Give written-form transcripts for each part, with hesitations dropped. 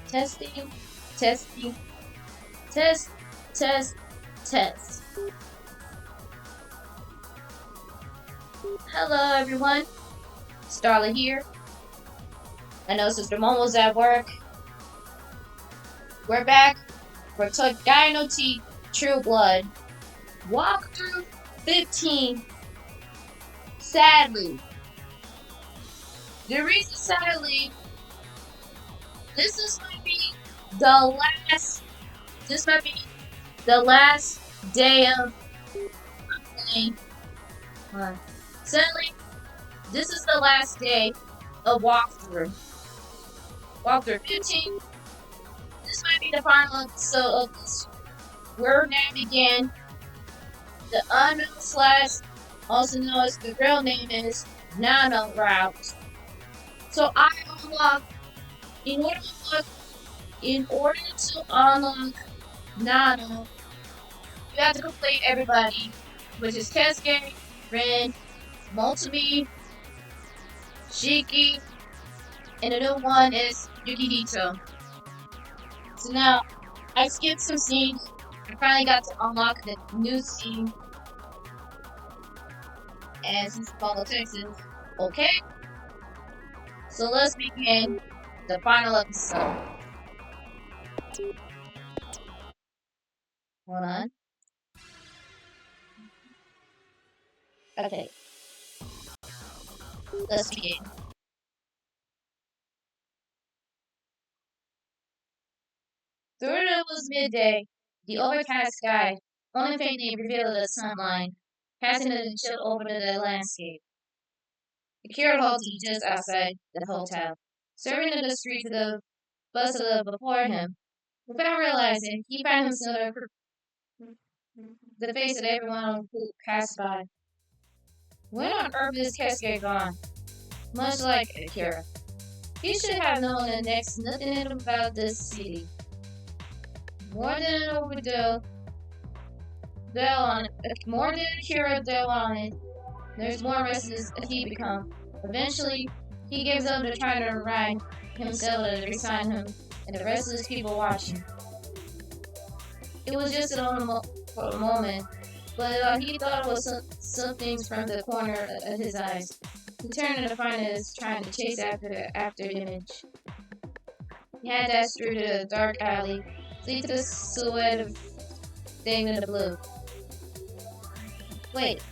Testing, testing, test, test, test. Hello everyone, Starla here. I know Sister Momo's at work. We're back for Togainu T True Blood. Walkthrough 15. Sadly. The reason sadly, this is going to be the last, this might be the last day of playing. Sadly, this is the last day of walkthrough. Walkthrough 15. This might be the final episode of this. We're now begin the unknown slash, also known as the real name is Nano route. So I unlock in order to unlock Nano, you have to complete everybody, which is Kesuke, Ren, Motomi, Shiki, and the new one is Yukihito. So now, I skipped some scenes. I finally got to unlock the new scene. And since Paulo Texas, okay. So let's begin the final episode. Hold on. Okay. Let's begin. Though it was midday, the overcast sky only faintly revealed the sunlight, casting a chill over the landscape. Akira halted just outside the hotel, staring at the street to the bustle before him. Without realizing, he found himself the face of everyone who passed by. When on earth is Kesuke gone? Much like Akira. He should have known the next nothing about this city. More than an overdue, more than Akira dwell on it, there's more restless he become. Eventually, he gives up to trying to ride himself to resign him and the restless people watching. It was just for a moment, but he thought it was some things from the corner of his eyes. He turned to find us trying to chase after the after image. He had dashed through the dark alley, lead to the silhouette of thing in the blue. Wait,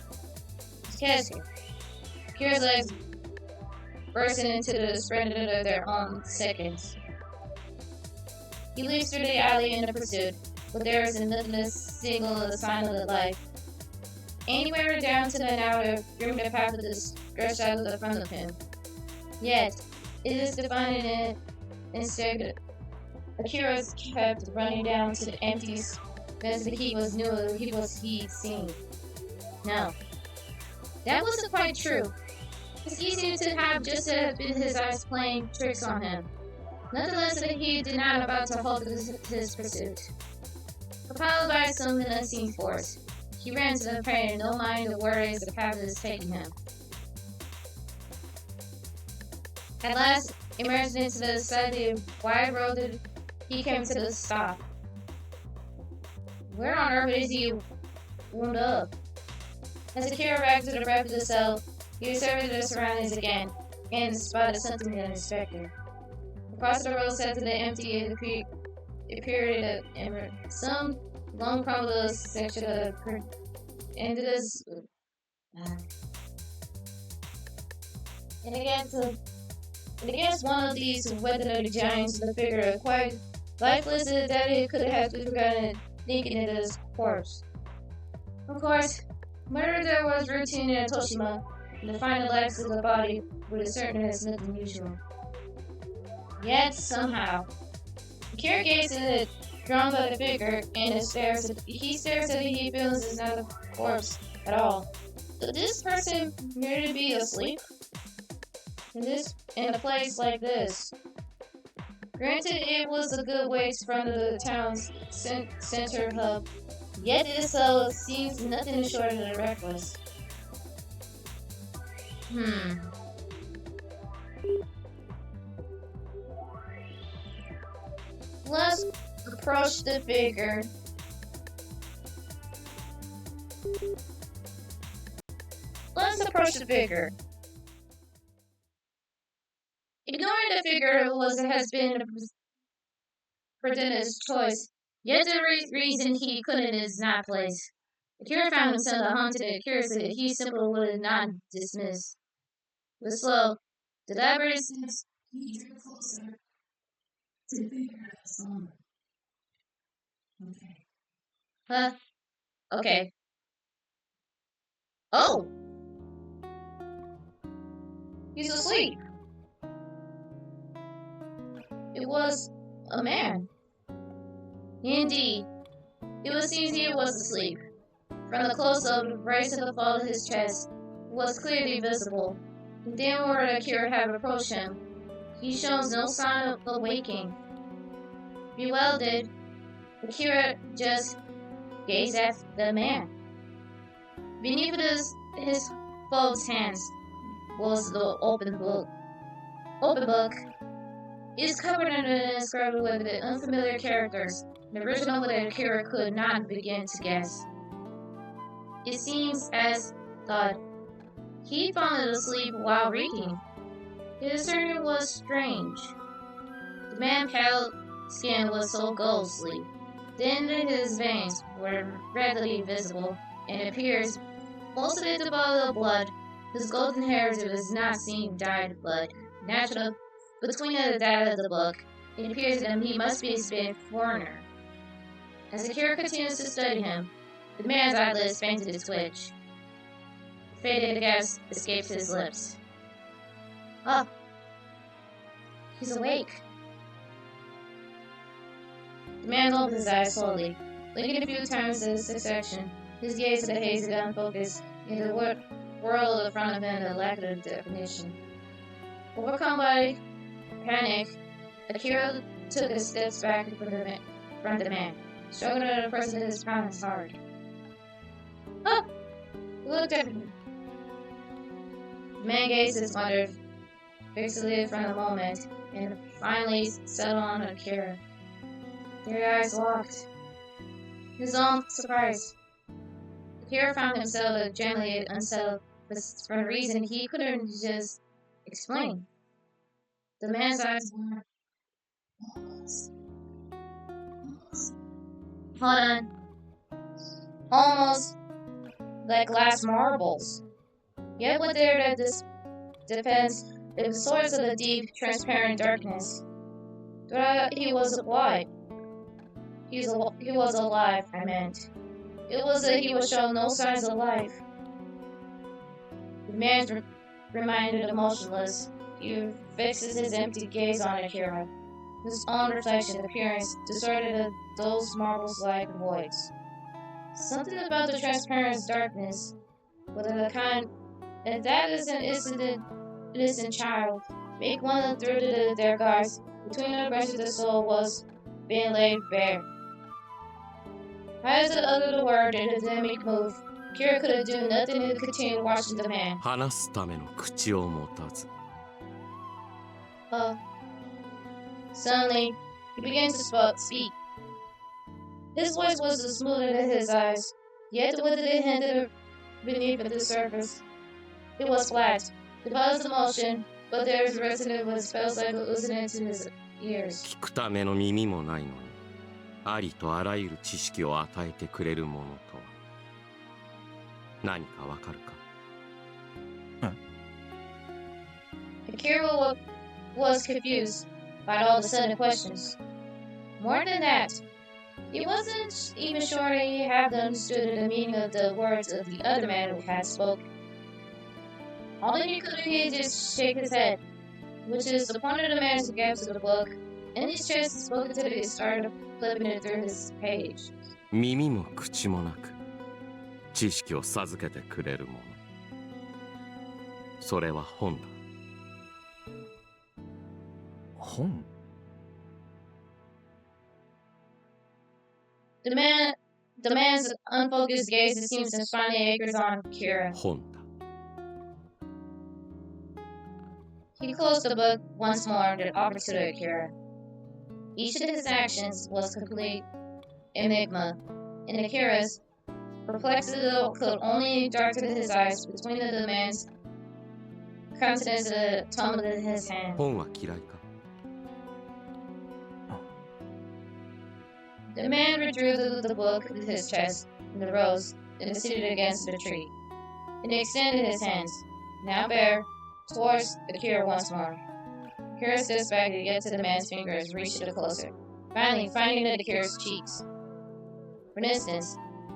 it's Kesuke. Kira's legs bursting into the spread of their own seconds. He leaps through the alley in the pursuit, but there is nothing a single sign of the life. Anywhere down to the outer grim path of the stretched out in front of him. Yet, it is defining it instead. Akira kept running down to the empty space that he'd seen. No, that wasn't quite true. He seemed to have just been his eyes playing tricks on him. Nothing less that he did not about to halt his pursuit. Propelled by some unseen force, he ran to the prey, no mind of worries the path is taking him. At last, emerged into the slightly wide road, he came to the stop. Where on earth is he wound up? As Akira ran to the back of the cell, he surveyed the surroundings again, and spotted something unexpected. Across the road set to the empty, it appeared at some long crumbled section of the ended this. And against one of these weathered giants, the figure quite lifeless that it could have forgotten thinking it his corpse. Of course, murder there was routine in Toshima, and to find the life of the body would certain as nothing usual. Yet, somehow, Akira gazes at it, drawn by the figure, and he stares at it. He feels it's not a corpse at all. Could this person merely be asleep? In a place like this? Granted, it was a good ways from the town's center hub, yet it seems nothing short of reckless. Let's approach the figure. Let's approach the figure. Ignoring the figure has been Predenda's choice, yet the reason he couldn't is not place. Akira found himself haunted and curious that he simply would not dismiss. But slow, the library sense he drew closer to the figure of slumber. Okay. Huh? Okay. Oh! He's asleep. It was a man. Indeed. It seems he was asleep. From the close-up, the brace in the fold of his chest was clearly visible. And then where Akira had approached him, he shows no sign of awaking. Bewildered, Akira just gazed at the man. Beneath his folded hands was the open book. Open book is covered and inscribed with the unfamiliar characters, the original that Akira could not begin to guess. It seems as thought he fallen asleep while reading. His journey was strange. The man's pale skin was so ghostly. Then his veins were readily visible, and it appears most of it devoid of blood. His golden hair was not seen dyed blood. Natural between the data of the book, it appears that he must be a foreigner. As Akira continues to study him, the man's eyelids fainted to twitch. A faded gasp escaped his lips. Oh, he's awake. The man opened his eyes slowly, blinking a few times in succession. His gaze had a hazy, unfocused in the world in front of him that lacked a definition. Overcome by panic, Akira took a step back from the man, struggling to press his palms hard. Oh! He looked at him. The man gazed his wonder fixedly for a moment, and finally settled on Akira. Their eyes locked. His own surprise. Akira found himself gently unsettled for a reason he couldn't just explain. The man's eyes were almost like glass marbles. Yet with their defense, the source of the deep, transparent darkness. But he was alive. He was alive, I meant. It was that he was showing no signs of life. The man remained motionless. He fixes his empty gaze on Akira. His own reflection appearance distorted those marbles-like voids. Something about the transparent darkness, with a kind, and that is an innocent child, make one through their guards between the branches of the soul was being laid bare. As it uttered the word in a dynamic move, Kira could do nothing to continue watching the man. 話すための口を持たず Suddenly, he began to speak. His voice was as smooth as his eyes, yet with it hinted beneath the surface. It was flat, devoid of motion, but there was resonant with spells like oozing into his ears. 聞くための耳もないのにありとあらゆる知識を与えてくれるものとは何かわかるか Akira was confused by all the sudden questions. More than that, he wasn't even sure that he had understood the meaning of the words of the other man who had spoken. All he could do just shake his head, which is the point of the man's gap to the book, and his chest spoke to it started flipping it through his page. 耳も口もなく知識を授けてくれるものそれは本だ本 The man's unfocused gaze seems to finally anchors on Kira. 本だ He closed the book once more and offered to Akira. Each of his actions was a complete enigma, and Akira's perplexity could only darken his eyes between the man's countenance and the tongue of his hand. 本は嫌いか The man withdrew the book with his chest and rose and seated against the tree. And he extended his hands, now bare, towards Akira once more. Akira steps back to get to the man's fingers, reached it closer, finally finding it Akira's cheeks. For an instant,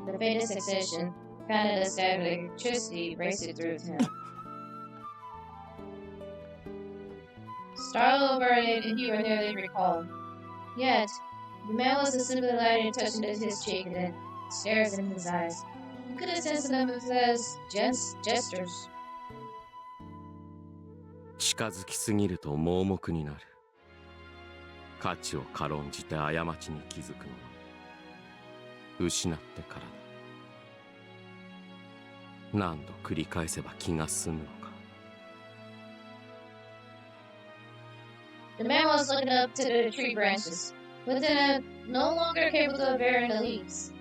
the faintest sensation, kind of a stab of electricity, raced through him. Startled over it, he nearly recalled. Yet, the man was simply lighted, touching his cheek, and then stares in his eyes. He could have sensed them as gestures. 近づきすぎると盲目になる価値を軽んじて過ちに気づくのは失ってからだ何度繰り返せば気が済むのか The man was looking up to the tree branches, but then no longer capable of bearing the leaves.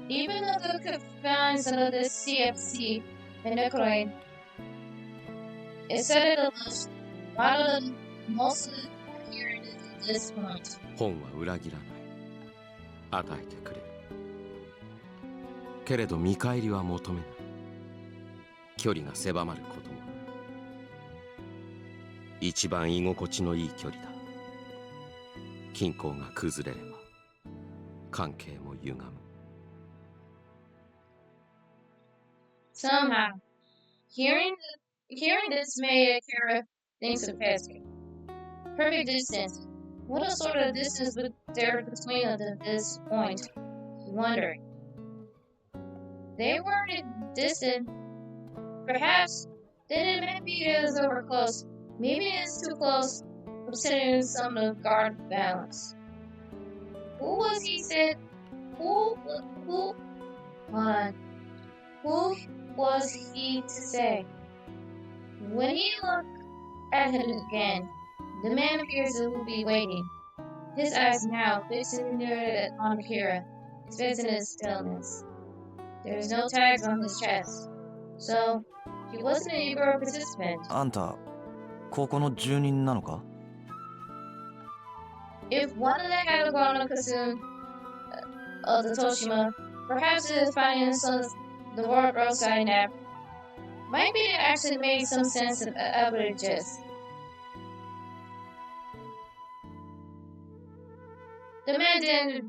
Even though the confines of the CFC and the coin, it said it almost rather than most of the hearing at this point. 本は裏切らない与えてくれるけれど見返りは求めない距離が狭まることも一番居心地のいい距離だ均衡が崩れれば関係も歪む Somehow, hearing this made Akira think of Pesca. Perfect distance. What a sort of distance was there between them at this point? He wondered. They weren't distant. Perhaps then it might be as they were close. Maybe it's too close, upsetting some of the guard balance. Who was he said? Hold on. Who was he to say? When he looked at him again, the man appears to be waiting. His eyes now fixed near on Akira, his face in his stillness. There was no tags on his chest, so he wasn't an eager participant. あんた、ここの住人なのか? If one of them had grown a Kasum of the Toshima, perhaps it is finding the roadside nap. Might be it actually made some sense of it just. The man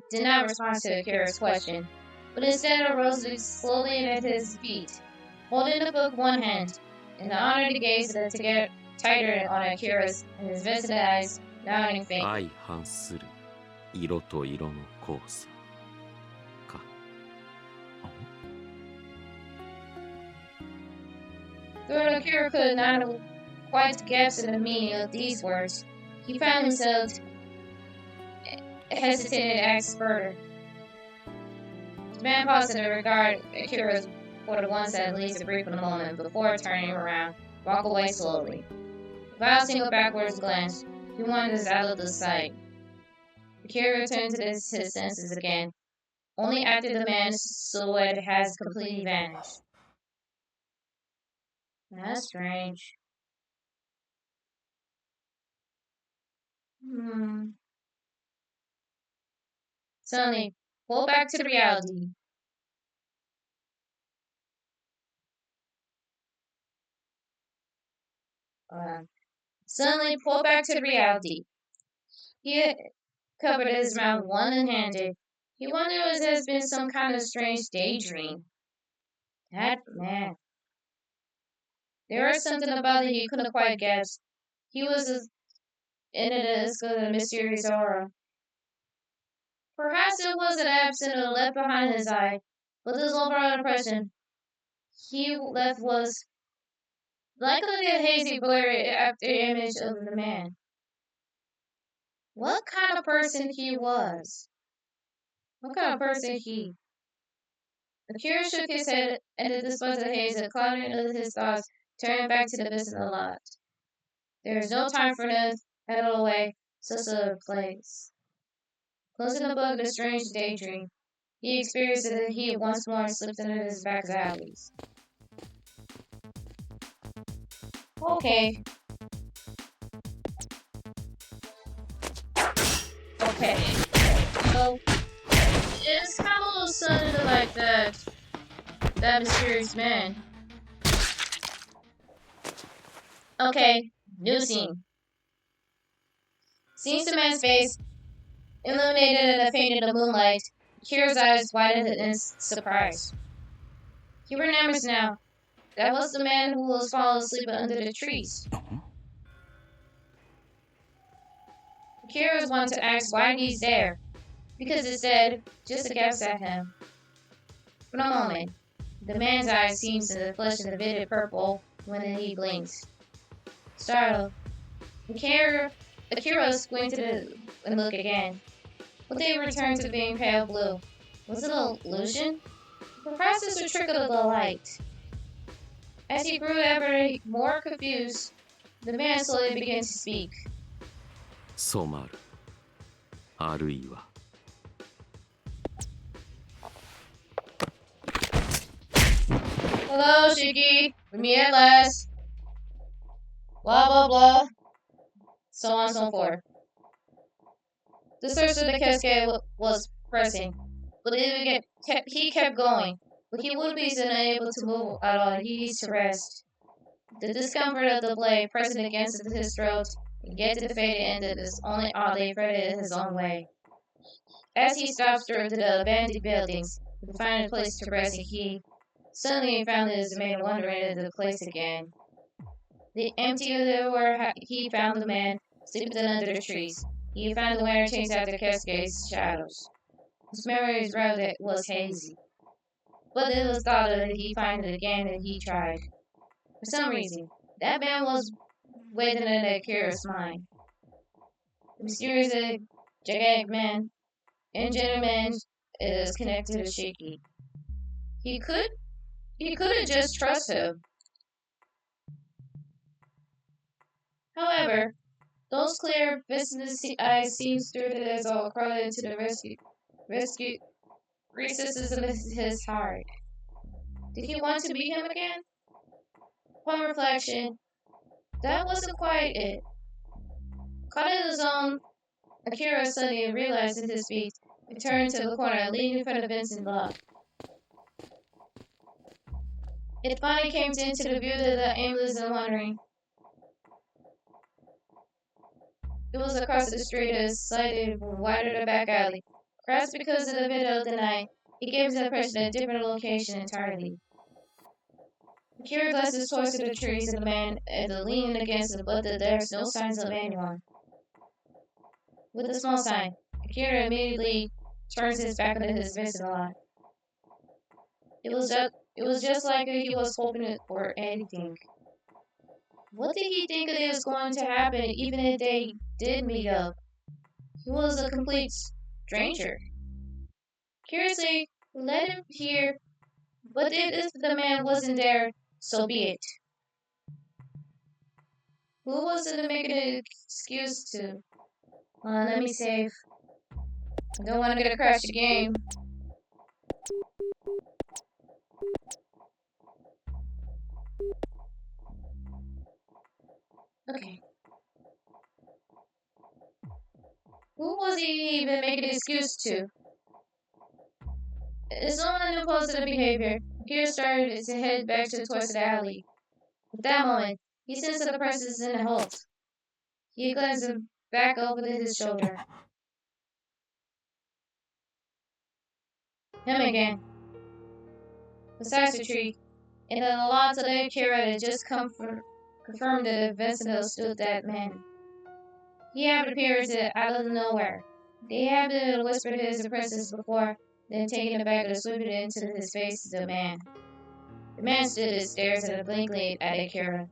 did not respond to Akira's question, but instead arose slowly at his feet, holding the book one hand, and the honor to gaze to get tighter on Akira's and his visited eyes, nodding faintly. 相反する色と色の交差か Though Akira could not quite guess the meaning of these words, he found himself hesitating to ask further. The man paused to regard Akira for the once at least a brief moment before turning around, walk away slowly. Without a single backwards glance, he wanders out of the sight. Akira returned to his senses again, only after the man's silhouette has completely vanished. That's strange. Suddenly, pull back to reality. Suddenly, pull back to reality. He covered his mouth one-handed. He wondered if it has been some kind of strange daydream. That man. There was something about it he couldn't quite guess. He was in a mysterious aura. Perhaps it was an absence left behind his eye, but this overall impression he left was likely a hazy blur after image of the man. What kind of person he was? What kind of person he? Akira shook his head at the displays of haze and clouding of his thoughts, turning back to the business lot. There is no time for them, headed away, such a place. Closing the book, the strange daydream. He experienced that he once more slipped into his back alleys. Okay. Okay. So, it's kind of a little sudden like that mysterious man. Okay, new scene. Seeing the man's face, illuminated and faint in the moonlight, Kira's eyes widened in surprise. He remembers now. That was the man who was falling asleep under the trees. Kira wanted to ask why he's there, because it said just to guess at him. For a moment, the man's eyes seemed to flash in a vivid purple when he blinked. Startled, Akira squinted and looked again, but they returned to being pale blue. Was it an illusion? Perhaps it's a trick of the light. As he grew ever more confused, the man slowly began to speak. 染まるあるいは Hello, Shiki. With me at last. Blah, blah, blah. So on and so forth. The search of the cascade was pressing, but he kept going. But he would be unable to move at all. He needs to rest. The discomfort of the blade pressing against his throat, and yet the faded end of his only oddly threaded his own way. As he stopped through the abandoned buildings to find a place to rest, he suddenly found his man wandering into the place again. The empty where he found the man sleeping under the trees. He found the winter chased after cascades shadows. His memory was hazy, but it was thought that he found it again and he tried. For some reason, that man was waiting in Akira's mind. The mysterious gigantic man and gentleman is connected to Shiki. He couldn't just trust him. However, those clear business eyes seemed through his all crawled into the rescue recesses of his heart. Did he want to meet him again? Upon reflection, that wasn't quite it. Caught in his own, Akira suddenly realized his feet and turned to the corner, leaning in front of Vincent Love. It finally came into the view of the aimless and wondering. It was across the street, a slightly wider back alley. Perhaps because of the middle of the night, it gave the impression of a different location entirely. Akira glances towards the trees and the man and the leaning against it, but there's no signs of anyone. With a small sign, Akira immediately turns his back on his visit lot. It was just like he was hoping for anything. What did he think it was going to happen even if they did meet up? He was a complete stranger. Curiously, we let him hear, but if the man wasn't there, so be it. Who was it making an excuse to? Let me save. I don't want to get a crash the game. Okay. Who was he even making an excuse to? It's not an impulsive behavior. Gear started to head back towards the alley. At that moment, he sensed the presence in the halt. He glanced back over his shoulder. Him again. Besides the tree, and the lot of the Kira had just confirmed that Vincent stood that man. He had appeared out of nowhere. They had whispered his presence before, then taken it back and swept it into his face to the man. The man stood and stares at a blinkly at Akira.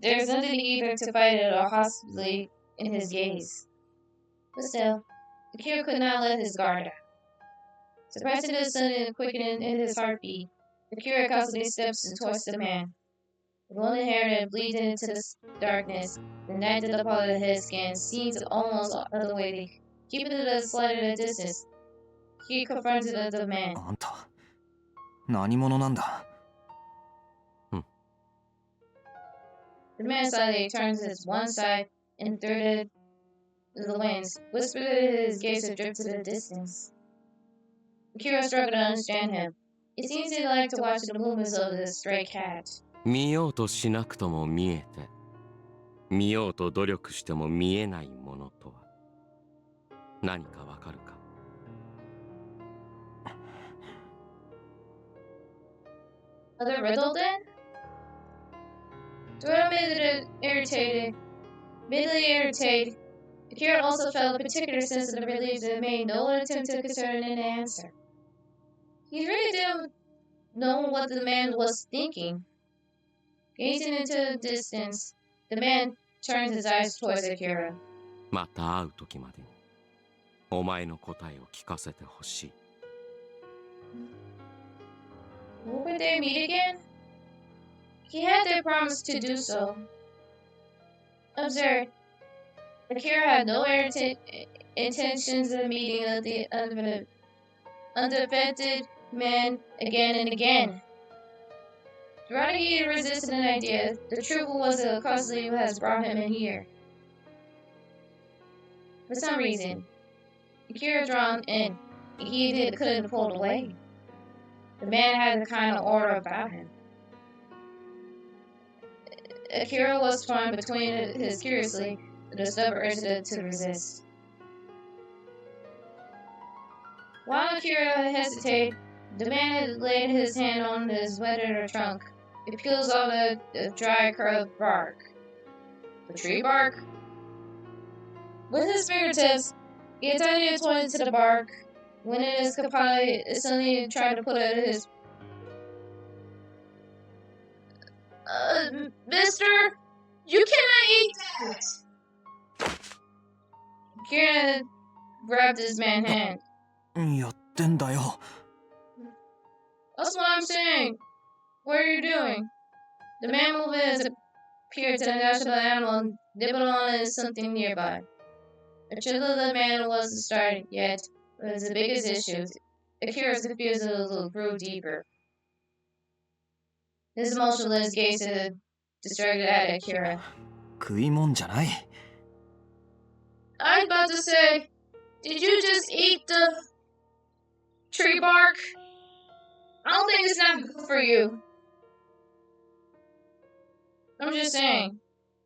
There was nothing either to fight it or hostility in his gaze. But still, Akira could not let his guard down. Suppressing the sudden quickening in his heartbeat, Akira constantly steps towards the man. The golden hair that bleeds into the darkness, the night that part of his skin seems almost otherworldly, keeping it at a slight distance. He confronted the man. あんた、何者なんだ? The man suddenly turns his one side and through the winds, whispered his gaze to drift to the distance. Akira struggled to understand him. It seems he liked to watch the movements of the stray cat. 見ようとしなくとも見えて、見ようと努力しても見えないものとは何かわかるか? Another riddle then? Dora midly irritated, Akira also felt a particular sense of relief that made no attempt to concern an answer. He really didn't know what the man was thinking. Gazing into the distance, the man turned his eyes towards Akira. また会う時までにお前の答えを聞かせてほしい。Would they meet again? He had their promise to do so. Observed, Akira had no intentions of meeting the undefeated man again and again. Roddy resisted an idea. The truth was the costly who has brought him in here. For some reason, Akira drawn in, he couldn't pull away. The man had a kind of aura about him. Akira was torn between his curiously the stubborn urge to resist. While Akira hesitated, the man had laid his hand on his weathered trunk. It peels off the dry, curved bark. The tree bark? With his fingertips, he attempted to point to the bark. When it is compiled, it suddenly tried to put out his... Mister, you cannot eat that! Akira grabbed his man's hand. やってんだよ。 That's what I'm saying. What are you doing? The man moved his appeared to the national animal, nibbling on something nearby. The chill of the man wasn't started yet, but it was the biggest issue. Akira's confusion grew deeper. His motionless gaze distracted at Akira. 食いもんじゃない。 I was about to say, did you just eat the tree bark? I don't think it's not good for you. I'm just saying.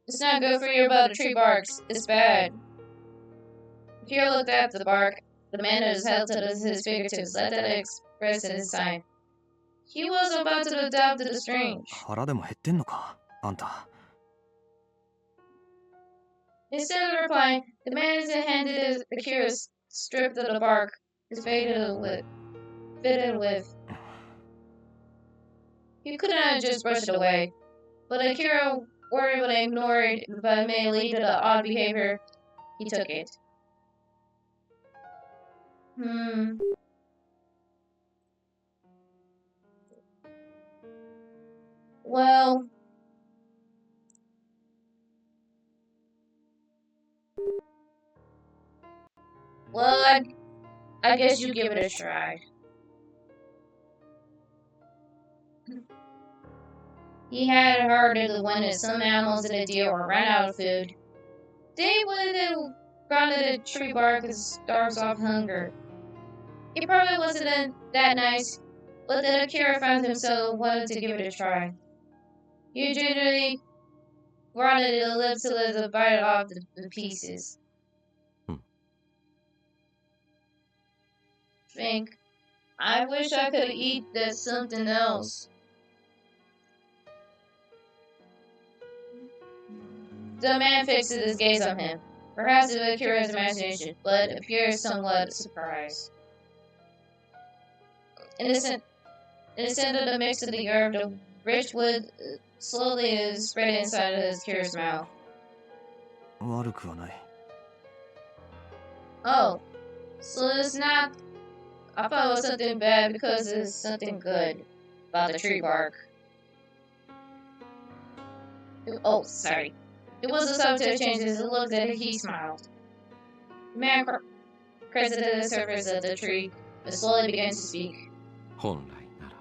It's not good for you about the tree barks. It's bad. Akira looked at the bark. The man held to his fingertips, let that express in his sign. He was about to adopt the strange. 腹でも減ってんのか、あんた。 Instead of replying, the man handed Akira stripped of the bark, his fitted with. He could not just brush it away, but Akira were able to ignore it, but it may lead to the odd behavior. He took it. Well, I guess you give it a try. He had heard of the one that some animals in the deer were ran out of food. They would have grounded a tree bark and starves off hunger. It probably wasn't that nice, but then Akira found himself wanting to give it a try. He generally grounded the lips to let it bite off the pieces. Think, I wish I could eat that something else. The man fixed his gaze on him. Perhaps it was Akira's imagination, but appeared somewhat surprised. In the center of the mix of the herb, the rich wood slowly spread inside of Akira's mouth. 悪くはない。 Oh, so it's not I thought it was something bad because it's something good about the tree bark. Oh, sorry. It was a subtle change as it looked at it, he smiled. The man credited the surface of the tree, but slowly began to speak. 本来なら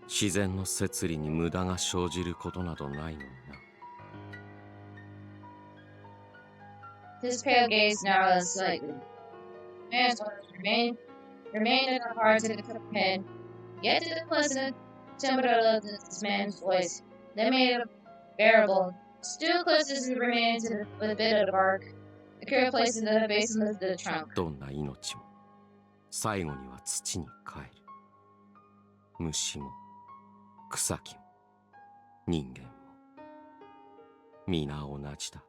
自然の摂理に無駄が生じることなどないのにな。 His pale gaze narrowed slightly. The man's words remained in her heart to comprehend, yet the pleasant timbre of this man's voice that made it bearable still closes to remain into the bit of the bark, the cure placed in the base of the trunk. どんな命も最後には土に帰る。虫も草木も人間も皆同じだ。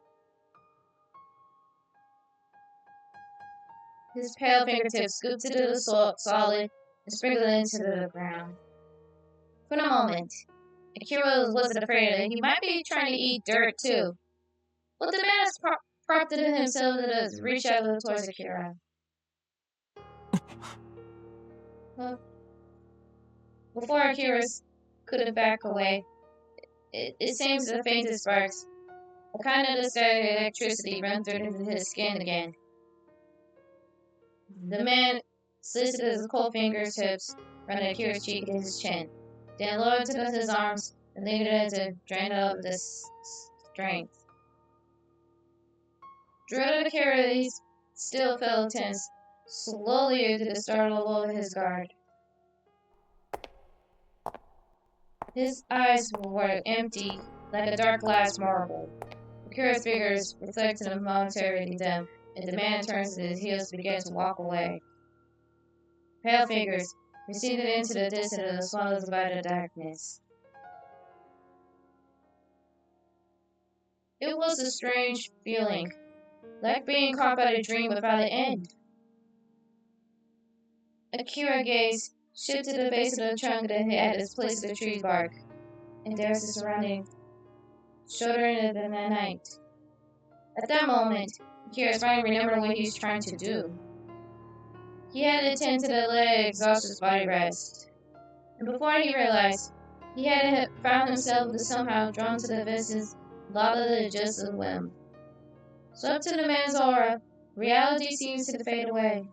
His pale fingertips scooped into the solid and sprinkled it into the ground. For a moment, Akira wasn't afraid that he might be trying to eat dirt too. But the man propped himself to reach out towards Akira. Before Akira could back away, it seems the faintest sparks, a kind of static electricity ran through his skin again. The man slid his cold fingertips around Akira's cheek and his chin, then lowered to his arms and lingered as to drain out the strength. Dread of Akira still felt tense, slowly to the startle of his guard. His eyes were empty, like a dark glass marble. Akira's fingers reflected a momentarily dim, and the man turns to his heels and began to walk away. Pale fingers receded into the distance and swallowed by the darkness. It was a strange feeling, like being caught by a dream without an end. Akira's gaze shifted to the base of the trunk that had its place of the tree's bark, and there's the surrounding shouldering in the night. At that moment, Akira finally remembered what he was trying to do. He had attended to let exhausted body rest, and before he realized, he had found himself somehow drawn to the vistas, rather than just a whim. So up to the man's aura, reality seems to fade away.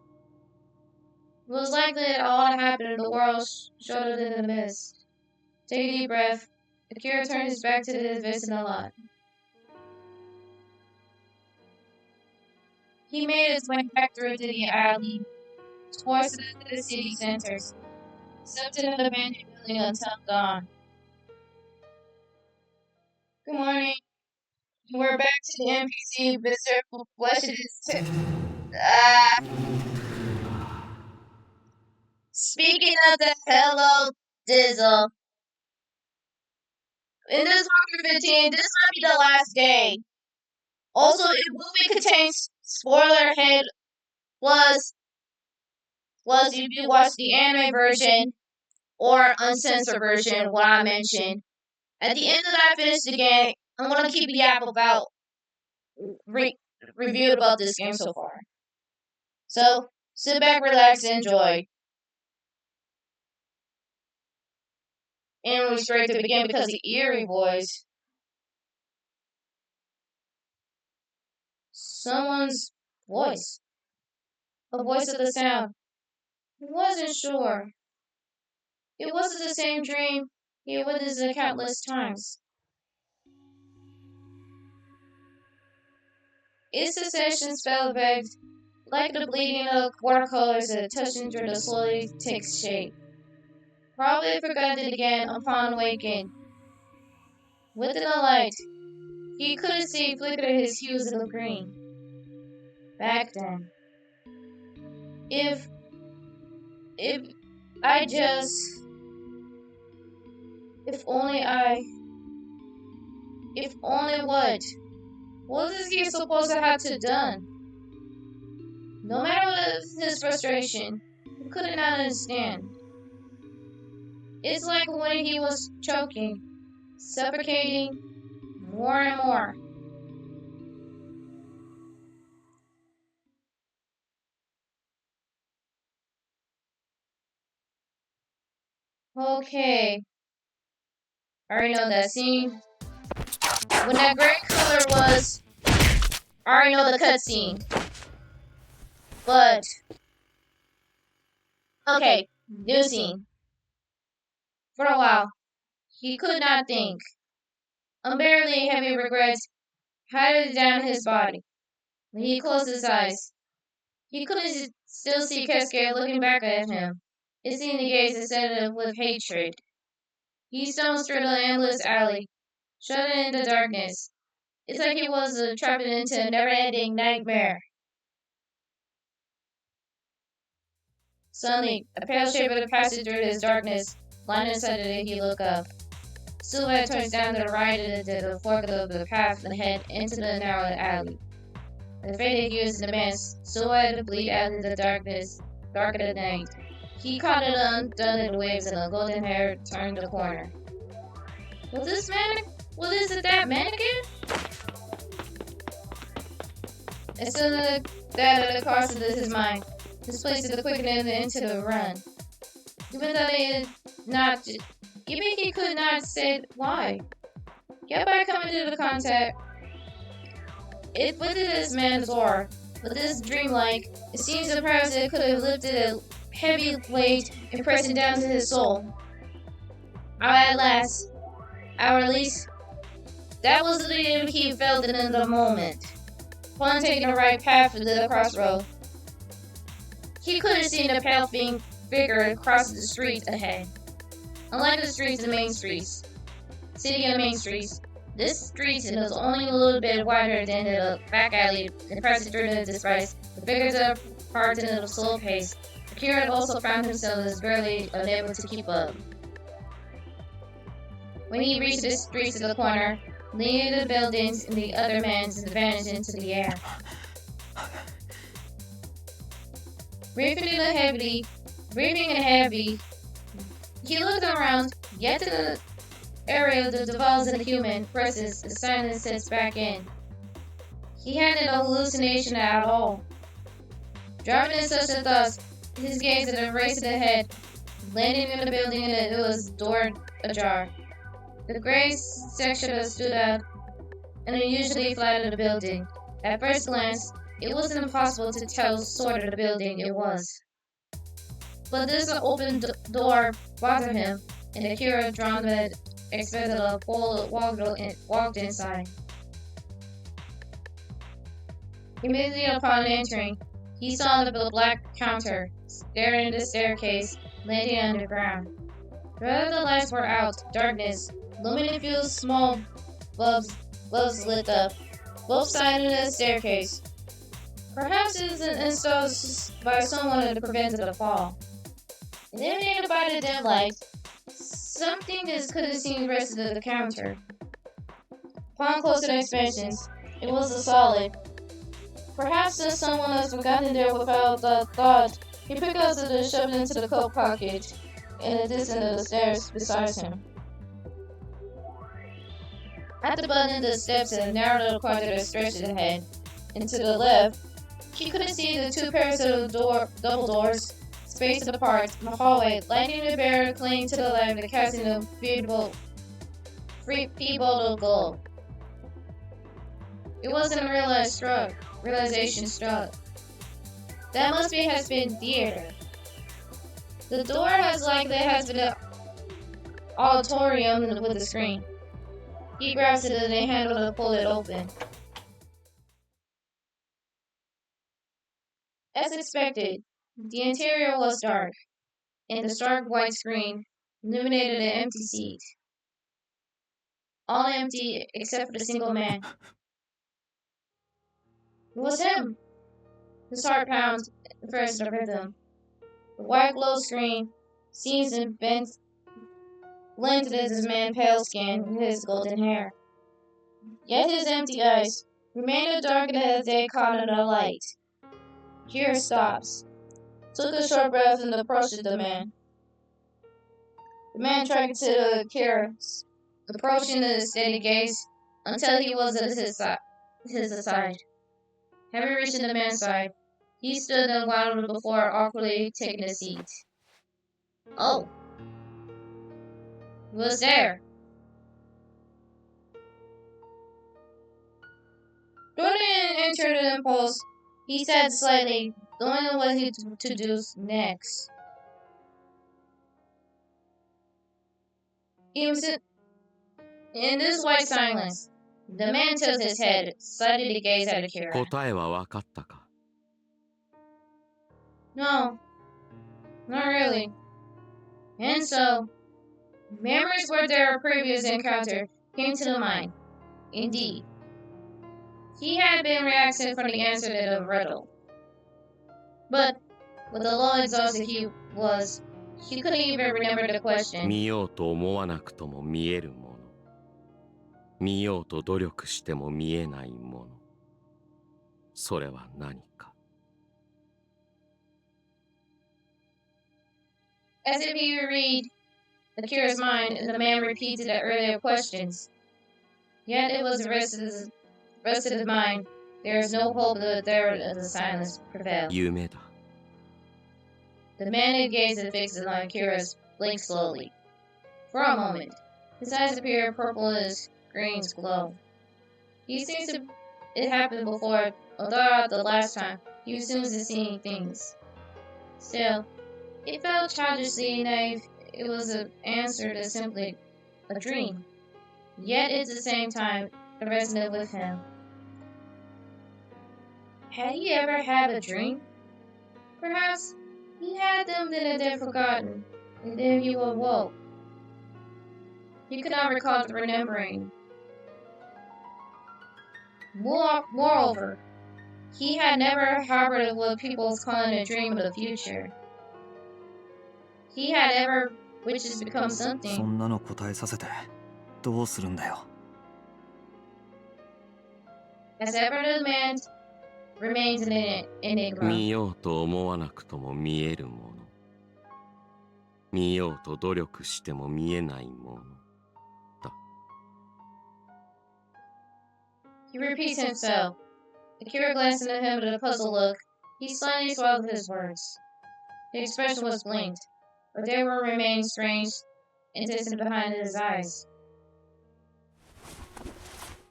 It was likely that all that happened in the world shrouded in the mist. Take a deep breath. Akira turned his back to the vista lot. He made his way back through the alley, towards the city centers, stepped into the abandoned building until dawn. Good morning. We're back to the NPC Mr. Flesh's Speaking of the Hello Dizzle, in this Walker 15, this might be the last game. Also, it will contain spoiler head plus if you watch the anime version or uncensored version, what I mentioned. At the end of that, I finish the game. I'm gonna keep the app about reviewed about this game so far. So sit back, relax, and enjoy. And we're straight to begin because the eerie voice. Someone's voice. A voice of the sound. He wasn't sure. It wasn't the same dream he had witnessed countless times. Its sensation spell vague, like the bleeding of watercolors that touching through the slowly takes shape. Probably forgot it again upon waking. Within the light, he could see flickered his hues of green. Back then, if I just, if only what is he supposed to have to done? No matter what his frustration, he could not understand. It's like when he was choking, suffocating more and more. Okay. I already know that scene. When that gray color was, I already know the cutscene. But, okay, new scene. For a while, he could not think. Unbearably heavy regrets patted down his body. When he closed his eyes, he couldn't still see Kesuke looking back at him. His seeing the gaze instead with hatred. He stumbled through the endless alley, shut in the darkness. It's like he was trapped into a never-ending nightmare. Suddenly, a pale shape passed through his darkness. Blinded suddenly, he looked up. Silhouette turns down to the right into the fork of the path and head into the narrow alley. The faded hues in the man's silhouette bleed out in the darkness, dark of the night. He caught it undone waves and the golden hair turned the corner. Was this that mannequin? As soon as that crosses his mind, this places the quickening into the run. Even though they not, even he could not say why. Yet by coming to the contact, it lifted this man's aura. But this dreamlike, it seems perhaps it could have lifted a heavy weight and pressed it down to his soul. At last, or at least, that was the he felt in the moment. Upon taking the right path to the crossroad, he could have seen a pale figure across the street ahead. Unlike the streets and main streets, city and main streets, this street is only a little bit wider than the back alley and pressed through the disgrace. The bigger the part in the slow pace, Akira also found himself as barely unable to keep up. When he reached the streets of the corner, leading the buildings and the other man vanished into the air. Breathing heavy, he looked around, yet to the area that devolves in the human presence, the silence sets back in. He hadn't a hallucination at all. Driving in such a thought, his gaze at the race ahead, landing in the building and it was door ajar. The gray section stood out and unusually flat of the building. At first glance, it wasn't impossible to tell sort of the building it was. But this open door bothered him, and Akira drawn that expected a full walked inside. Immediately upon entering, he saw the black counter, staring the staircase, landing underground. Rather the lights were out, darkness, luminous few small bulbs lit up, both sides of the staircase. Perhaps it was installed by someone to prevent the fall. Illuminated by the dim light, something couldn't see the rest of the counter. Upon closer inspections, it was a solid. Perhaps someone has forgotten there without thought. He picked up and shoved it into the coat pocket in the distance of the stairs beside him. At the bottom of the steps and narrow little corridor that stretched ahead, and to the left, he couldn't see the two pairs of double doors, spaced apart, in the hallway, lighting the bear clinging to the light and casting a feeble glow. It wasn't a realization struck. That must has been theater. The door has been an auditorium with a screen. He grabs it and they handle to pull it open. As expected, the interior was dark, and the stark white screen illuminated an empty seat. All empty except for the single man. It was him. His heart pounds first the rhythm. The white glow screen seems to blended his man's pale skin and his golden hair. Yet his empty eyes remained dark as they caught in the light. Kira stops, took a short breath and approached the man. The man tried to Kira, approaching the steady gaze until he was at his side. Having reached the man's side, he stood and while before awkwardly taking a seat. Oh, was there. Jordan entered an impulse. He said slightly, don't know what to do next. He was in this white silence. The man tilted his head, slightly to gaze at Akira. 答えは分かったか？ No, not really. And so, memories of their previous encounter came to the mind. Indeed. He had been reacting from the answer to the riddle. But, with the low exhausted he was, he couldn't even remember the question. 見ようと思わなくとも見えるもの。見ようと努力しても見えないもの。それは何か。As if he would read Akira's mind, the man repeated the earlier questions. Yet it was the rest of the mind. There is no hope that there of the silence prevailed. 夢だ。 The man had gazed and fixed on Akira's blinked slowly. For a moment, his eyes appeared purple in his green's glow. He seems to it happened before, although the last time he was soon to seeing things. Still, it felt childishly naive. It was an answer to simply a dream. Yet at the same time, it resonated with him. Had he ever had a dream? Perhaps he had them that had forgotten, and then he awoke. He could not recall the remembering. Moreover, he had never harbored what people call a dream of the future. He had ever, which has become そ something. んなの答えさせてどうするんだよ。 As ever, the man remains an enigma. 見ようと思わなくとも見えるもの。見ようと努力しても見えないもの。だ。 He repeats himself. Akira glanced at him with a puzzled look. He slightly swallowed his words. The expression was blinked, but there were remaining strange and distant behind his eyes.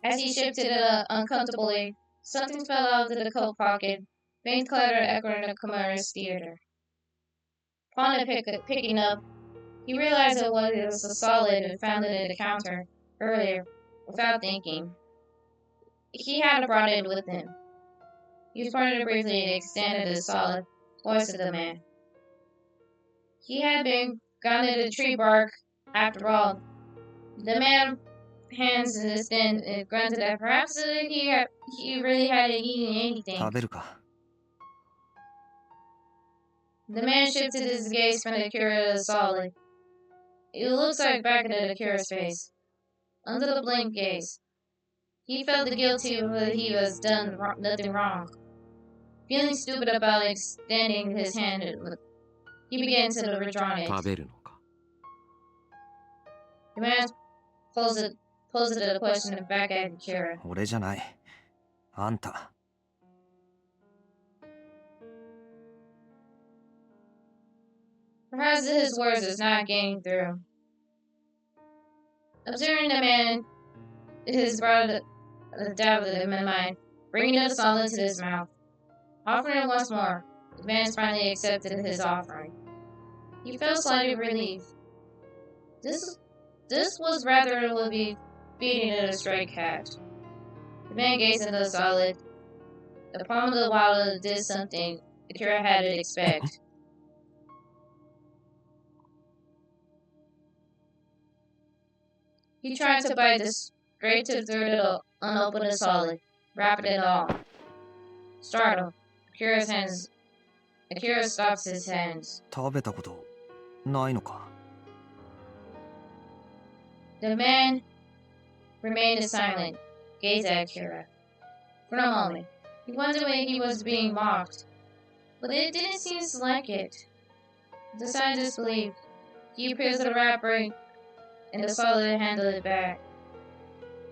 As he shifted it uncomfortably, something fell out of the coat pocket, faint clatter echoing the Kamara's theater. Upon it picking up, he realized it was a solid and found it at the counter earlier, without thinking. He had brought it with him. He was parted briefly and extended the solid voice of the man. He had been gone to the tree bark after all. The man hands in his stand and grunted that perhaps he really hadn't eaten anything. 食べるか。 The man shifted his gaze from Akira to the solid. It looks like back into Akira's face. Under the blank gaze, he felt the guilty of what he was done nothing wrong. Feeling stupid about extending his hand, he began to withdraw it. 食べるのか。 The man posed the question back at Akira. 俺じゃない。あんた。 Perhaps his words is not getting through. Observing the man, his brought a doubt in my mind, bringing the solid to his mouth. Offering it once more, the man finally accepted his offering. He felt slightly relieved. This was rather than would be feeding a stray cat. The man gazed into the solid. The palm of the wallet did something Akira hadn't expect. He tried to bite this straight to through the unopened solid, wrapping it all. Startled, Akira stops his hands. 食べたことないのか。 The man remained silent, gazed at Akira. For a moment, he wondered when he was being mocked, but it didn't seem like it. The scientist believed. He appears the wrapper and the solid handled it back.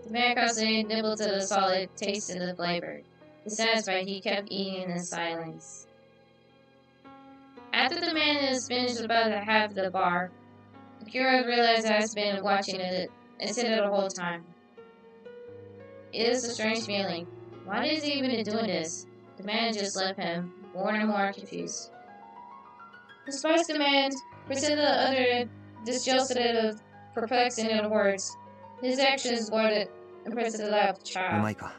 The man constantly nibbled to the solid, tasted the flavor. Dissatisfied, he kept eating in silence. After the man is finished about half of the bar, Akira realized that he's been watching it instead of the whole time. It is a strange feeling. Why is he even doing this? The man just left him, more and more confused. Despite the man pretended to utter disjointed of perplexing in words, his actions were the impressive of the う child. まいか。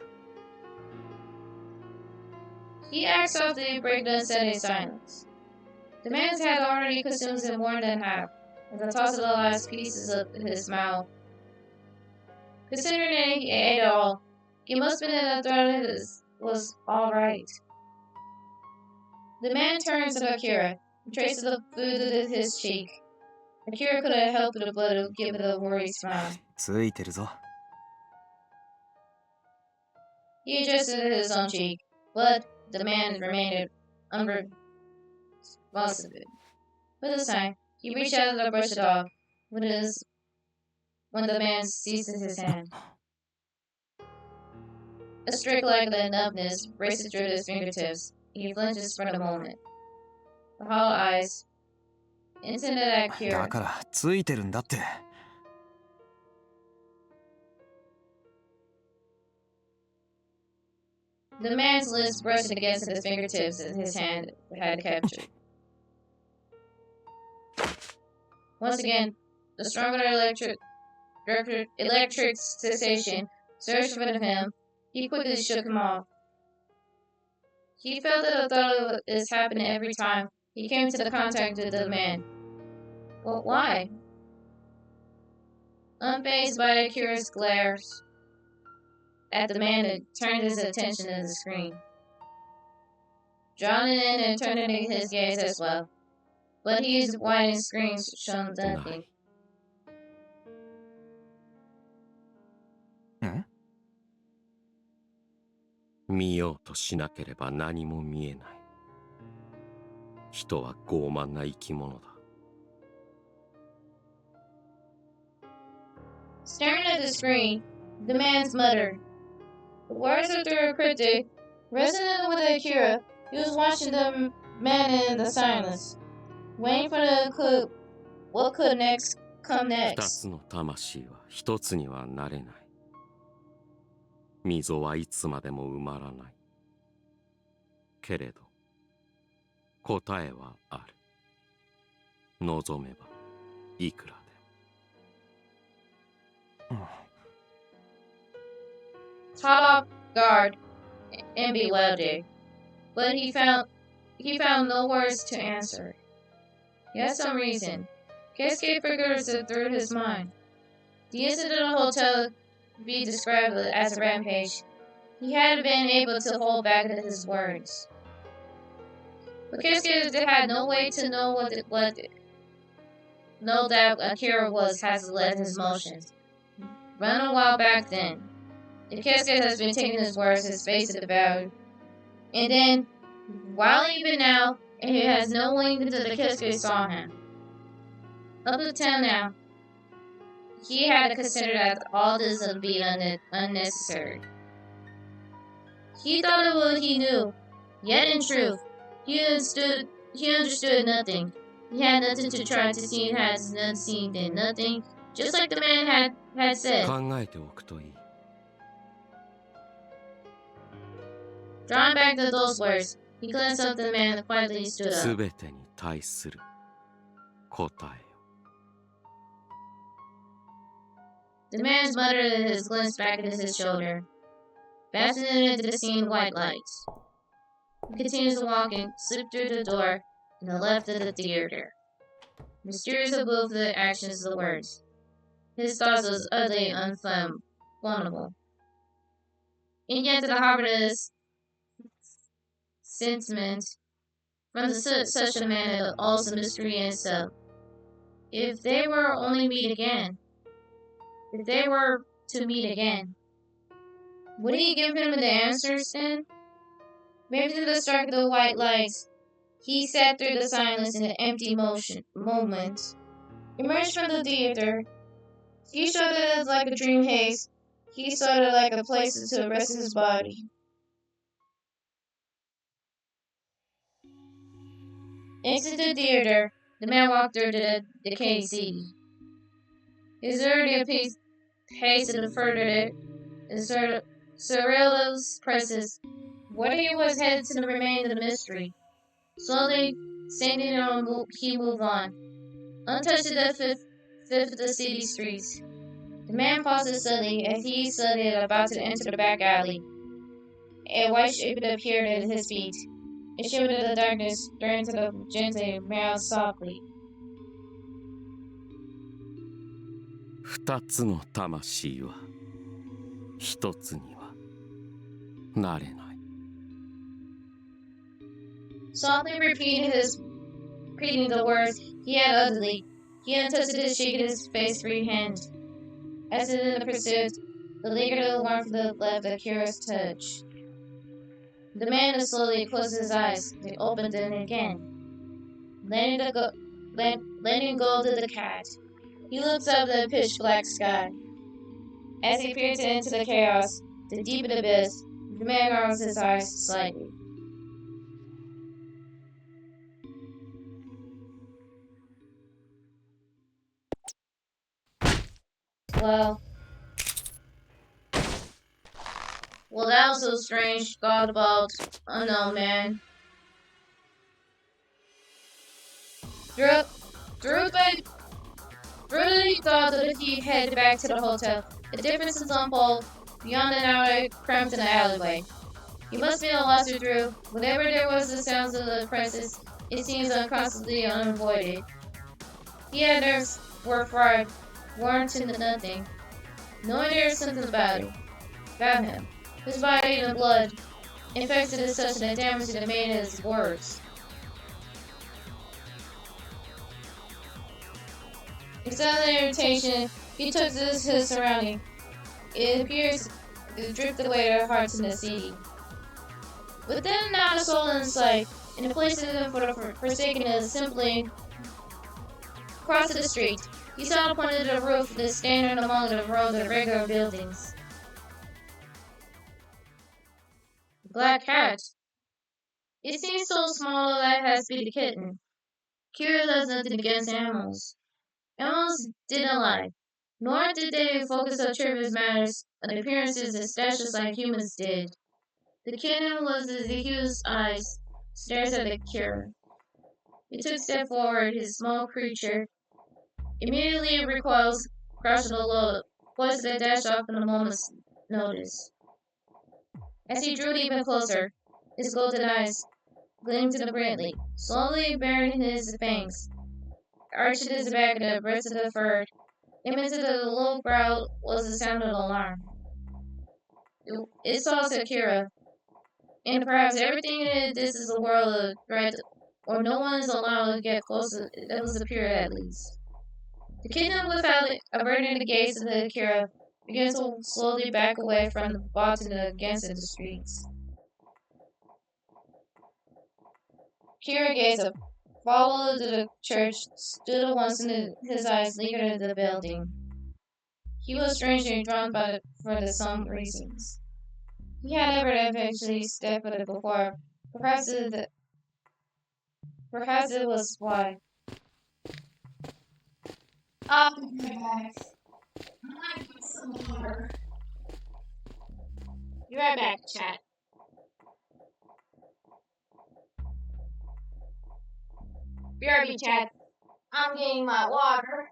He asked softly, break the unsteady silence. The man's had already consumed him more than half, and the toss of the last pieces of his mouth. Considering that he ate it all, he must have been that thought was all right. The man turns to Akira and traces the food to his cheek. Akira couldn't help but give it a worried smile. ついてるぞ。 He adjusted his own cheek, but the man remained unresponsive. But this time, he reached out to brush it off when the man seized his hand. A streak like the numbness raced through his fingertips. He flinches for the moment. The hollow eyes intended at だ Akira. からついてるんだって。 The man's lips brushed against his fingertips and his hand had captured. Once again, the stronger electric sensation surged in front of him. He quickly shook him off. He felt that the thought of this happened every time he came into the contact with the man. Well, why? Unfazed by Akira's glares at the man, it turned his attention to the screen. Drawn in and turning his gaze as well. But his widened screen showed nothing. ん？ 見ようとしなければ何も見えない。人は傲慢な生き物だ。 Staring at the screen, the man muttered. The words are through cryptic. Resonant with Akira, he was watching the man in the silence, waiting for what could next come 二 next. つの魂は一つにはなれない。溝はいつまでも埋まらない。けれど、答えはある。望めば、いくらでも。 Caught off guard and bewildered, but he found no words to answer. He had some reason. Cascade figures through his mind. The incident of the hotel could be described as a rampage. He had been able to hold back his words. But Cascade had no way to know know that Akira has led his motions. Run a while back then. The Cascade has been taking his words as face value. And then, while even now, he has no link until the Cascade saw him. Up until now, he had considered that all this would be unnecessary. He thought of what he knew, yet in truth, he understood nothing. He had nothing to try to see, has not seen then nothing, just like the man had said. 考えておくといい。 Drawing back to those words, he glanced up at the man and quietly stood す up. べてに対する答えよ。 The man muttered and his glanced back at his shoulder, fascinated into the scene white lights. He continues to walk and slip through the door in the left of the theater. Mysterious above the actions of the words. His thoughts was utterly unfathomable. And yet to the harmonious sentiment from such a man of also mystery in itself. If they were only meet again, if they were to meet again, would he give him the answers then? Maybe to the strike of the white lights, he sat through the silence in an empty moment. Emerged from the theater, he saw it as like a dream haze. He saw it like a place to rest his body. Exit the theater, the man walked through the decayed city. His earlier piece hastened further in Cyrillo's presses. Whether he was headed to remain a mystery. Slowly, standing on, he moved on, untouched the fifth of the city streets. The man paused suddenly as he stood about to enter the back alley. A white shape appeared at his feet. It showed in the darkness, turned to the gently, meowed softly. 二つの魂は一つにはなれない。 Softly repeating the words he had uttered. He untouched it, shaking his face free hand. As in the pursuit, the lingering warmth left a curious touch. The man slowly closed his eyes. They opened them again. Letting go of the cat. He looked up the pitch black sky. As he peered into the chaos, the deep abyss, the man rolled his eyes slightly. Well, that was so strange, thought about unknown man. Brutally thought that he headed back to the hotel. The difference is unfold beyond an hour cramped in the alleyway. He must be a lost through. Whatever there was the sounds of the presses, it seems unconsciously unavoided. He had nerves were fried, worn to nothing. Knowing there was something about him. His body and the blood, infected as such that damage that made his words. Except irritation, he took this his surrounding. It appears it drifted away their hearts in the city. Within not a soul in sight, and the place for the forsaken is simply across the street. He saw the point of the roof that's standing among the rows of regular buildings. Black cat. It seems so small that it has to be the kitten. Kira does nothing against animals. Animals didn't lie, nor did they focus on trivial matters on appearances and statues like humans did. The kitten was the huge eyes, stares at the Kira. He took a step forward, his small creature immediately recoils, crouching low, poised to dash off in a moment's notice. As he drew even closer, his golden eyes gleamed brilliantly, slowly baring his fangs, arching his back and the breast of the fur. Imminent the low growl was the sound of alarm. It saw Sakura, and perhaps everything in this is a world of threat, or no one is allowed to get close. That was the period at least. The kingdom, without averting the gaze of the Akira, began to slowly back away from the bottom against the streets. Kira gazed up, followed the church, stood at once, and his eyes lingered in the building. He was strangely drawn for some reasons. He had never eventually stepped foot before. Perhaps it was why. Oh, guys. I might get some water. Be right back, chat. BRB chat. I'm getting my water.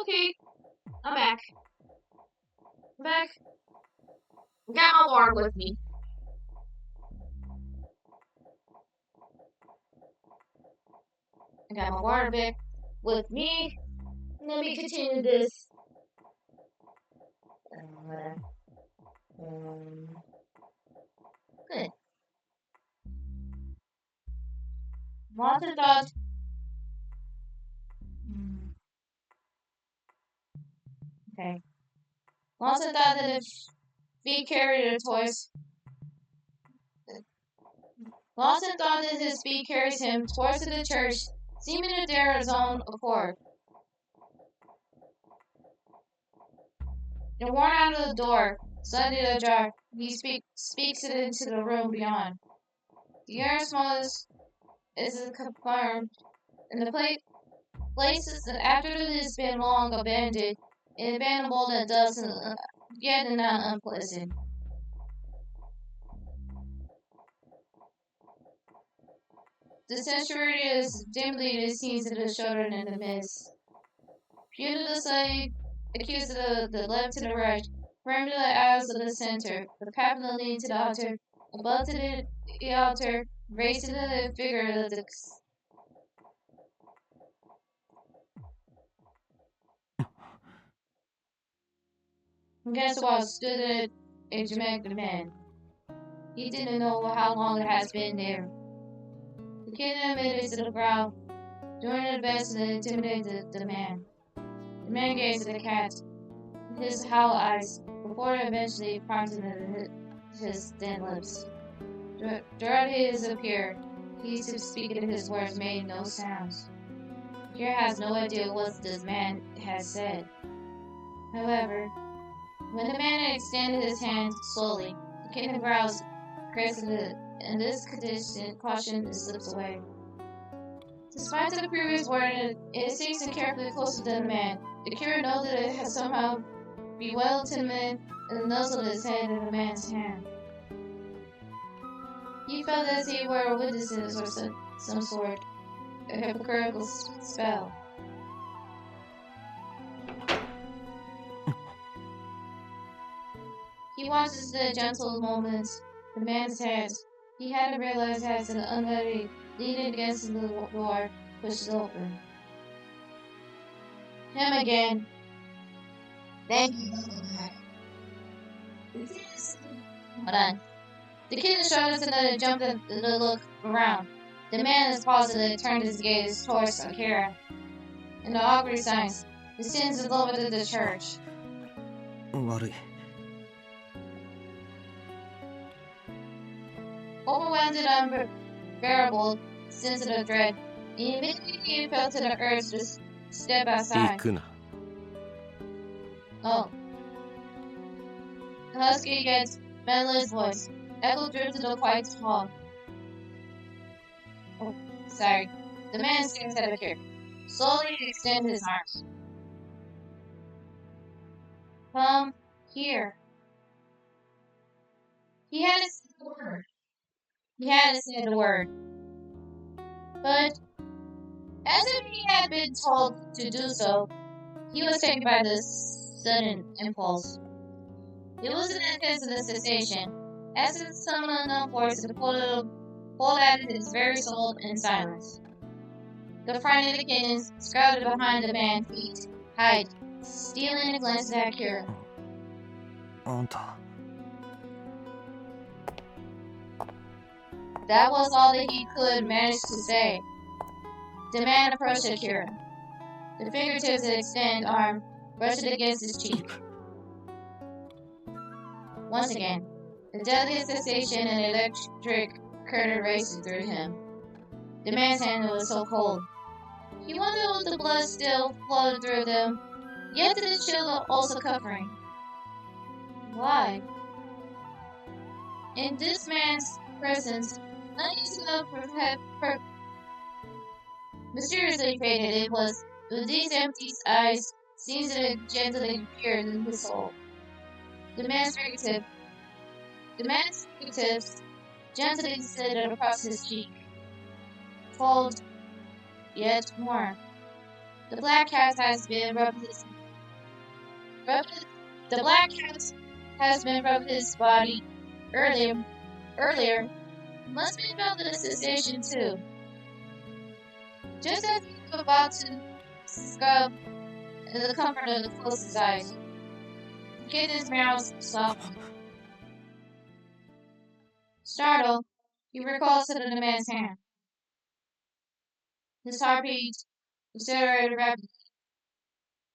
Okay, I'm back. I'm back. I got my water with me. I got my water back with me. Let me continue this. Good. Monster thought. Okay. Monster thought that if feet carried the toys. Lawson thought that his feet carries him towards the church, seeming to dare his own accord. And worn out of the door, slightly ajar, he speaks it into the room beyond. The air smallest is confirmed, and the places that after it has been long abandoned, and abandonable that does yet not unpleasant. The sanctuary is dimly seen to the shoulder in the mist. Viewed to the side, accused of the left to the right, framed to the aisles of the center, the path leading to the altar, above to the altar, raised to the figure of the against the wall stood a Jamaican man. He didn't know how long it has been there. The kid admitted to the crowd, doing their best to intimidate the man. The man gazed at the cat, his hollow eyes, before eventually parting his thin lips. Throughout his appear, he to speak and his words made no sounds. Kira has no idea what this man has said. However, when the man extended his hand slowly, the kitten growls, caressing it, and this condition caution slips away. Despite the previous warning, it seems to carefully closer to the man. The Kira knows that it has somehow bewildered the man and nuzzled his head in the man's hand. He felt as he were witnesses or some sort, a hypocritical spell. He watches the gentle moments, the man's hands. He hadn't realized as an unready leaning against the door pushed open. Him again. Thank you. Hold on. The kid showed us another jump and look around. The man is positive turned his gaze towards Akira. And the awkward signs. The sins is over to the church. 悪い Overwhelmed and unbearable sense of dread, he immediately fell to the earth to step 行 outside. くな Oh. The husky yet melodious voice echoed through to the quiet hall. Oh, sorry. The man stares at Akira. Slowly extends his arms. Come here. He hadn't said the word. He hadn't said the word. But, as if he had been told to do so, he was taken by this sudden impulse. It was an intense sensation, as if some unknown force had pulled at his very soul in silence. The frightened kittens scouted behind the man's feet, hide, stealing a glance at Kira. あんた That was all that he could manage to say. The man approached Akira. The fingertips of the extended arm brushed against his cheek. Once again, the delicate sensation and electric current raced through him. The man's hand was so cold. He wondered if the blood still flowed through them, yet the chill also covering. Why? In this man's presence, uneasy love mysteriously faded. It was with these empty eyes seems to gently appeared in his soul. The man's fingertips gently slid across his cheek. Cold, yet warm. The black cat has been rubbed his The black cat has been rubbed his body earlier. Must be felt the sensation too. Just as he was about to scrub the comfort of the closed his eyes, the kitten's meow softened. Startled, he recalls to the man's hand. His heartbeat accelerated rapidly.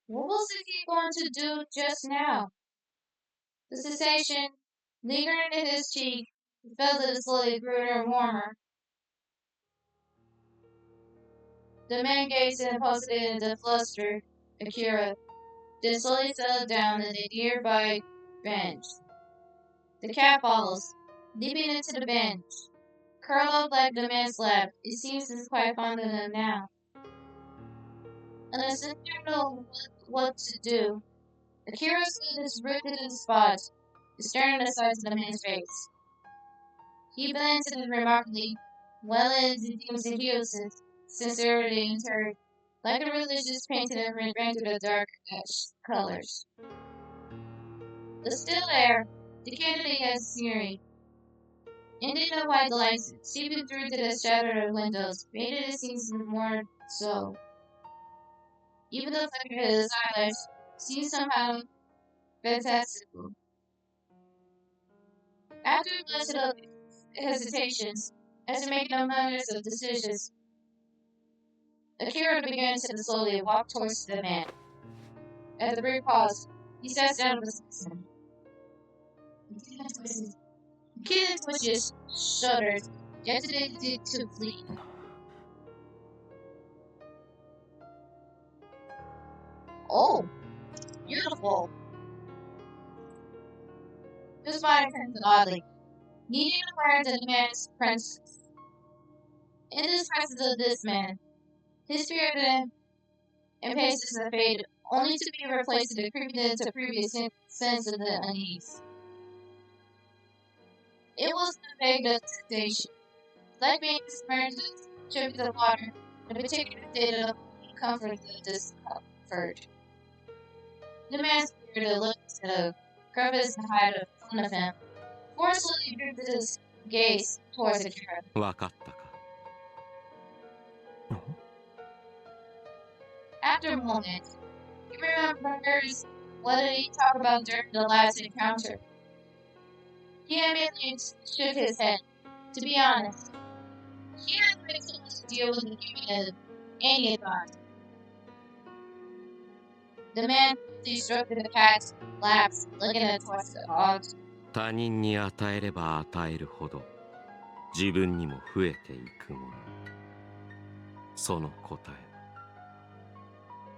What was he going to do just now? The sensation lingering in his cheek, he felt it slowly grew warmer. The man gazed impulsively at the flustered Akira, then slowly settled down in a nearby bench. The cat follows, leaping into the bench. Curled up like the man's lap, it seems he's quite fond of him now. Unless he didn't know what to do, Akira stood as rooted in the spot, staring aside to the man's face. He blended it remarkably, well in the themes of Hughes' sincerity and terror, like a religious painting of rendered the dark colors. The still air, the candidate has scenery, Indian white lights seeping through to the shattered windows, made it seem more so. Even the flicker of his eyelash seemed somehow fantastical. After a blessed of hesitations, as to making a hundreds of decisions, Akira began to slowly walk towards the man. At the brief pause, he sat down beside him. The kitten twitches, shuddered, hesitated to flee. Oh, beautiful. His body turned oddly, needing to wear the man's princess. In the presence of this man, his spirit and paces have faded, only to be replaced with a creeping into previous sense of the unease. It was a vague sensation, like being submerged in tributes of water, in a particular state of comfort and discomfort. The man's spirit looked at the crevice and height in front of him, forcefully drew his gaze towards Akira. わかったか After a moment, he remembers what did he talk about during the last encounter. He immediately shook his head. To be honest, he hasn't been able to deal with the giving of any advice. The man quickly stroked the cat's laps, looking at towards the dogs. 他人に与えれば与えるほど自分にも増えていくものその答えは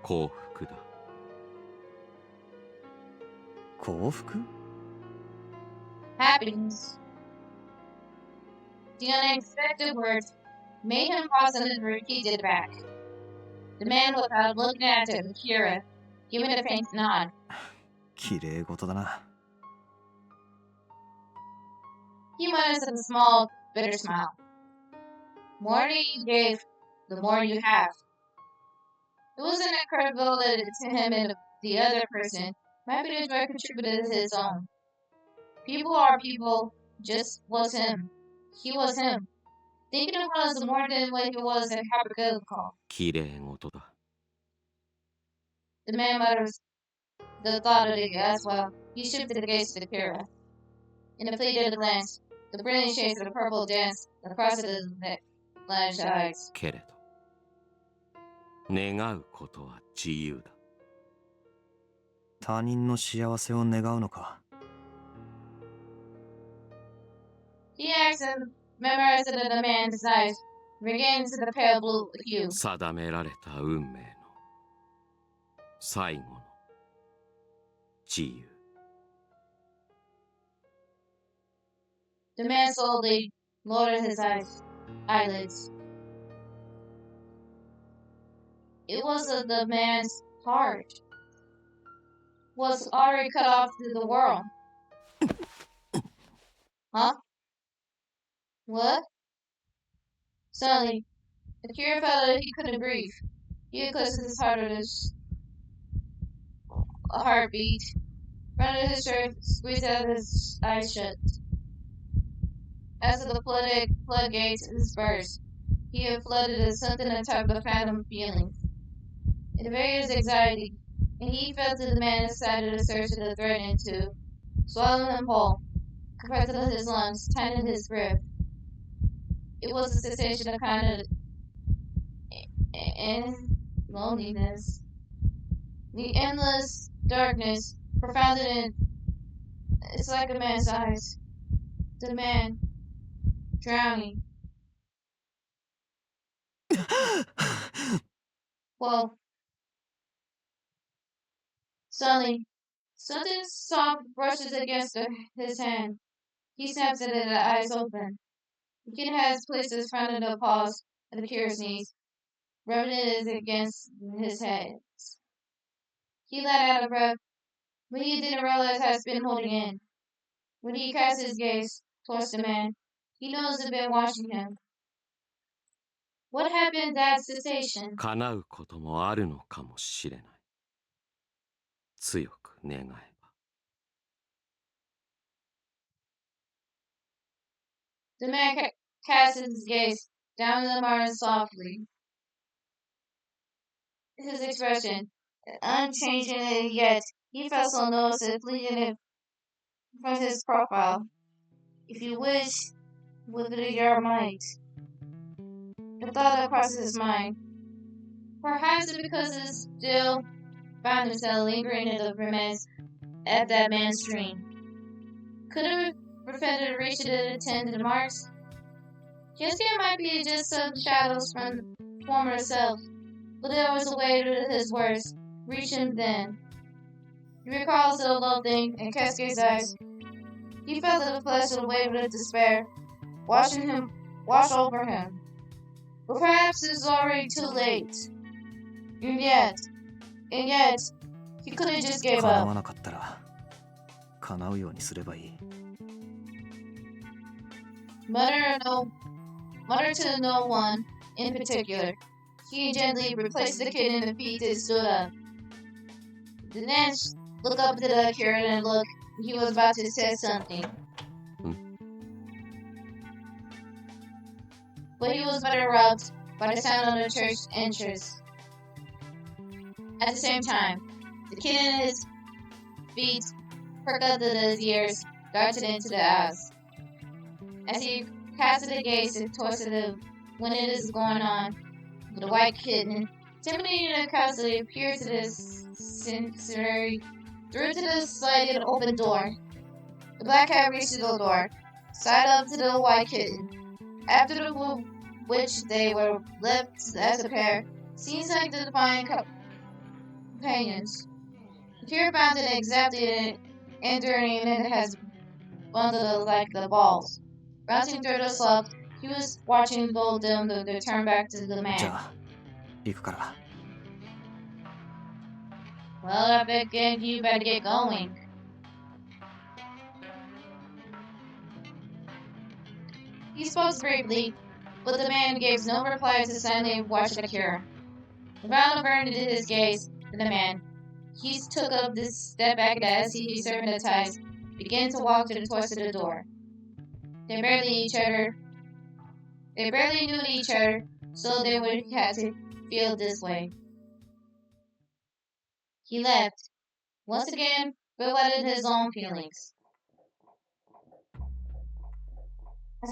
幸福だ幸福 Happiness. The unexpected words made him pause and repeat it back. The man looked out, looking at Akira, giving a faint nod. 綺麗事だな He went with a small, bitter smile. More you give, the more you have. It was an incredible that to him and the other person might be the joy contributed to his own. People are people, just was him. He was him. Thinking of was more than what he was a hypocritical. 綺麗事だ The man mutters the thought of it as well. He shifted the gaze to the Kira. In a fleeting glance, the brilliant shades of the purple danced across his large eyes. けれど願うことは自由だ他人の幸せを願うのか He asked and memorized it in the man's eyes, regained to the pale blue hue. 定められた運命の最後の自由 The man slowly lowered his eyelids. It was the man's heart. Was already cut off to the world. Huh? What? Suddenly, Akira felt that he couldn't breathe. He closed his heart at his... a heartbeat. Front of his shirt squeezed out his eyes shut. As the floodgates dispersed, he had flooded as something on top of the phantom feelings. It various anxiety, and he felt that the man inside of the search of the threatening to swallow him whole, compressed his lungs, tightened his grip. It was a sensation of kind of and loneliness. The endless darkness, profound in it's like a man's eyes. The man drowning. Well, suddenly, something soft brushes against his hand. He snaps at it, the eyes open. The kid has placed his front of the paws at the cure's knees, rubbing it against his head. He let out a breath, but he didn't realize how it's been holding in. When he casts his gaze towards the man, he knows they've been watching him. What happened at that station? 叶うこともあるのかもしれない。強く願えば。The man casts his gaze down the Mars softly. His expression, unchanging yet, he felt so noticeably fleeting from his profile. If you wish, with your might. The thought crosses his mind. Perhaps it's because he still found himself lingering in the remains at that man's dream. Could have prevented reaching the intended marks. Guess there might be just some shadows from the former self, but there was a way to his words, reach him then. He recalls the low thing in Cascade's eyes. He felt the flesh of the wave of despair, wash over him. But perhaps it's already too late. And yet, he could have just gave 叶 up. わなかったら叶うようにすればいい。 Mutter to no one in particular. He gently replaced the kid in the feet and stood up. The man looked up to the curate and looked. He was about to say something. But he was but interrupted by the sound of the church entrance. At the same time, the kid in his feet perked up to his ears, darted into the eyes. As he casted a gaze towards the when it is going on, the white kitten, intimidating across the appeared to the sanctuary, through to the slightly open door. The black cat reached the door, side up to the white kitten. After the which they were left as a pair, seems like the divine companions. The cure found it exactly enduring and it has bundled like the balls. Bouncing through the slopes, he was watching Gold Dim to turn back to the じゃ man. あ行くから。 Well, I bet you better get going. He spoke briefly, but the man gave no reply to silently watch the cure. The battle burned into his gaze to the man. He took up this step back as he servantized, began to walk towards the door. They barely knew each other, so they would have to feel this way. He left, once again, reletted his own feelings. As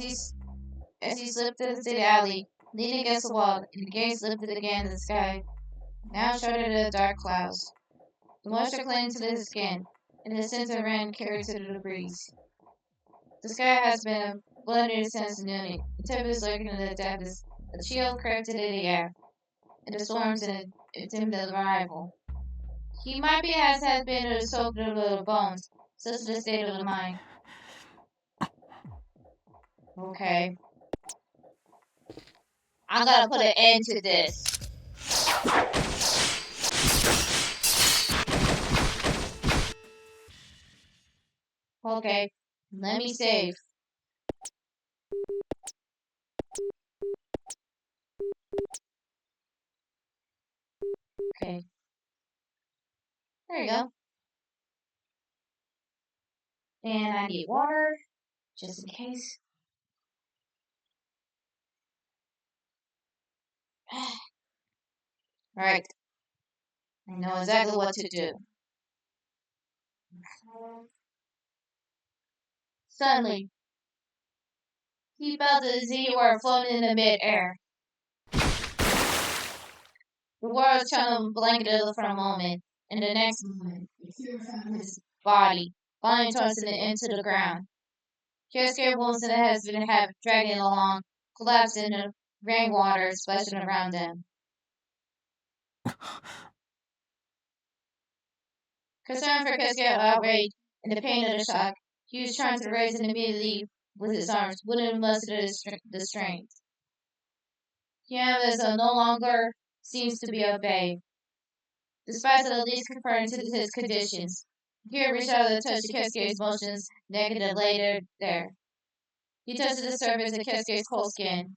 he slipped into the alley, leaning against the wall, and the gaze lifted again to the sky, now shrouded in dark clouds. The moisture clung to his skin, and the scent of rain carried to the breeze. The sky has been blended since noon. The tempest lurking in the depths. The chill crept into the air, and the storms intimidated arrival. He might be as had been a soaked of the bones, such is the state of the mind. Okay. I'm gonna put an end to this. Okay, let me save. Okay. There you go. And I need water, just in case. Right. I know exactly what to do. Suddenly, he felt as if he were floating in mid-air. The world turned blanketed for a moment, and the next moment, his body falling towards him into the ground. Kyosuke wounds in the head been dragging along, collapsed in the rainwater splashing around them. Concerned for Kyosuke outraged and the pain of the shock, he was trying to raise it immediately with his arms, wouldn't muster the strength. Kiyomizu no longer seems to be at bay, despite at least confirming to his conditions. Here reached out to touch Kyosuke's motions, negative later there. He touched the surface of Kyosuke's cold skin.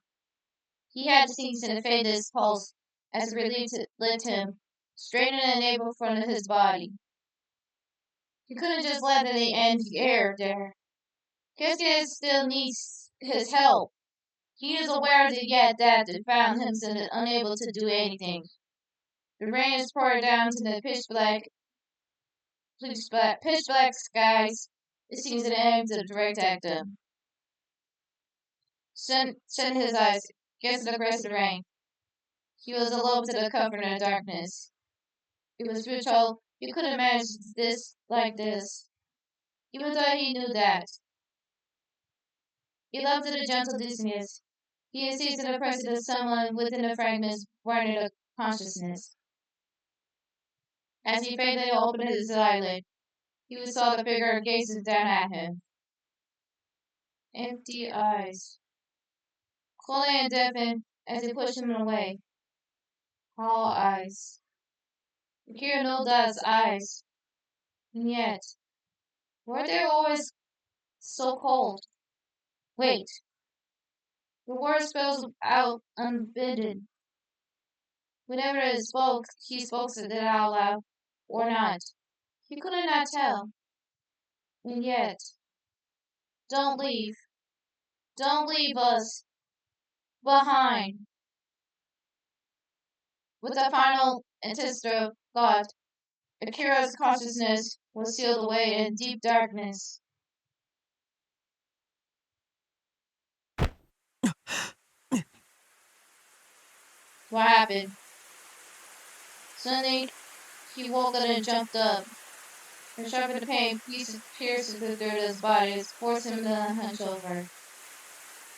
He had seen to fade his pulse as relief lift him, straighten and enable front of his body. He couldn't just let it end air there. Kyosuke still needs his help. He is aware that yet that found himself unable to do anything. The rain is pouring down to the pitch black skies. It seems an aim to direct at them. Shut his eyes, against the grace of the rain. He was alone to the comfort in the darkness. It was brutal. He couldn't manage this like this. Even though he knew that. He loved the gentle dizziness. He insisted the presence of someone within the fragments warning the consciousness. As he faintly opened his eyelid, he saw the figure gazing down at him. Empty eyes. Cold and deafened as he pushed him away. Hollow eyes. Akira knew Da's eyes. And yet, were they always so cold? Wait. The word spells out unbidden. Whenever he spoke it out loud or not. He could not tell. And yet, don't leave. Don't leave us behind. With the final ancestral thought, Akira's consciousness was sealed away in deep darkness. What happened? Suddenly, he woke up and jumped up. The sharp of the pain pierced through his body, forcing him to hunch over.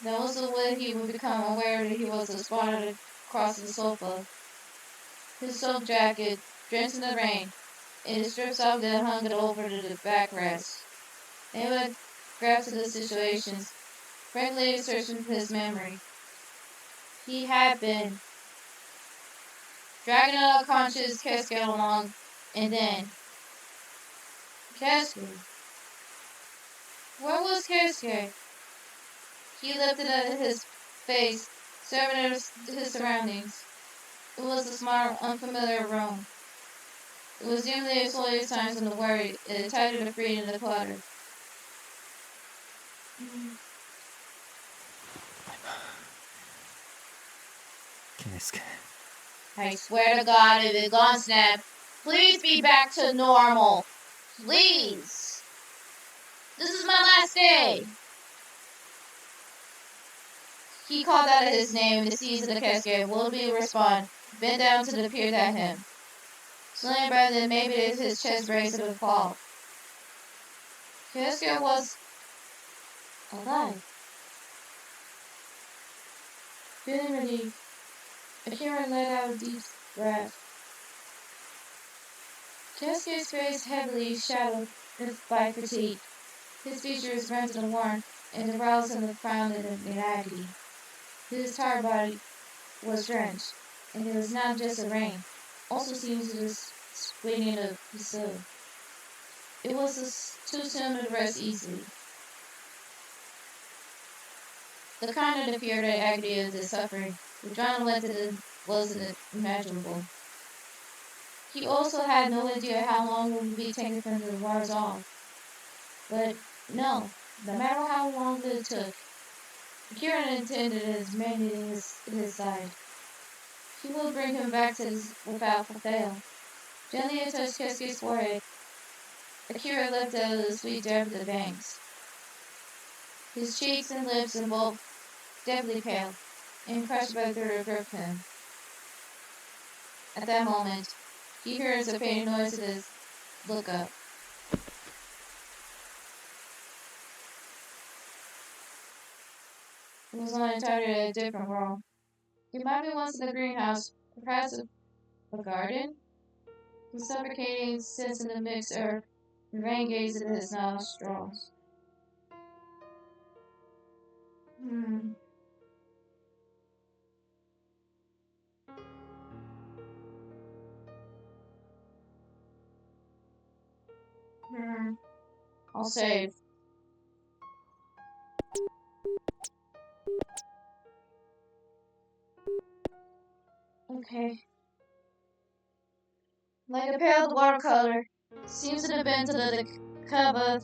That was the way he would become aware that he was spotted across the sofa. His soaked jacket, drenched in the rain, and his strips off that hung it over to the backrest. They would grasp the situations, frankly searching his memory. He had been dragging an unconscious Cascade along, and then Cascade. Where was Cascade? He lifted up his face, surveying his surroundings. It was a small, unfamiliar room. It was dimly as slowly signs on the worry, and tighter to free in the clutter. Keisuke. I swear to God, if it's gone snap, please be back to normal. Please. This is my last day. He called out his name and the seas of the cascade will be respond, bent down to the peered at him. Slowly better than maybe his chest raised to the fall. Cascade was alive. Feeling relief, Akira let out a deep breath. Cascade's face heavily shadowed by fatigue. His features rented and worn, and aroused in the frown and agony. His tired body was drenched, and it was not just the rain. Also seems to just waiting to be so. It was too soon to rest easily. The kind of the fear, the agony of the suffering, the adrenaline wasn't imaginable. He also had no idea how long it would be taken for the wars off. But No, no matter how long it took, Kieran intended his many his side. He will bring him back to this without fail. Gently touched Kesuke's forehead. Akira lifted out the sweet depth of the banks. His cheeks and lips and both deathly pale, and crushed by the grip of him. At that moment, he hears a faint noise of his look up. It was on entirely a different world. He might be once in the greenhouse, perhaps a garden. The suffocating sense in the mixed earth, the rain gazed at his nostrils. Hmm. Hmm. I'll save. Okay. Like a pale watercolor, seems to have been to the cover.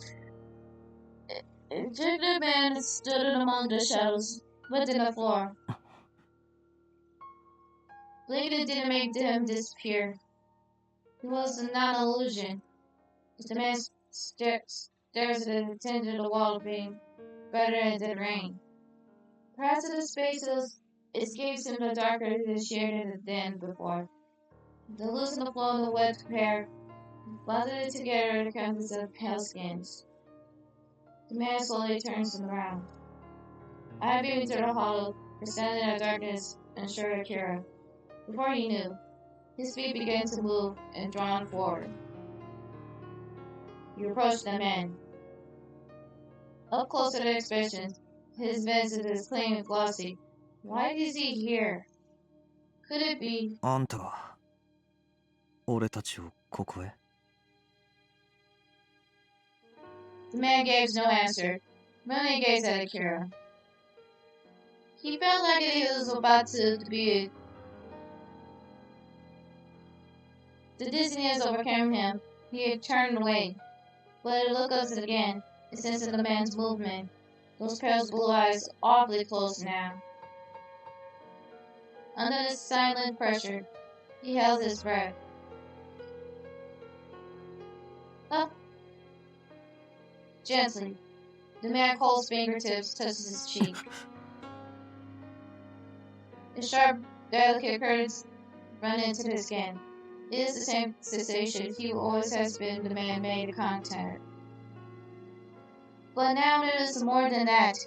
A ginger man stood among the shadows, within the floor. Blinking didn't make him disappear. It was not an illusion. The man stares at the tinge of the wall being better than rain. Perhaps the spaces escapes him the darker it is shared than before. The loose and the flow of the wet hair blended together the canvas of pale skins. The man slowly turns them around. I beamed into the hollow, standing in the darkness, and sure Akira. Before he knew, his feet began to move and drawn forward. He approached the man. Up close to the expression, his visage is clean and glossy. Why is he here? Could it be? あんたが俺たちをここへ The man gave no answer. Only gazed at Akira. He felt like he was about to be. The dizziness overcame him. He had turned away, but he looked up again, and sensed the man's movement. Those pale blue eyes awfully close now. Under the silent pressure, he held his breath. Up, gently. The man's cold fingertips touched his cheek. The sharp, delicate currents run into his skin. It is the same sensation he always has been the man made contact. But now there is more than that.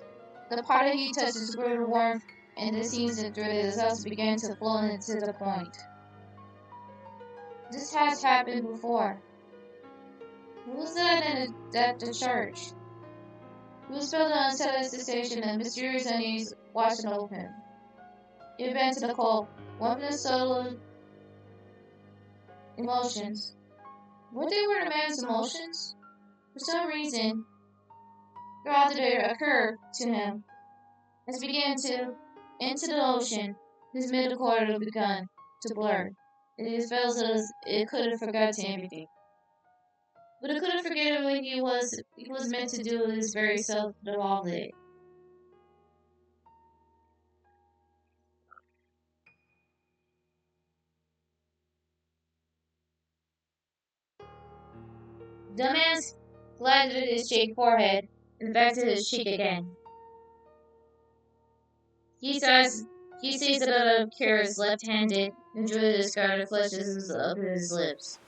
The part he touches grew warmth, and the scenes through his house began to flow into the point. This has happened before. Who was that at the church? He was filled with unsettled sensation and mysterious unease washing over him. He bent to the cold, warmth and subtle emotions. What they were the man's emotions? For some reason, throughout the day occurred to him, as he began to into the ocean, his middle quarter had begun to blur. It felt as it could have forgotten everything. But it couldn't forget what he was meant to do with his very self devolved it. The man glided his cheek forehead and back to his cheek again. He says he sees that the cure is left-handed and drew the scarlet flushes up his lips.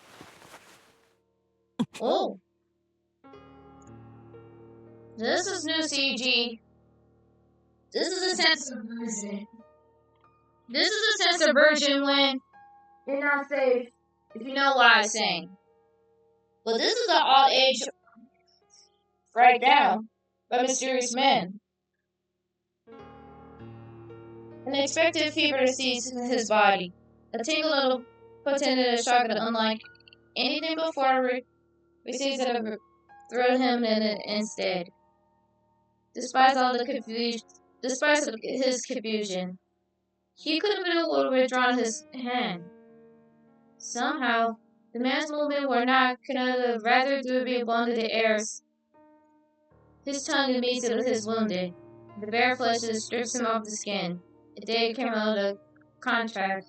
Oh, this is new CG. This is a sense of version. This is a sense of version when you're not safe, if you know what I'm saying. But this is an old age right now by mysterious men. An expected fever seized his body. A tingle of potential shock that unlike anything before receives it threw him in it instead. Despite all the confusion, despite his confusion, he could have withdrawn his hand. Somehow, the man's movements were not connected, rather to be blown to the air. His tongue immediately his wounded. The bare flesh strips him off the skin. A day came out of contract.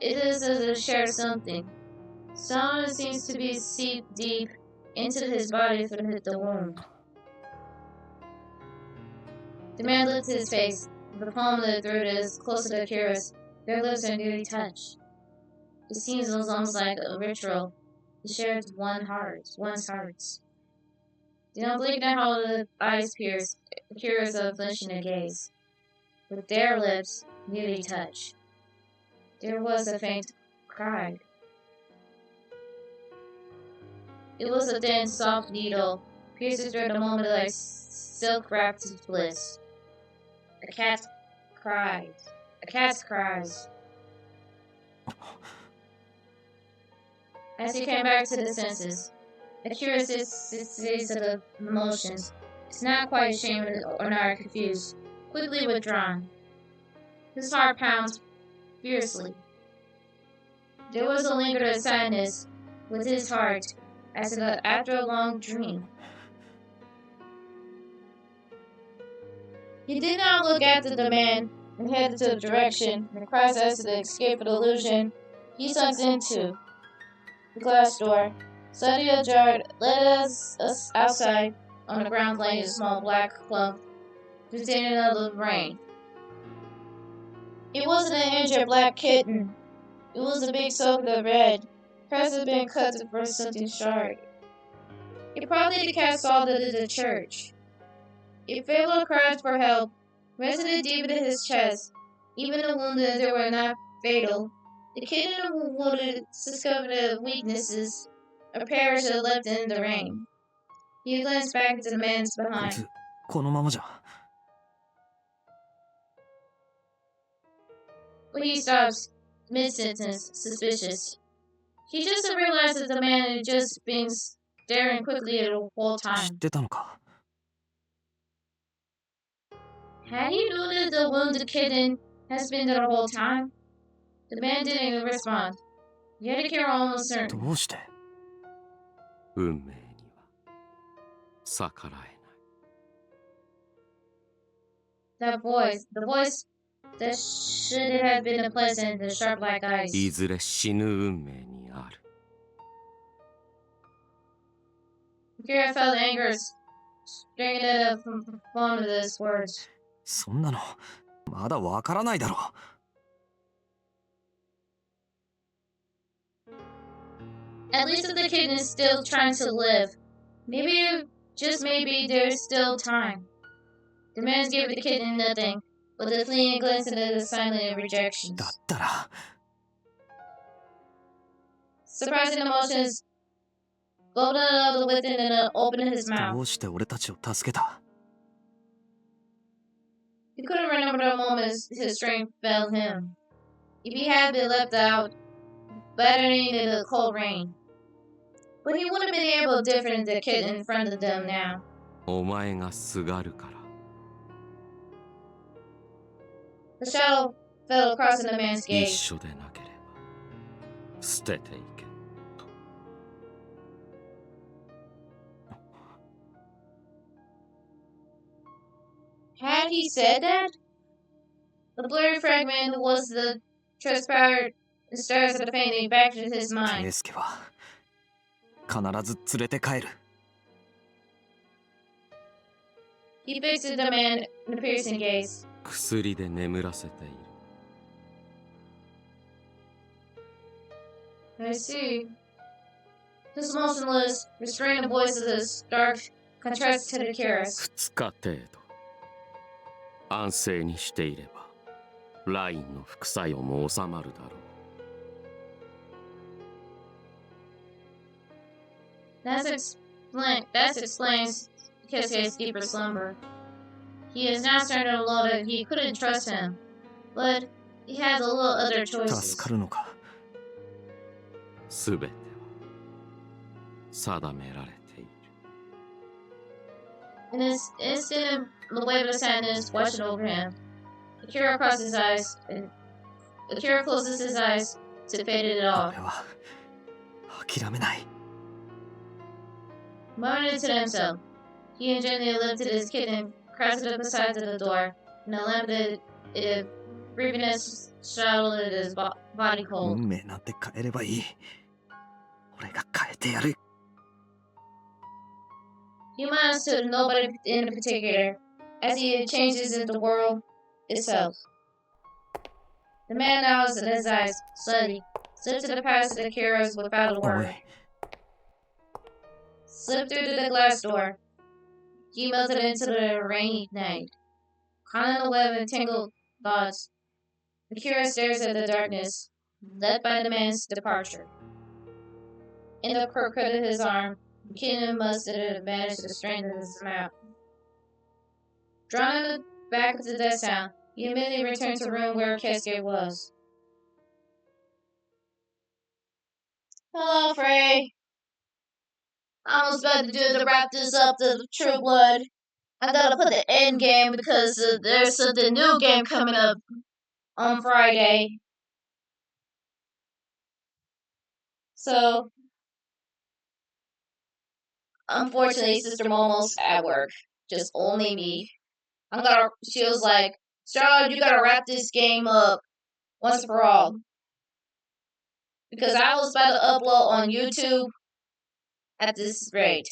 It is as a share something. Someone seems to be seeped deep into his body through the wound. The man lifted his face. The palm of the throat is closer to Kira's. Their lips are nearly touched. It seems almost like a ritual. The shared one's hearts. The unblinking how the eyes pierce, Kira's flinching a gaze. With their lips nearly touch. There was a faint cry. It was a thin, soft needle, piercing through the moment like silk wrapped bliss. A cat cried. A cat's cries. As he came back to the senses, a curious series of emotions. It's not quite ashamed or not confused, quickly withdrawn. His heart pounds fiercely. There was a lingering sadness with his heart as after a long dream. He did not look after the man and headed to the direction the cries as to the escape of the illusion he sunk into. The glass door, slightly ajar, led us outside on the ground laying a small black clump containing another rain. It wasn't an injured black kitten. It was a big soak of red. Perhaps it had been cut for something sharp. It probably the cat saw that in the church. It failed cries for help, resonant deep into his chest. Even the wounded that were not fatal. The kitten wounded discovered weaknesses, a parish that left in the rain. He glanced back into the man's behind. このままじゃ When he stops, mid-sentence, suspicious. He just realized that the man had just been staring quickly at the whole 知 time. ってたのか Had he known that the wounded kitten has been there the whole time? The man didn't respond. Yet Akira almost certain. どうして 運命には逆らえ That voice, the voice that should have been unpleasant, the sharp black ない。 eyes. いずれ死ぬ運命にある。 Akira felt anger stringing it up from one of his words. そんなのまだわからないだろ At least if the kitten is still trying to live. Maybe, just maybe, there's still time. The man gave the kitten nothing, but the fleeting glance into the silent rejections. だったら Surprising emotions bubbled out within and opened his ど mouth. うして俺たちを助けた He couldn't remember the moment his strength failed him. If he had been left out, battering in the cold rain. But he would have been able to different the kid in front of them now. お前がすがるから。 The shadow fell across the man's 一 gaze. 緒でなければ捨てていけ。 Had he said that? The blurry fragment was the transparent stars of the painting back in his 圭 mind. 介は必ず連れて帰る He fixed the man in a piercing gaze. 薬で眠らせている。 I see. His motionless, restrained voice of the stark contrast to the Kira's. 2日程度。安静にしていればラインの副作用も収まるだろう。 That explains Kisuke's deeper slumber. He is now starting to know that he couldn't trust him, but he has a little other 助 choices. かるのか すべては定められている。 In this instant, the wave of sadness washed over him. Akira crosses his eyes, and Akira closes his eyes to fade it 俺 off. は諦めない Murmuring to himself, He gently lifted his kitten and crouched up beside the door, and the lamp that it breathiness shadowed his body cold. 運命なんて変えればいい。俺が変えてやる。 He minds to nobody in particular, as he changes the world itself. The man nods in his eyes, slowly, slipped to the past of the heroes without a おい word. Slipped through the glass door. He melted into the rainy night. Caught in a web of tangled thoughts, the hero stares at the darkness, led by the man's departure. In the crook of his arm, the kitten must have managed to strengthen his mouth. Drawn in the back of the desk town, he immediately returned to the room where Kesuke was. Hello, Frey. I was about to do to wrap this up to True Blood. I gotta put the end game because there's the new game coming up on Friday. So, unfortunately, Sister Momo's at work. Just only me. She was like, Charlotte, you gotta wrap this game up once for all. Because I was about to upload on YouTube at this rate.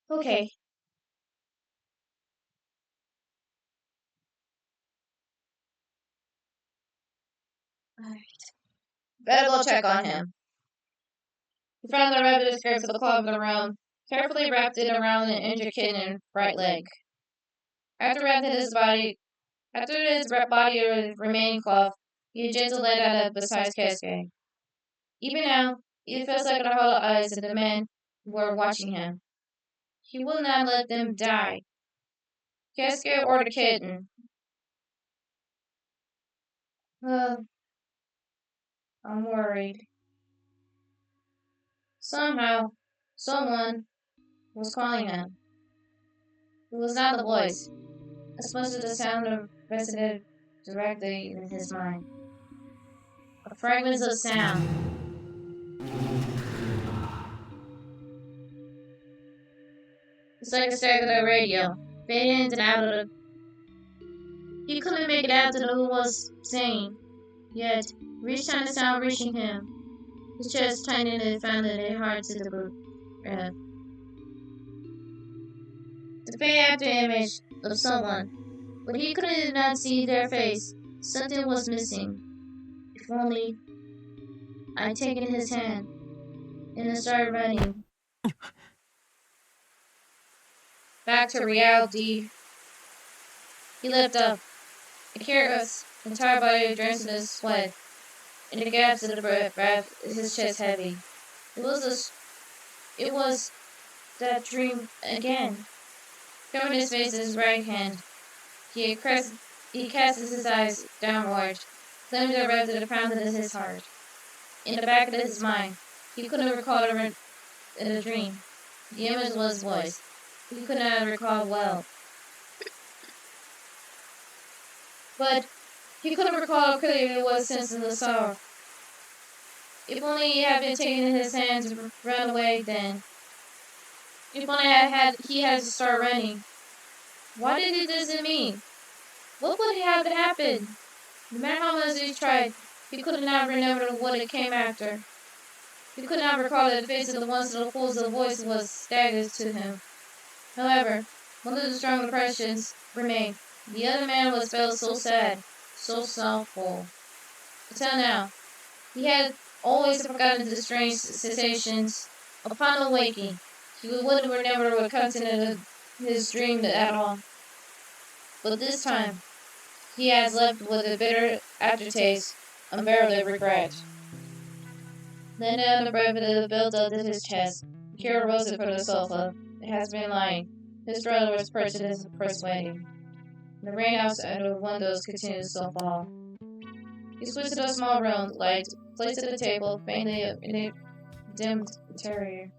Okay. Alright. Better go check on him. He found the rabbit skirt to the cloth of the room, carefully wrapped it around an injured kitten right leg. After his body remained cloth, he gently led out of beside Kesuke. Even now, he feels like the hollow eyes of the men were watching him. He will not let them die. Kesuke or the kitten. I'm worried. Somehow, someone was calling him. It was not the voice, as much as the sound resonated directly in his mind. A fragment of sound. It's like a stare of the radio, fading in and out of the... He couldn't make it out to who was saying, yet, each time the sound reaching him, his chest tightened and found it hard to the breath. The faint after image of someone, but he could not see their face. Something was missing. If only I'd taken his hand and started running. Back to reality. He leapt up. Akira's entire body drenched in sweat. In the gaps of the breath, his chest heavy. It was that dream again. Covering his face with his right hand, he cast his eyes downward, claiming the red to the pound of his heart. In the back of his mind, he couldn't recall it in a dream. The image was his voice. He could not recall well. But he couldn't recall how clearly it was since the sorrow. If only he had been taken in his hands and run away then. If only he had to start running. Why did it this to me? What would have happened? No matter how much he tried, he could not remember what it came after. He could not recall that the face of the ones of the fools of the voice was staggered to him. However, one of the strong impressions remained. The other man was felt so sad, so sorrowful. Until now, he had always forgotten the strange sensations. Upon awaking, he wouldn't remember what content of his dream at all. But this time, he has left with a bitter aftertaste, unbearable regret. Then down the breath that built up to his chest, Kira rose from the sofa. It has been lying. His brother was perched at his first wedding. The rain outside the windows continued to fall. He switched to a small room, light, placed at the table, faintly in a dim interior.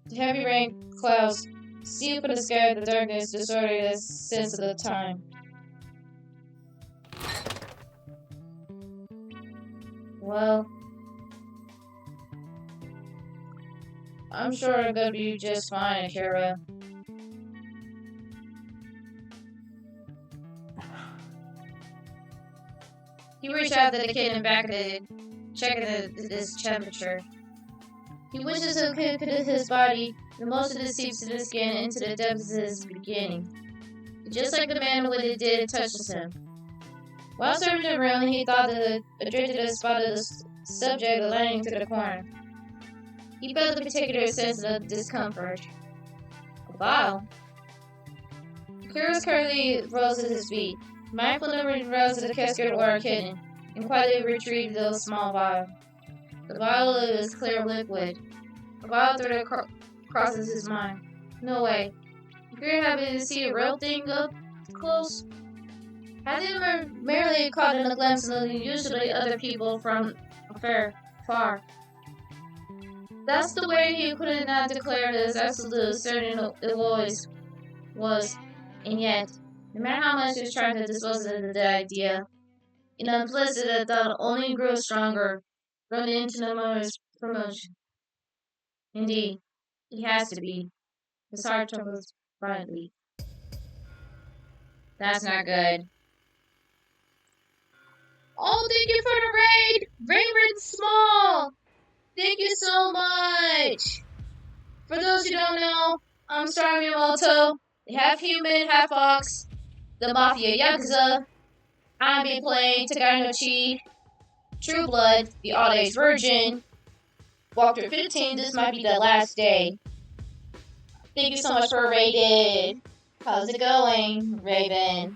The heavy rain clouds sealed from the sky, the darkness distorted his sense of the time. Well, I'm sure I'm gonna be just fine, Akira. He reached out to the kid in the back of the checking his temperature. He wishes he could cut his body, the most of it seeps to the skin into the depths of his beginning. Just like the man what it did touches him. While serving the room, he thought that the adjutant spotted the subject lying to the corner. He felt a particular sense of discomfort. A vial. Curious currently rose to his feet. Mindful never rose to the casket or a kitten, and quietly retrieved the small vial. The vial is clear liquid. A vial thread crosses his mind. No way. You're happy to see a real thing up close? Had they merely caught in a glimpse of usually other people from far. That's the way he could not declare his absolute certain it always was. And yet, no matter how much he was trying to dispose of the idea, an implicit thought only grew stronger, running into the mother's promotion. Indeed, he has to be. His heart trembles violently. That's not good. Oh, thank you for the raid! Raven Small! Thank you so much! For those who don't know, I'm starlaminamoto, half human, half fox, the Mafia Yakuza. I've been playing Togainu, True Blood, the All-Age Virgin. Walkthrough 15, this might be the last day. Thank you so much for raided. How's it going, Raven?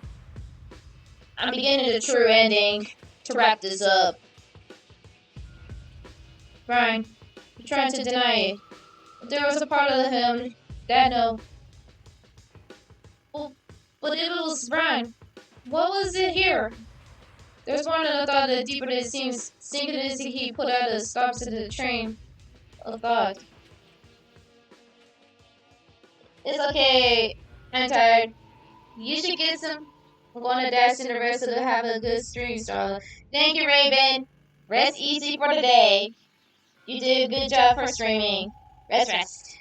I'm beginning the true ending to wrap this up. Brian, you're trying to deny it. But there was a part of him that no. Well, but if it was Brian, what was it here? There's one that I thought that deeper than it seems, sinking as he put out the stops to the train of thought. It's okay, I'm tired. You should get some. I'm going to dash in the rest of the have a good stream, Starla. Thank you, Raven. Rest easy for today. You did a good job for streaming. Rest.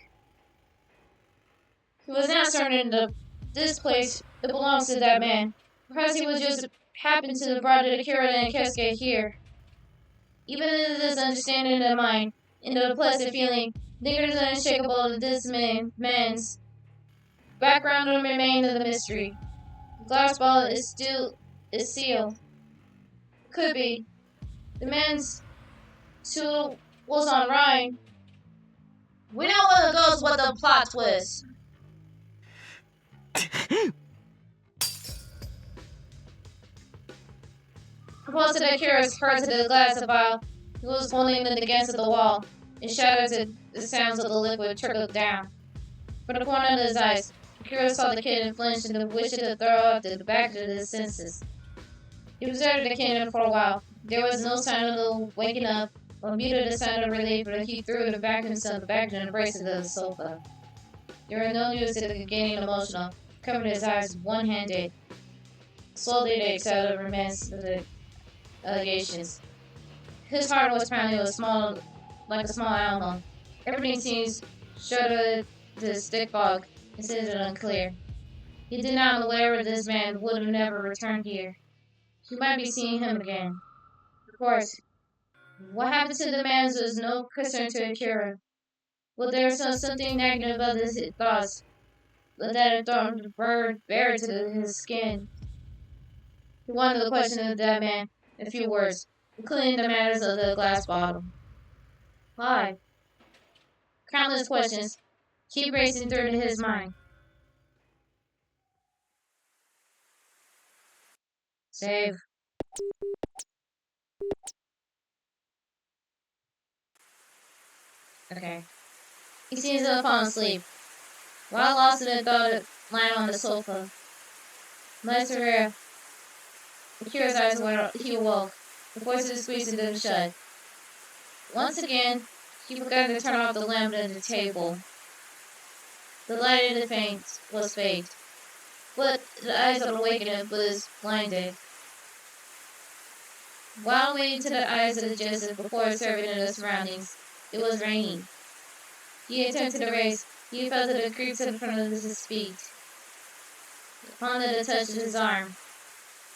He was not certain that this place, it belongs to that man. Perhaps he was just happened to have brought the Akira and Kesuke here. Even in this understanding of mine, in the pleasant feeling, lingers unshakable that this man's background will remain of the mystery. The glass ball is sealed. Could be. The man's tool was on Ryan. We know what goes with the plot twist. Close to the curious heard to the glass of vial. He was pulling it against the wall. It shattered the sounds of the liquid trickled down. From the corner of his eyes, Kira saw the kid and flinched and wished to throw up the back of his senses. He observed the kid for a while. There was no sign of the waking up or muted the sound of relief, but he threw the back himself back to the embrace of the sofa. There were no news of the getting emotional, covered his eyes one-handed. Slowly they exhaled the remains of the allegations. His heart was pounding like a small animal. Everything seems shuddered to stick fog, instead of unclear. He did not aware this man would have never returned here. He might be seeing him again. Of course. What happened to the man was no concern to Akira. Well, there was something negative about his thoughts, but that had thrown the bird bare to his skin. He wanted to question that man in a few words, including the matters of the glass bottle. Why? Countless questions keep racing through his mind. Save. Okay. He seems to have fallen asleep. While lost in a thought, lying on the sofa. Master Akira's eyes were he awoke. The voices squeezed them shut. Once again, he forgot to turn off the lamp at the table. The light in the faint was faint, but the eyes of the awakened was blinded. While waiting to the eyes of the Joseph before serving in the surroundings, it was raining. He attempted to raise. He felt it creep to the front of his feet. Upon it touched his arm.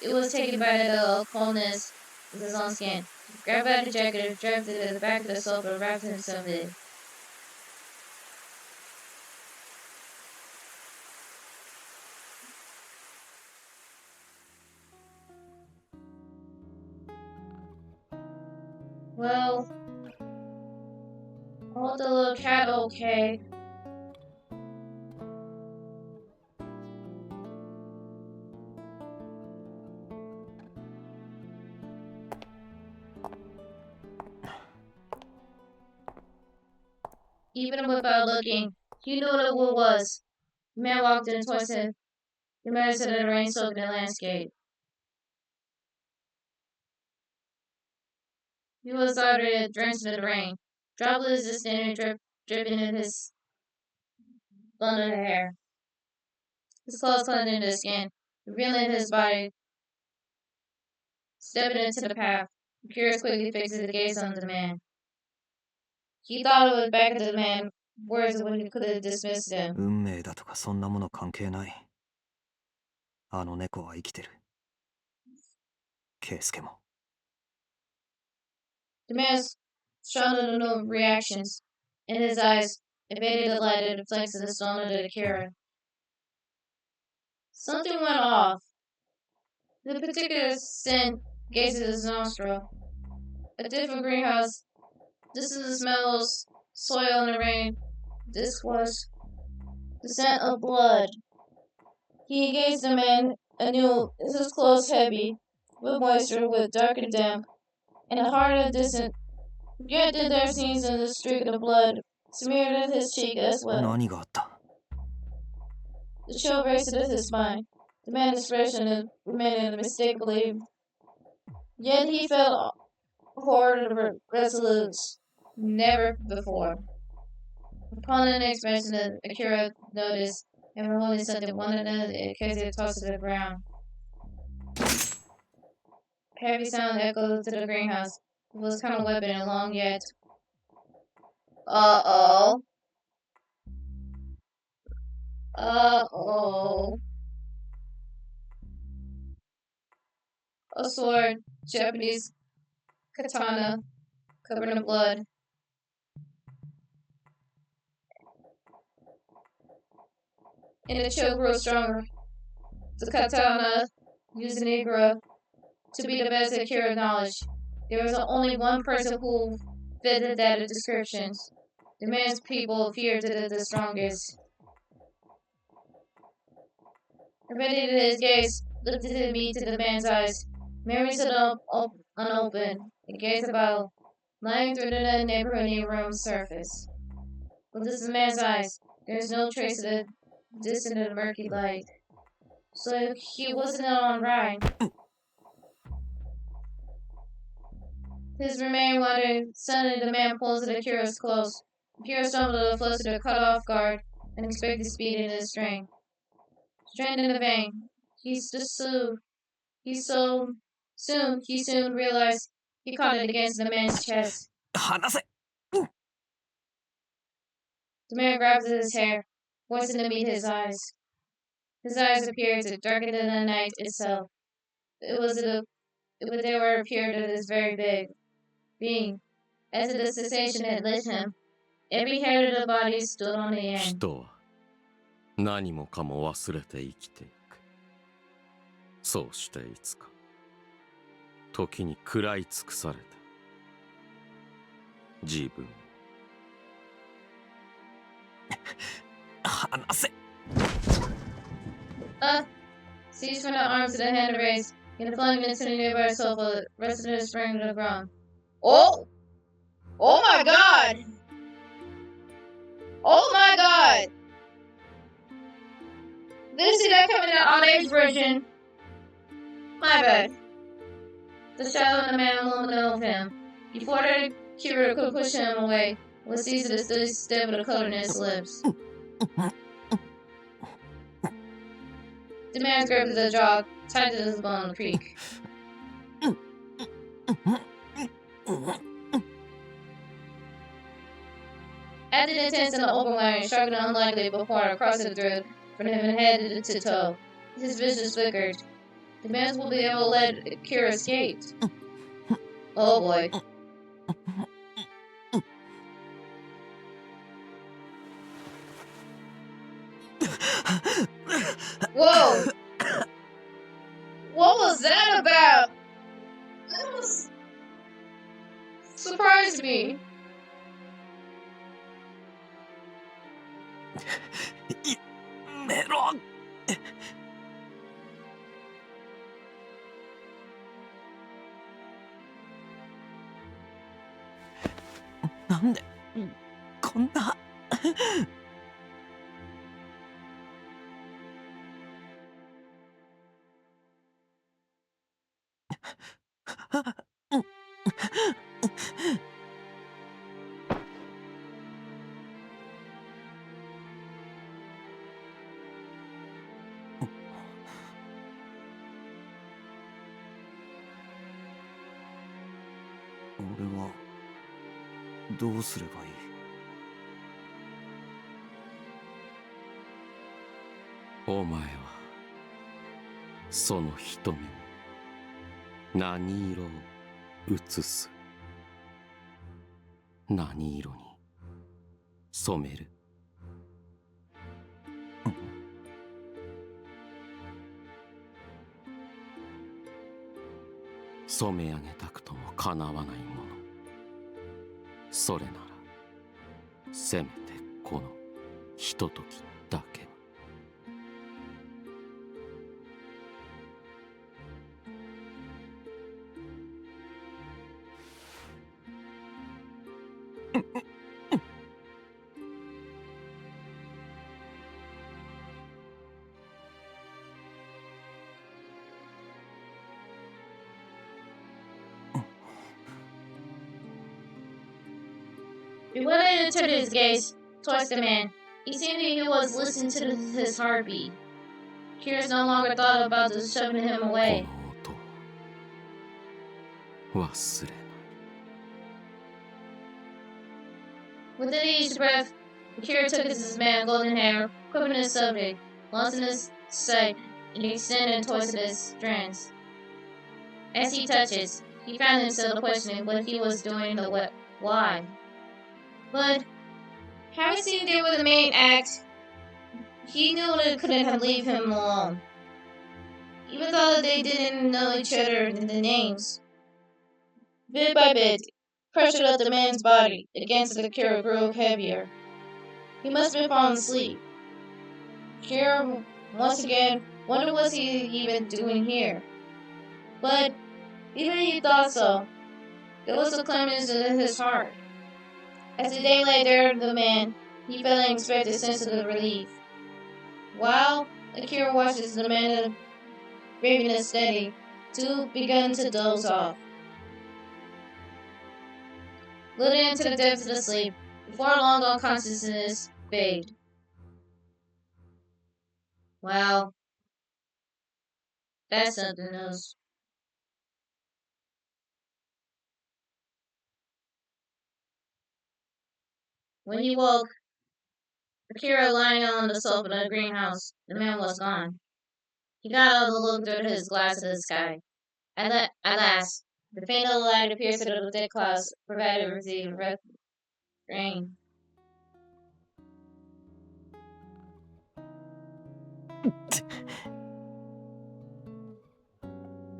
It was taken by the coldness of his own skin. Grabbed by the jacket, drafted it to the back of the sofa, and wrapped himself in it. Well, I want the little cat okay. Even without looking, he knew what it was. The man walked in towards him. The man said the rain soaked the landscape. He was already drenched in the rain. Droplets just standing dripping in his blonde hair. His clothes clung into his skin, revealing his body. Stepping into the path, Curious quickly fixed his gaze on the man. He thought it was back at the man's words when he could have dismissed him. 運命だとかそんなもの関係ない。あの猫は生きてる。圭介も。The man showed no reactions. In his eyes, evaded the light and reflected the stone of the Akira. Something went off. The particular scent gazed at his nostril. A different greenhouse. This is the smell of soil in the rain. This was the scent of blood. He gazed the man anew, his clothes heavy, with moisture, with dark and damp, and a heart of distant. Yet did there seems in the streak of blood smeared at his cheek as well. 何があった？ The chill raced at his spine. The man's expression remained unmistakably. Yet he felt horror resolute, never before. Upon the next mention, Akira noticed and removing something one another in case it tossed to the ground. Heavy sound echoed to the greenhouse. It was kind of weapon and long yet. Uh-oh. Uh-oh. A sword, Japanese katana, covered in blood. And the chill grew stronger. The katana used Negro to be the best Akira knowledge. There was only one person who fitted that description. The man's people feared it the strongest. Ready to his gaze, lifted me to the man's eyes. Mary stood up unopened, and gazed about, lying through the neighborhood room's surface. But this is the man's eyes. There is no trace of the distant murky light. So he wasn't on right. His remain wondering, suddenly the man pulls at Akira's close. Akira stumbled closer to cut off guard, and expected speed in his strength. Strained in the vein, he soon realized he caught it against the man's chest. 離せ！ The man grabbed at his hair, forcing to meet his eyes. His eyes appeared to darken than the night itself. They were appeared of this very big being. As the sensation had lit him, every hair of the body stood on the end. 人は何もかも忘れて生きていく。そうしていつか時に食らい尽くされて自分離せ！ Seized from the arms of the hand raised, and flung him into the nearby sofa, rested his spring to the ground. Oh! Oh my god! Oh my god! Didn't see that coming in the on-age version. My bad. The shadow of the man illumined over him. Before the Kira could push him away, was seized to the step of the color in his lips. The man gripped the jaw, tight to his bone creak. After the intense and overwhelming, sharp and unlikely before crossing through from him head to toe, his vision flickered. The man will be able to let Kira escape. Oh boy. Whoa! What was that about? That was... surprised me. メロンなんでこんな俺はどうすればいいお前はその瞳に何色を映す何色に染める染め上げたくともかなわないものそれならせめてこのひとときだけはHe went in and turned his gaze towards the man. He seemed that he was listening to his heartbeat. Kira no longer thought about just shoving him こ away. の音忘れない Within each breath, Kira took his man's golden hair, quivering his subject, lost in his sight, and extended towards his strands. As he touches, he found himself questioning what he was doing, why. But having seen they were the main act, he knew that it couldn't have leave him alone. Even though they didn't know each other in the names. Bit by bit, pressure of the man's body against the Kira grew heavier. He must have fallen asleep. Kira, once again, wondered what he even doing here. But even he thought so, there was a clearness in his heart. As the day lay there, the man, he felt an unexpected sense of relief. While Akira watches the man breathing steady, two began to doze off. Looking into the depths of the sleep, before long unconsciousness fade. Wow, that's something else. When he woke, Akira lying on the sofa in the greenhouse, the man was gone. He got out and looked through his glass at the sky. At last, the faint little light appeared through the thick clouds, provided with the rain.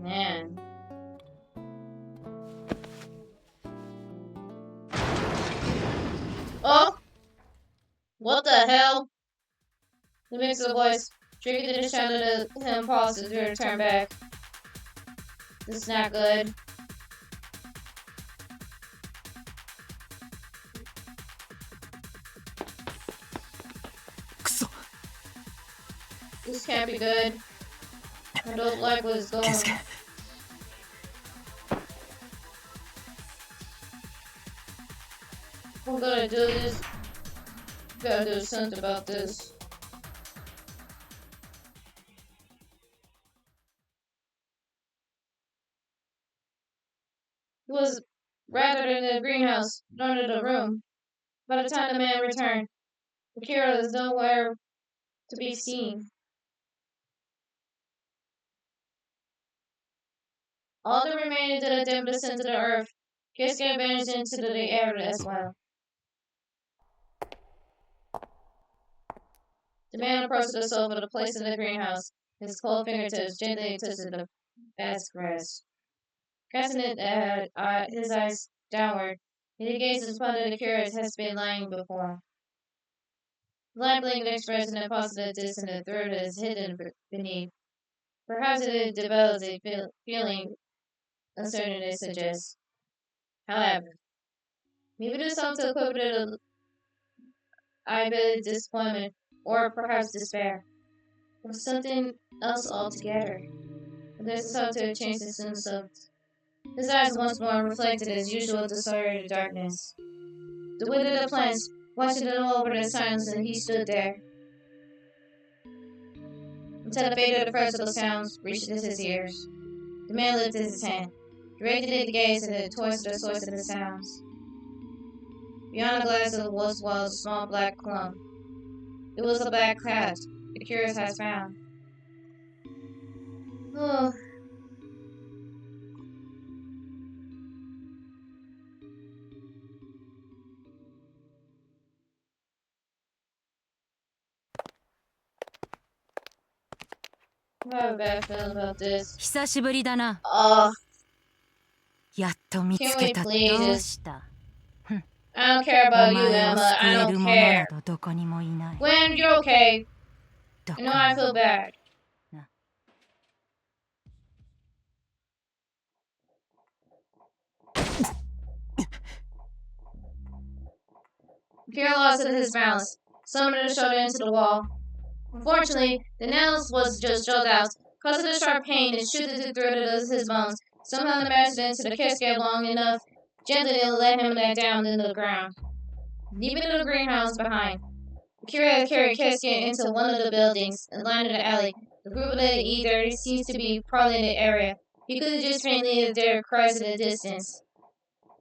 Man. Oh! What the hell? The mix of voice triggered the shouted at him, paused to return back. This is not good. This can't be good. I don't like what's going on. I'm gonna do this. Gotta do something about this. It was rather than the greenhouse, nor in the room. By the time the man returned, Akira is nowhere to be seen. All the remains of the temple descend to the earth. Kisuke vanished into the air as well. The man approached the sofa to place in the greenhouse. His cold fingertips gently touched the vast grass. Casting his eyes downward, he gazed upon the curious has been lying before. The light blinking expressed an positive distant the throat is hidden beneath. Perhaps it develops a feeling uncertainty suggests. However, maybe the song to equip it either disappointment or perhaps despair, or something else altogether. There's a song to change himself. His eyes once more reflected his usual disoriented darkness. The wind of the plants watching them over the silence, and he stood there until the fate of the first of the sounds reached his ears. The man lifted his hand, directed it to gaze towards the source of the sounds. Beyond the glass of the was a small black clump. It was a black cat the curious has found. Oh, I have a bad feeling about this. 久しぶりだな。Oh, やっと見つ can け we た。 please どう just... した？ I don't care お about you, 前を Emma. 救 I え don't る者な care. どどこにもいない。 When you're okay, どこ you know I feel bad. な。 Pierre lost his balance, summoned his shoulder into the wall. Unfortunately, the nails was just jolted out, causing a sharp pain and shooting through his bones. Somehow the master into the casket long enough, gently to let him down into the ground. Leaving the greenhouse behind, Kira carried casket into one of the buildings and lined the alley. The group of the either seems to be prowling the area. He could just faintly hear their cries in the distance.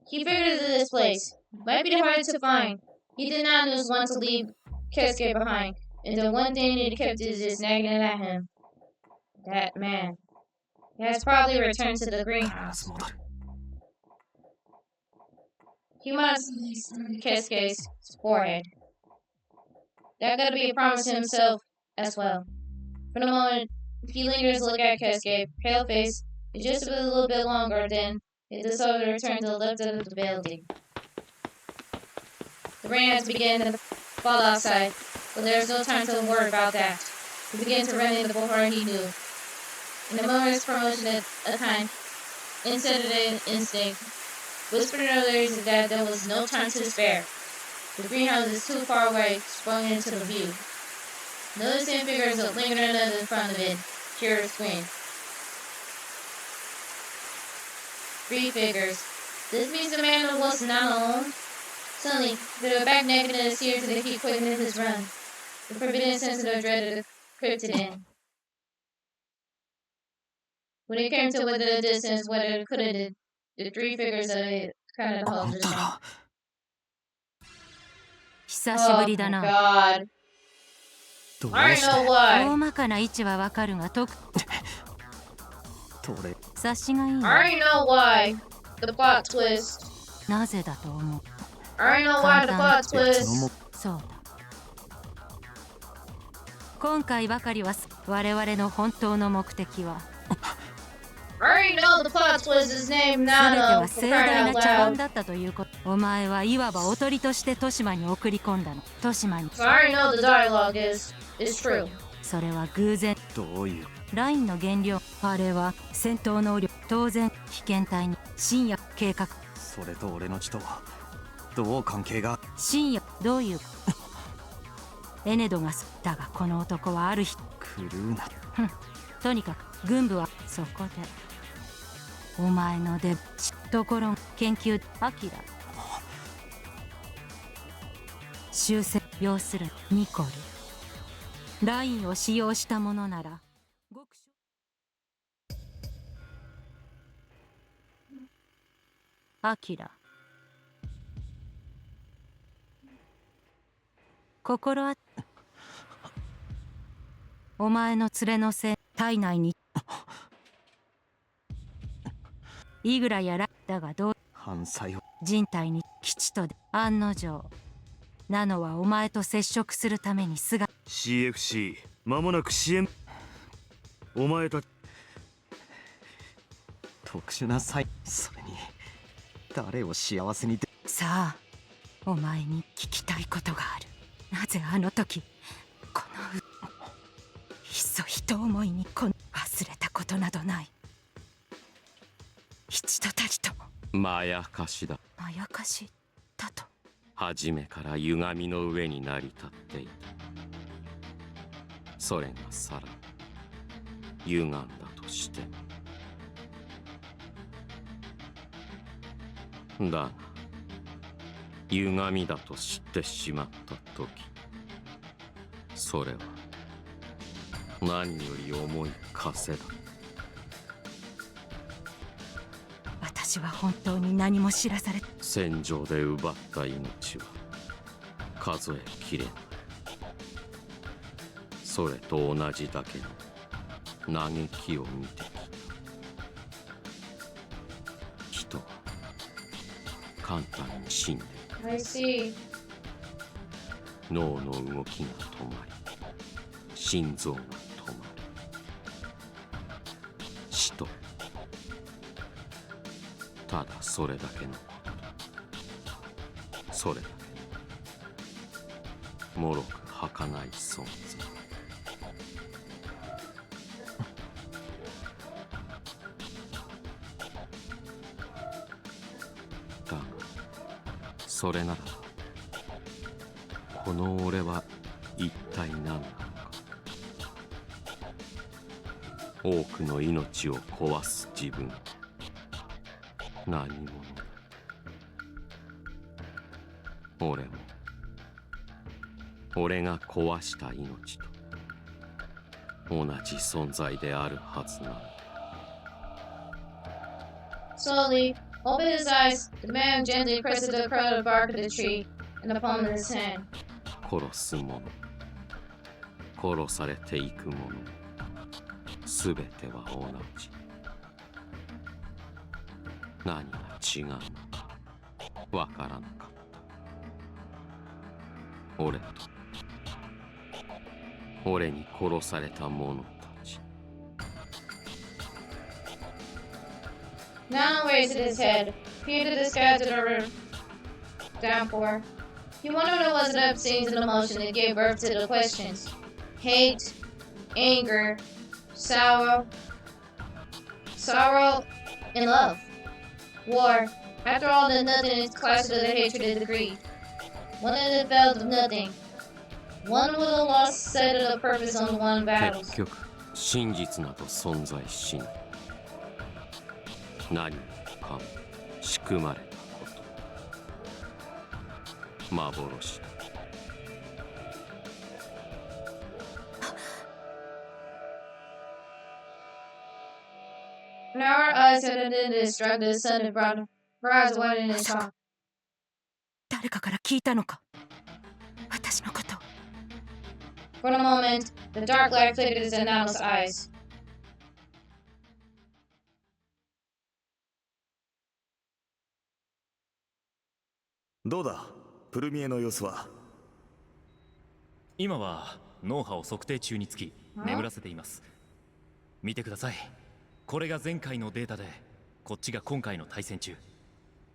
He figured that this place might be hard to find. He did not want to leave casket behind, and the one thing that kept is just nagging at him. That man. He has probably returned to the greenhouse. He must Cascade's forehead. That gotta be a promise to himself as well. For the moment, he lingers to look at Cascade, pale face, just a little bit longer than it decided to return to the left of the building. The rain has begun to fall outside, but there is no time to worry about that. He began to run in the before he knew. In a moment's promotion at a kind, insensitive instinct, whispered in others that there was no time to spare. The greenhouse is too far away, sprung into the view. Noticing figures that lingered in front of it, Kira screamed. 3 figures. This means the man was not alone. Suddenly, they were back naked and seared to the heat quickened his run. The forbidden sense of dread crept in. When it came to within the distance, whether it could have the 3 figures of it kind of the whole position. 久しぶ Oh りだ my な。 god. どう I し don't know て why. 大まかな位置はわかるが、トレ察しがいい I な。 already know why. The plot twist. なぜだと思う？ I already know why the plot その twist. もそうだ。今回ばかりは我々の本当の目的は I already know the plot twist is named 全て Nano は for 盛 crying 大 out な茶番 loud. だったということ。お前はいわばおとりとして豊島に送り込んだの。豊島に So I already know the dialogue is true. それは偶然。どういうラインの原料あれは戦闘能力当然被験体に深夜計画それと俺の血とはどう関係が深夜どういうエネドがだがこの男はある日狂うなとにかく軍部はそこでお前の出ところ研究アキラ終戦要するニコルラインを使用したものなら極小アキラ心あお前の連れのせい体内にいくらやらだがどう反対を人体に吉とで案の定ナノはお前と接触するために姿 CFC 間もなく支援お前たち特殊な才それに誰を幸せにでさあお前に聞きたいことがある。なぜあの時このいっそ人思いに忘れたことなどない。一度たりともまやかしだ。まやかしだと初めから歪みの上に成り立っていた。それがさらに歪んだとしてもだが歪みだと知ってしまった時それは何より重い枷だ。私は本当に何も知らされ戦場で奪った命は数えきれない。それと同じだけの嘆きを見てきた。人は簡単に死んで I see. 脳の動きが止まり心臓が止まる。死とただそれだけのこと。それだけもろく儚い存在。だがそれならこの俺は一体何なのか。多くの命を壊す自分。何者だ。俺も俺が壊した命と同じ存在であるはずなの。 Slowly, open his eyes, the man gently presses the curled bark of the tree in the palm of his hand. 殺す者殺されていく者すべては同じ。何が違うのかわからなかった。俺と俺に殺された者たち。 Nano raised his head, peered at the skies of the downpour. He wondered what was the scenes and emotion that gave birth to the questions. Hate, anger, sorrow, and love. War. After all, the nothing is closer to the hatred and the greed. One that felt of nothing. One with a lost sight of the purpose on one battles. 結局真実など存在しない。何もかも仕組まれたこと幻だ。 Now our eyes had ended and struck the sun and brought her eyes wide in his talk. 誰かから聞いたのか私のこと For a moment, the dark light flickered into Nano's eyes. どうだプルミエの様子は。今は脳波を測定中につき眠らせています。見てください。これが前回のデータでこっちが今回の対戦中。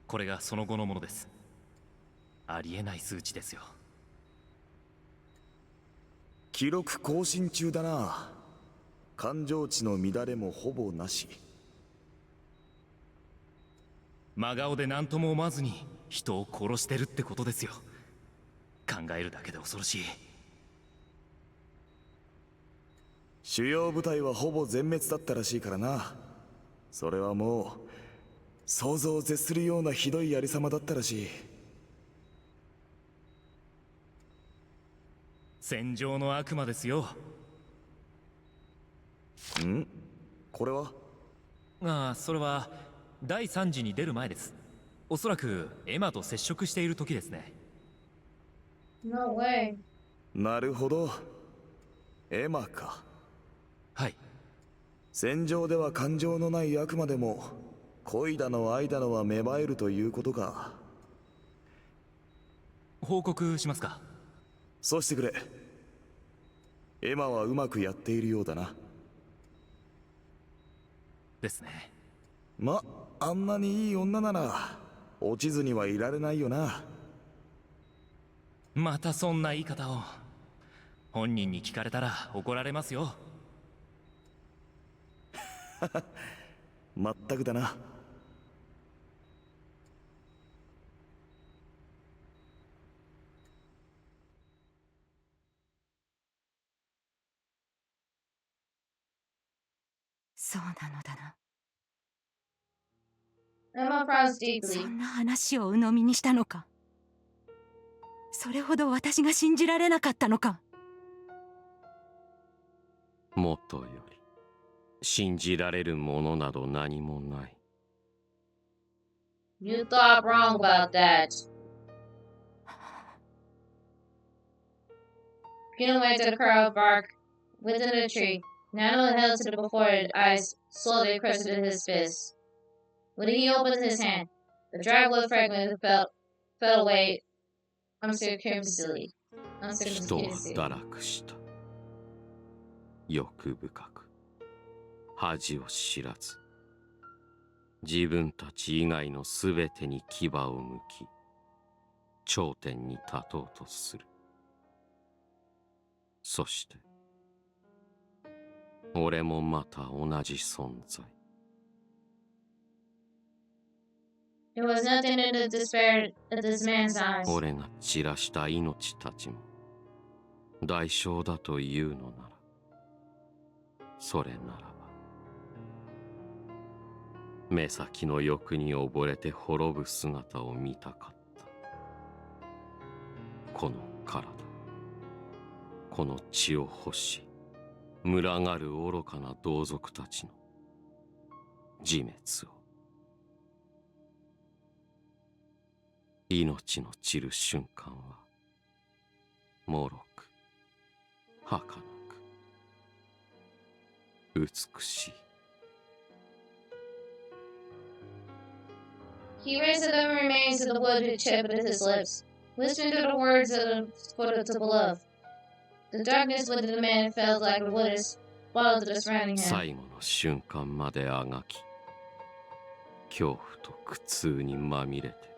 これがその後のものです。ありえない数値ですよ。記録更新中だな。感情値の乱れもほぼなし。真顔で何とも思わずに人を殺してるってことですよ。考えるだけで恐ろしい。主要部隊はほぼ全滅だったらしいからな。それはもう想像を絶するようなひどいありさまだったらしい。戦場の悪魔ですよ。ん？これは？ああ、それは第3次に出る前です。おそらくエマと接触している時ですね。 No way. なるほど。エマか。はい。戦場では感情のない悪魔でも恋だの愛だのは芽生えるということか。報告しますか？そうしてくれ。エマはうまくやっているようだな。ですね。あんなにいい女なら落ちずにはいられないよな。またそんな言い方を。本人に聞かれたら怒られますよ。まったくだな。そうなのだな。Emma frowns そ deeply. んな話を鵜呑みにしたのか。それほど私が信じられなかったのか。もとより信じられるものなど何もない。 You thought wrong about that. Peeling away to the curl of bark within the tree. Nano held to the before his eyes, slowly crested his fist. When he opened his hand, the dry wood fragment fell away uncircumcisely. 人は堕落した。欲深く恥を知らず、自分たち以外のすべてに牙を向き、頂点に立とうとする。そして俺もまた同じ存在。 There was nothing in the despair of this man's eyes. 俺が散らした命たちも代償だというのなら、それならば目先の欲に溺れて滅ぶ姿を見たかった。この体、この血を欲し群がる愚かな同族たちの自滅を。命の散る瞬間は脆く儚く美しい。He raised the living remains of the wood chip with his lips, listening to the words for the beloved. The darkness within the man felt like the waters swallowed the surrounding him. 最後の瞬間まであがき、恐怖と苦痛にまみれて、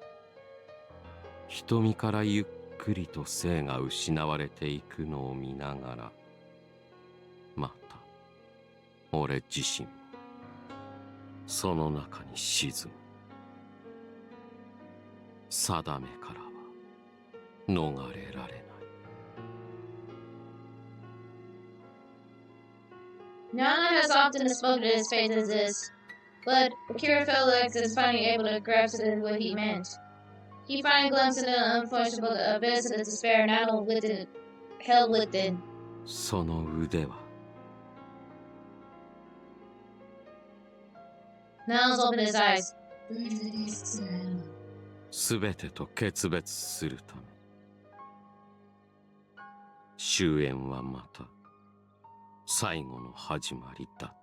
瞳からゆっくりと生が失われていくのを見ながら、また俺自身もその中に沈む。定めからは逃れられない。 Nana has often spoken to his faith as this, but Akira felt like he was finally able to grasp what he meant. He finally glimpsed into the unfortunate abyss of the despair Nano held within. その腕は Nano's opened his eyes. すべてと決別するため、終焉はまた最後の始まりだった。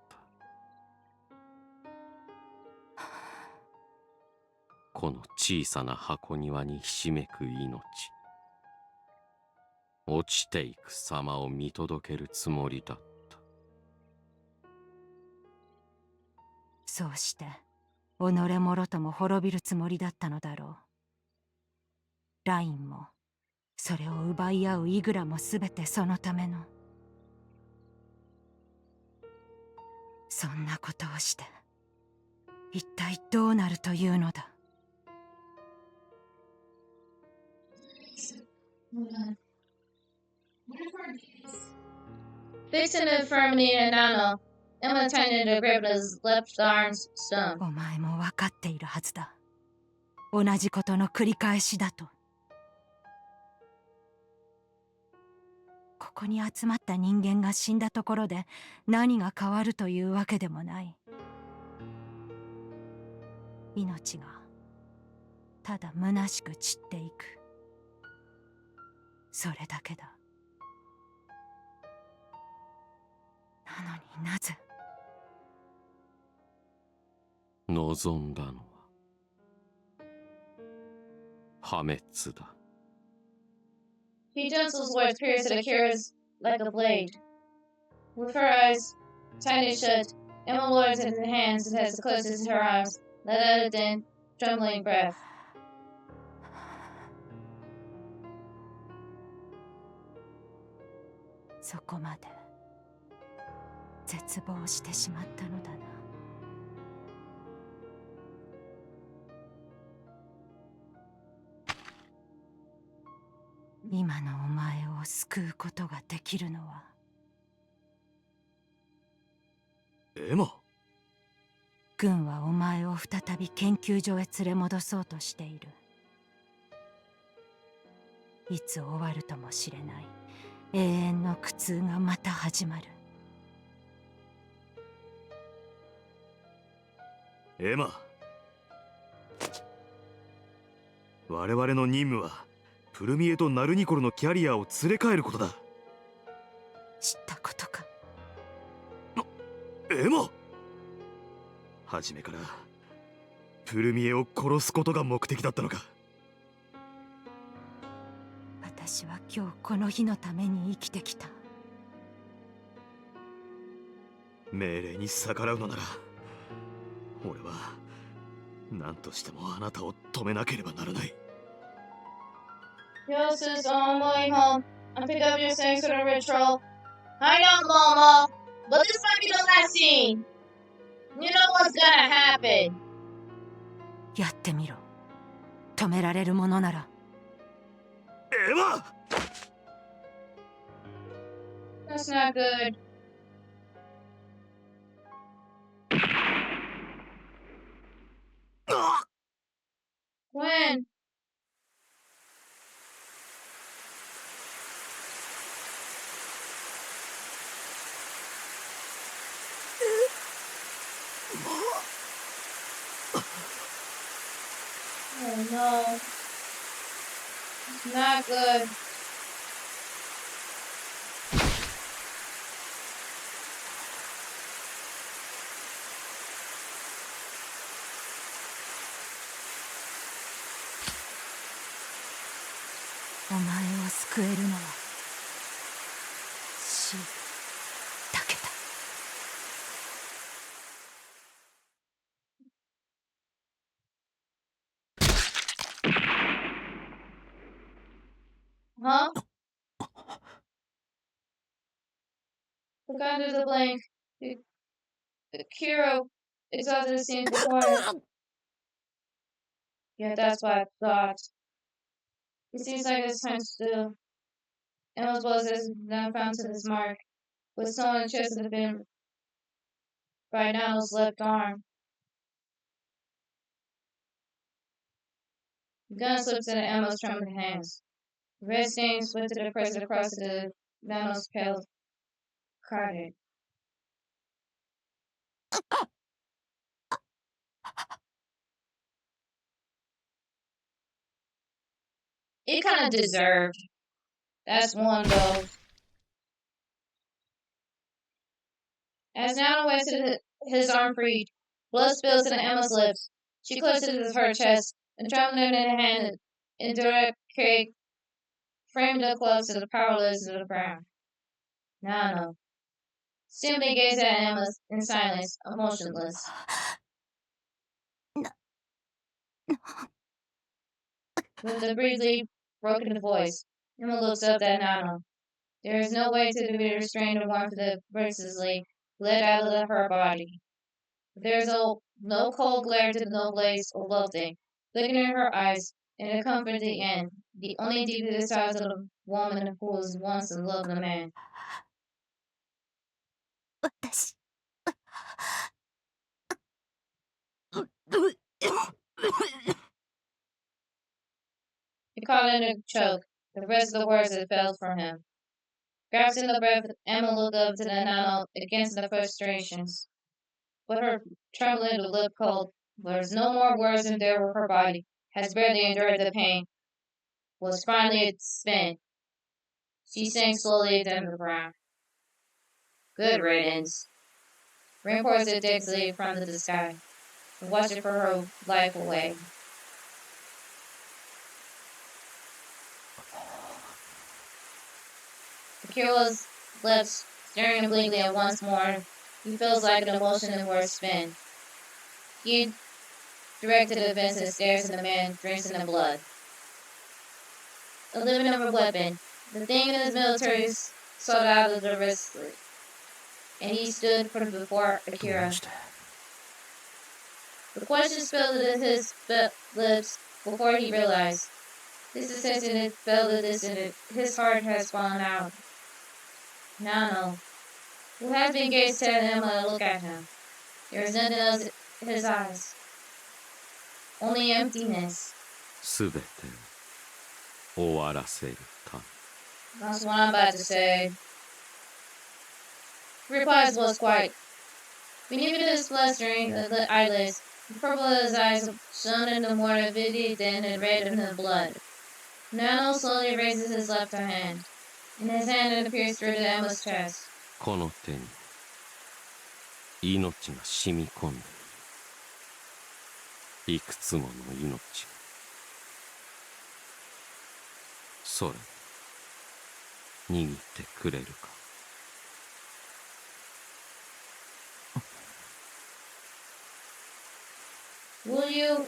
この小さな箱庭にひしめく命、落ちていく様を見届けるつもりだった。そうして己もろとも滅びるつもりだったのだろう。ラインもそれを奪い合うイグラもすべてそのための。そんなことをして一体どうなるというのだ。Fixing the infirmity in Nano, Emma tightened the grip of his left arm's stone. お前も分かっているはずだ。同じことの繰り返しだと。ここに集まった人間が死んだところで何が変わるというわけでもない。命がただ虚しく散っていく。それだけだ。になぜ。望んだのは破滅だ。He jostles words pierced at Akira's like a blade. With her eyes tightly shut, Emma lowers her hands and has closes her arms, let out a thin, trembling breath. そこまで絶望してしまったのだな。今のお前を救うことができるのは。エマ。軍はお前を再び研究所へ連れ戻そうとしている。いつ終わるとも知れない永遠の苦痛がまた始まる。エマ、我々の任務はプルミエとナルニコルのキャリアを連れ帰ることだ。知ったことか。エマ、初めからプルミエを殺すことが目的だったのか。私は今日この日のために生きてきた。命令に逆らうのなら俺は何としてもあなたを止めなければならない。Yosu's on way home. I pick up your things for the ritual. I know, Momo, but this might be the last scene. You know what's gonna happen. やってみろ。止められるものなら。エマ！ That's not good. When? Oh no. It's not good.お前を救えるのは死だけだ。Huh? Look under the blank. Kiro exhausted the scene before it. Yeah, that's what I thought. It seems like it's time still. Emma's blows is now found to this mark, with stone and chest have been by Nano's left arm. The gun slips into Emma's trembling hands. The red stain swiftly depressed across the Nano's pale cardigan. It kind of deserved. That's one though. As Nano waits his arm freed, blood spills into Emma's lips. She clutches her chest, and trembling in her hand, in direct cake, framed up close to the powerless of the ground. Nano simply gazed at Emma in silence, emotionless. With a briefly broken voice, Emma looks up at Nano. There is no way to be restrained the warmth that mercilessly bled out of her body. There is no cold glare to no blaze or loathing, flickering in her eyes, and a comfort at the end, the only deeply desires of the woman who was once in love with a man. 私 He caught in a choke, the rest of the words that fell from him. Grasping the breath, Emma looked up to the Nano against the frustrations. But her trembling lip cold, there's no more words in there with her body, has barely endured the pain, was finally spent. She sank slowly down to the ground. Good riddance. Rain pours addictively from the sky, watching for her life away. Akira's lips staring obliquely at once more. He feels like an emotion in worse spin. He directed the events and stares at the man drenched in the blood. A living of a weapon. The thing in his military sought out of the wrist, and he stood before Akira. The question spilled at his lips before he realized. His attention fell to this and his heart has fallen out. Nano, who has been gazed at him and look at him. There is nothing else in his eyes. Only emptiness. すべてを終わらせるため。 That's what I'm about to say. He replies was quiet. Beneath his flustering eyelids, the purple of his eyes shone into more vivid than the red in the blood. Nano slowly raises his left hand, and his hand appears through the Emma's chest. この手に命が染み込んでいる。いくつもの命が。それ握ってくれるか。 Will you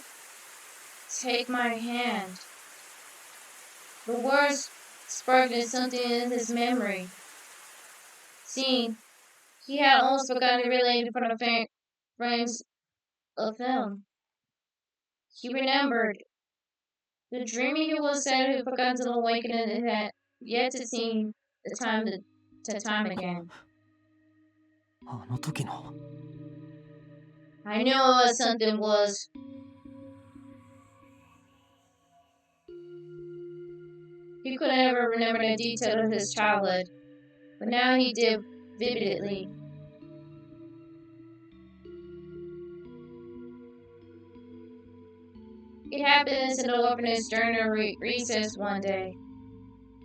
take my hand? The words sparked something in his memory. Seeing, he had almost forgotten to relate from the frames of film. He remembered. The dreaming he was said had forgotten to awaken and had yet to see the time to time again. あの時の I knew what something was. He couldn't ever remember the details of his childhood, but now he did vividly. It happened in the orphanage during a recess one day.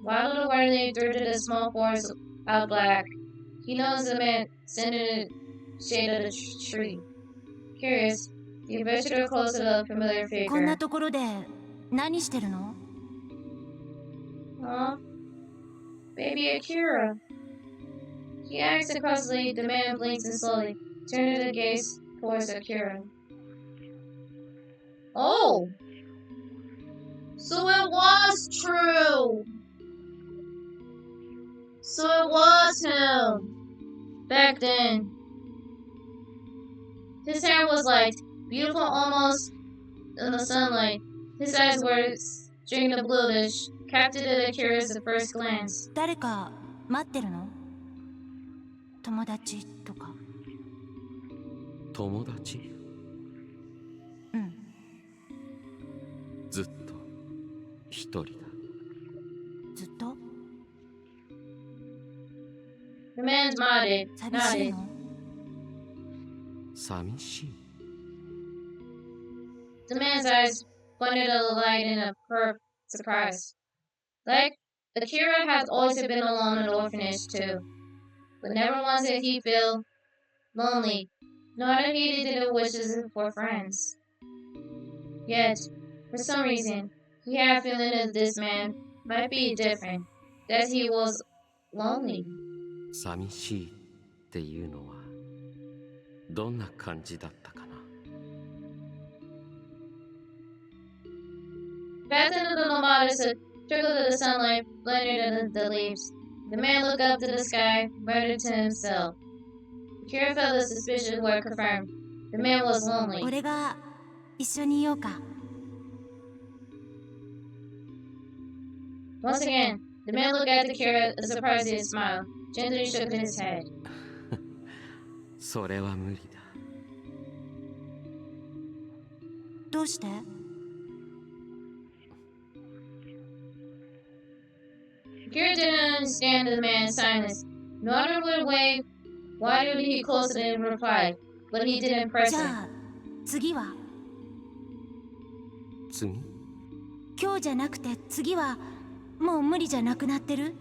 While the whirling through the small forest out black, he noticed a man standing in the shade of the tree. Curious, he ventured close to the familiar こんな figure. ところで何してるの？ Huh? Baby Akira. He asked crossly. The man blinked and slowly turned his gaze towards Akira. Oh! So it was true! So it was him! Back then. His hair was light, beautiful almost in the sunlight. His eyes were stringed of bluish, captivated Akira's at first glance. 誰か待ってるの？友達とか。友達？うん。ずっと一人だ。ずっと？ The man nodded. 寂しいの？寂しい。 The man's eyes blinded a light in a surprise. Like, Akira has always been alone in the orphanage too. But never once did he feel lonely. Not that he didn't wish for friends. Yet, for some reason, he had a feeling that this man might be different. That he was lonely. 寂しいっていうのはどんな感じだったかな。 Fast into the nomads trickled to the sunlight, blended in the leaves. The man looked up to the sky, muttered to himself. Akira felt the suspicion were confirmed. The man was lonely. 俺が一緒にいようか。 Once again, the man looked at Akira and surprised his smile, gently shook his head. それは無理だ。どうして？ Akira didn't understand the man's silence. Nor would wave. Why did he close it and reply? But he didn't press じ him. ゃあ次は？ 次？ 今日じゃなくて次はもう無理じゃなくなってる？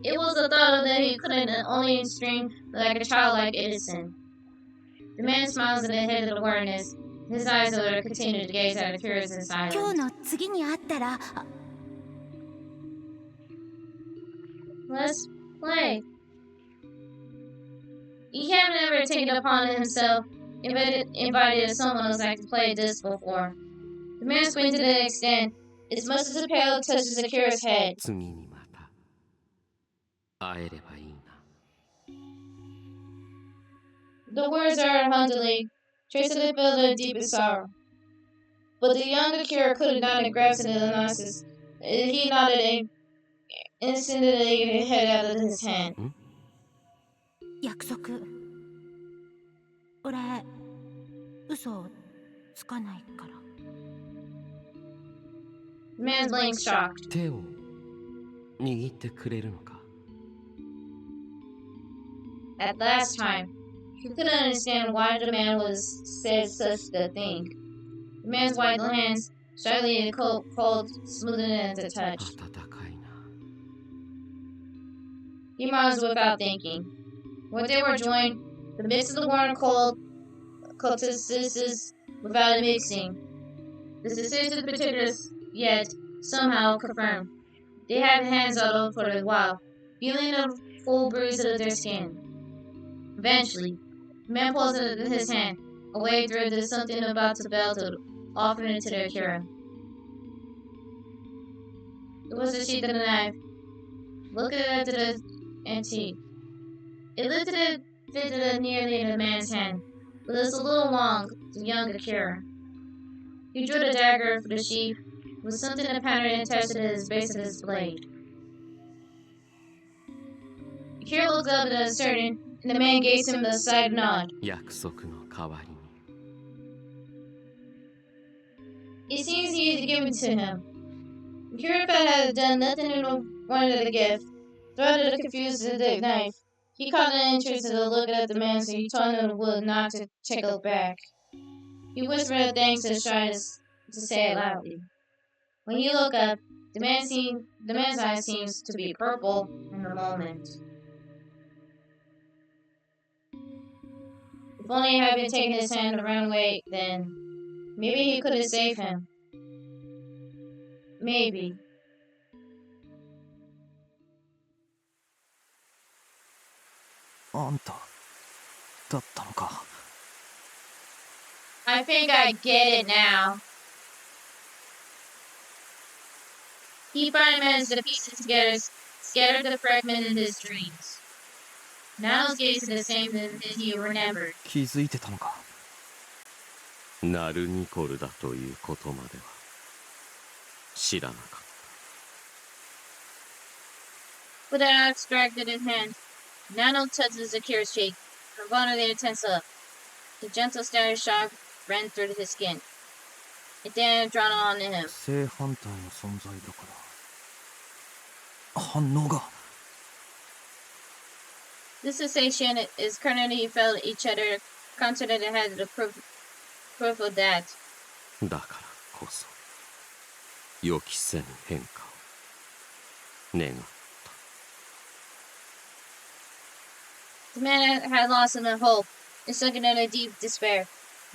It It was the thought that he couldn't only stream like a childlike innocent. The man smiles in the head of awareness. His eyes are continued to gaze at Akira's in 今日 silence. の次に会ったら Let's play. He had never taken upon himself invited someone else like to play this before. The man squinted to the extent as much as the pail touches Akira's head. 次にまた会えればいいな。 The words are hauntingly, traced to the feel of the deepest sorrow. But the young Akira could not have grasped the analysis. He nodded instantly head out of his hand. 約束俺嘘つかないから The man blinked, shocked. 手を握ってくれるのか。 At last time, he couldn't understand why the man was said such a thing. The man's white hands, slightly and cold, smoothing it to touch. 温かいな。 He mumbled without thinking. When they were joined, the mix of the warm and cold cultists without mixing. The decision particulars yet somehow confirmed. They had hands out for a while, feeling the full breeze of their skin. Eventually, the man pulls his hand away through the something about to bell to offer it to the Akira. It was the sheath of the knife. Looking at the antique. It lifted fitted nearly in the man's hand, but it was a little long to young Akira. He drew the dagger for the sheath with something a pattern attached to the base of his blade. Akira looked up at uncertain, and the man gave him the side nod. 約束の代わりに。 It seems he had given to him. Akira had done nothing and wanted the gift. Throughout the confused the knife, he caught an interest in the look at the man, so he told him would not to take it back. He whispered thanks and tried to say it loudly. When he looked up, the man's eye seems to be purple in the moment. If only he had been taking his hand around way then, maybe he could have saved him. Maybe. あんただったのか。 I think I get it now. He finally managed to piece it together, scattered the fragment in his dreams. Nano's gaze is the same as he remembered. 気づいてたのか。ナルニコルだということまでは知らなかった。 With an abstracted in hand, Nano touches Akira's cheek, involuntarily tense up. The gentle staring shock ran through his skin. It then drawn on to him. 正反対の存在だから反応が。 This sensation is currently felt each other, considered it has the proof of that. だからこそ予期せぬ変化を願った。 The man had lost in the hope and sunk in a deep despair.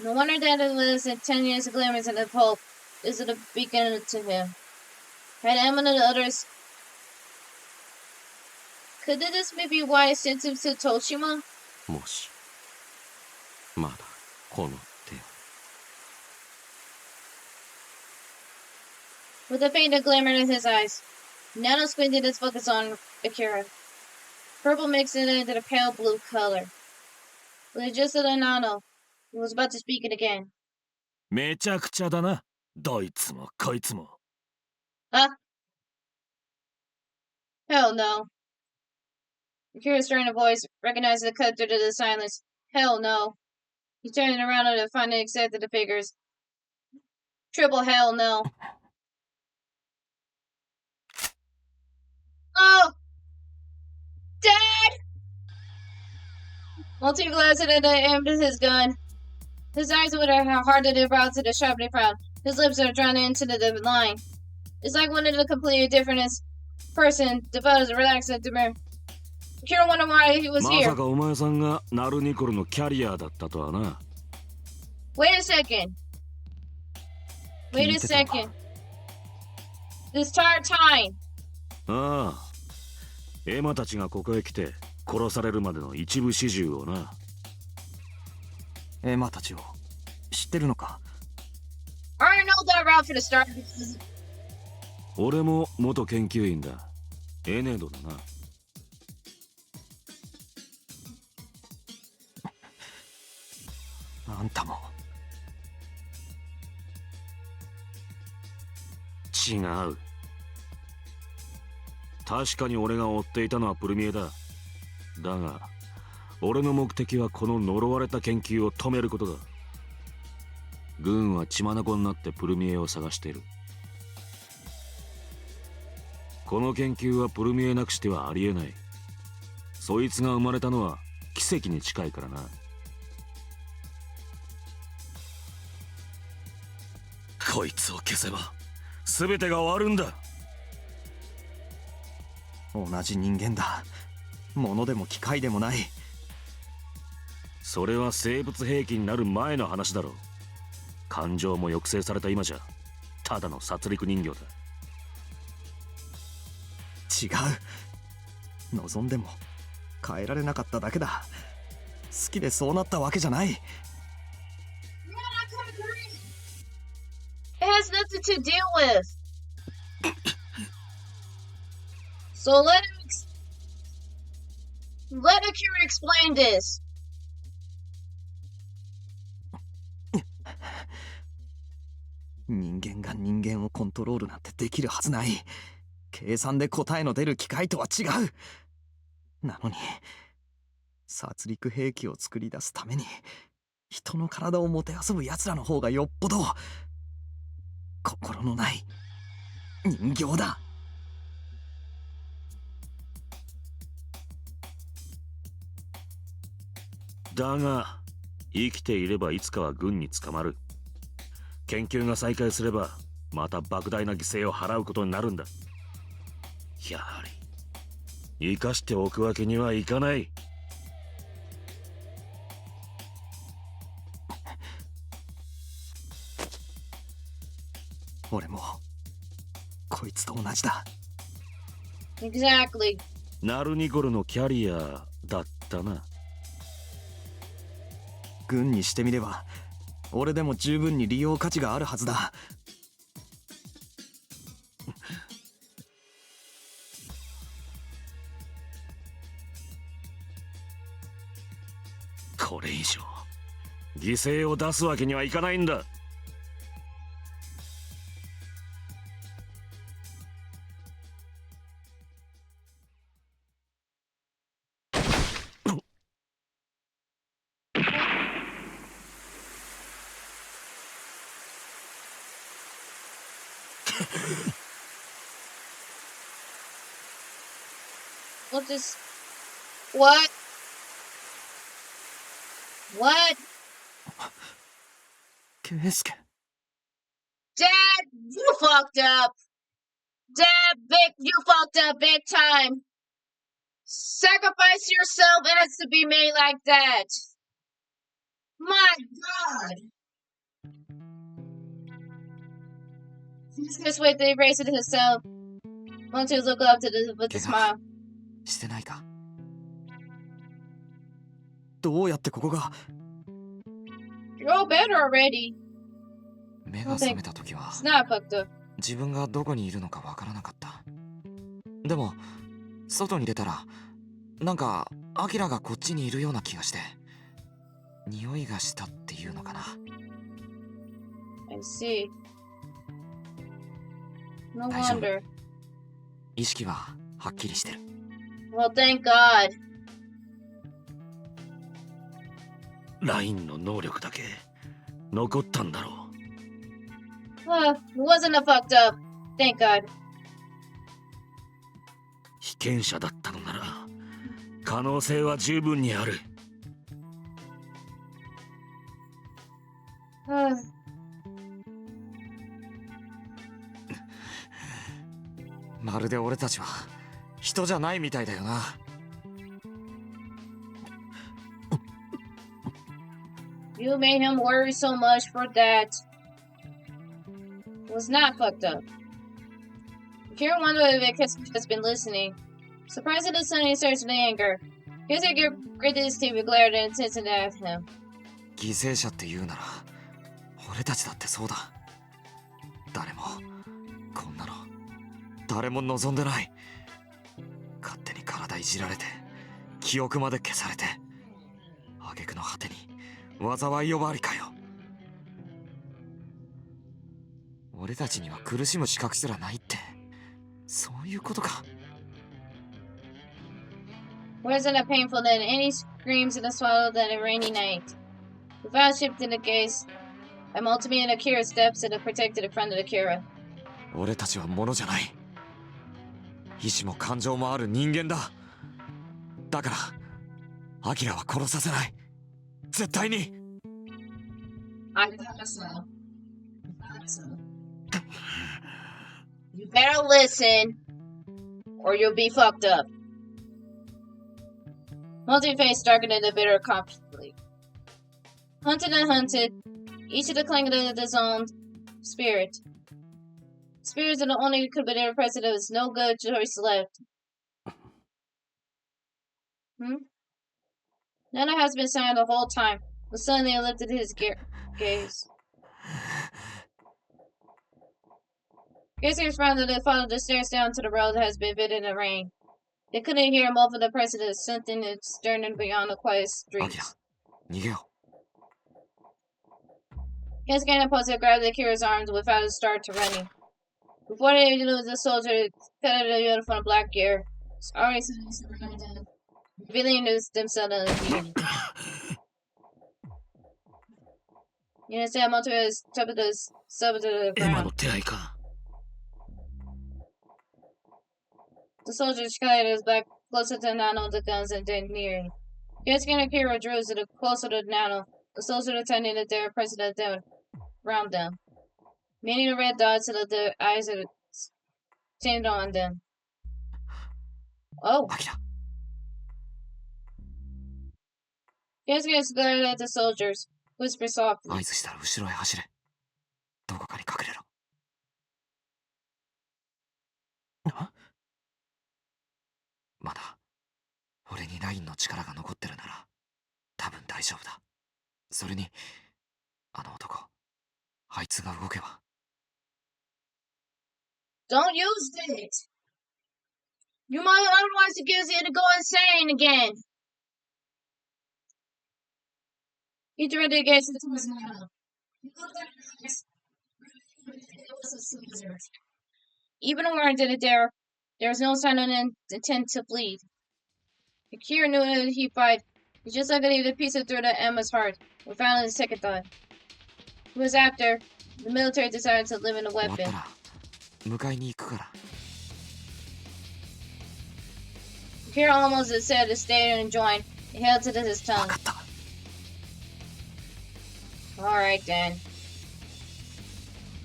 No wonder that it was in 10 years of glimmers of hope is a beacon to him. Had Emma and the others... Could this be why I sent him to Toshima? もしまだこの手を。 With a faint glimmer in his eyes, Nano squinted his focus on Akira. Purple mixed it into the pale blue color. With just a Nano, he was about to speak it again. めちゃくちゃだな、どいつもこいつも。 Huh? Hell no. Akira's strained voice recognized the cut through the silence. Hell no. He turned around and finally accepted the figures. Triple hell no. Oh! Dad! Multi glanced at the end of his gun. His eyes were hard to brow to the sharply frown. His lips are drawn into the line. It's like one of the completely different person, devoted, relaxed, and demure. Kira wonder why he was ま here. さかお前さんがナルニコルのキャリアだったとはな。 Wait a second. Wait a 聞いてたのか。 second. This entire time. ああ、エマたちがここへ来て殺されるまでの一部始終をな。エマたちを知ってるのか。 I already know that route for the start. 俺も元研究員だ。エネドだな。あんたも。違う。確かに俺が追っていたのはプルミエだ。だが俺の目的はこの呪われた研究を止めることだ。軍は血眼になってプルミエを探している。この研究はプルミエなくしてはありえない。そいつが生まれたのは奇跡に近いからな。こいつを消せば全てが終わるんだ。同じ人間だ。物でも機械でもない。それは生物兵器になる前の話だろう。感情も抑制された今じゃただの殺戮人形だ。違う。望んでも変えられなかっただけだ。好きでそうなったわけじゃない。 It has nothing to deal with. So let Akira explain this. 人間が人間をコントロールなんてできるはずない。計算で答えの出る機械とは違う。なのに殺戮兵器を作り出すために人の体をもてあそぶ奴らの方がよっぽど心のない人形だ。だが生きていればいつかは軍に捕まる。研究が再開すればまた莫大な犠牲を払うことになるんだ。やはり生かしておくわけにはいかない。俺もこいつと同じだ。 Exactly. ナルニコルのキャリアだったな。軍にしてみれば俺でも十分に利用価値があるはずだ。これ以上犠牲を出すわけにはいかないんだ。What this? What? What? 圭介。 Dad, you fucked up. Dad, you fucked up big time. Sacrifice yourself, it has to be made like that. My God. This way they raised it himself. Want to look up to the with a smile. してないか。どうやってここが。 You're all better already. 目が覚めた時は It's not fucked up. 自分がどこにいるのかわからなかった。でも外に出たらなんかアキラがこっちにいるような気がして匂いがしたっていうのかな。 I see. No 大丈夫。 wonder. 意識ははっきりしてる。 Well, thank God. ラインの能力だけ残ったんだろう。 Well, it wasn't a fucked up. Thank God. 被験者だったのなら可能性は十分にある。 まるで俺たちは人じゃないみたいだよな。You made him worry so much for that. It was not fucked up. Kira wondered if Kesuke has been listening. Surprised at the sudden surge in anger, Kesuke gritted his teeth and glared intensely at him. 犠牲者って言うなら俺たちだってそうだ。誰もこんなの誰も望んでない。勝手に体いじられて記憶まで消されて挙句の果てに災い呼ばわりかよ。俺たちには苦しむ資格すらないってそういうことか。 Wasn't it painful than any screams in a swallow than a rainy night? Without shifting the gaze, I'm ultimately in Akira's steps and protected in front of Akira. 俺たちは物じゃない。意志も感情もある人間だ。だからアキラは殺させない。絶対に。I thought so. You better listen, or you'll be fucked up. Multi-face darkened in a bitter conflict. Hunted and hunted, each of the clanged of his own spirit. Spirits are the only could be the president was no good choice left. Nano has been silent the whole time, but suddenly lifted his gaze. Keisuke responded and followed the stairs down to the road that has been bitten in the rain. They couldn't hear him over the president, something that's stern beyond the quiet streets. Keisuke posted grabbed Akira's arms without a start to running. Before they knew the soldier cut the uniform black gear, already revealing themselves in the community. You understand, Moto is top of the ground. The soldier scattered his back closer to Nano, the guns, and then nearing. Keisuke and Akira drew closer to Nano. The soldier attending the their president around them. Many of the red dots of the eyes are stained on them. Oh. Keisuke glared at the soldiers, whispered softly. 合図したら後ろへ走れ。どこかに隠れろ。まだ俺にラインの力が残ってるなら多分大丈夫だ。それにあの男、あいつが動けば。Don't use it! You might otherwise accuse you to go insane again! He directed against the towards Nano. Even warned that there was no sign of an intent to bleed. Akira knew that he fight. He just like a piece of through to Emma's heart, without his second thought. It was after the military decided to limit the weapon. 迎えに行くから。Akira almost said to stay and join. He held it to his tongue. Alright then.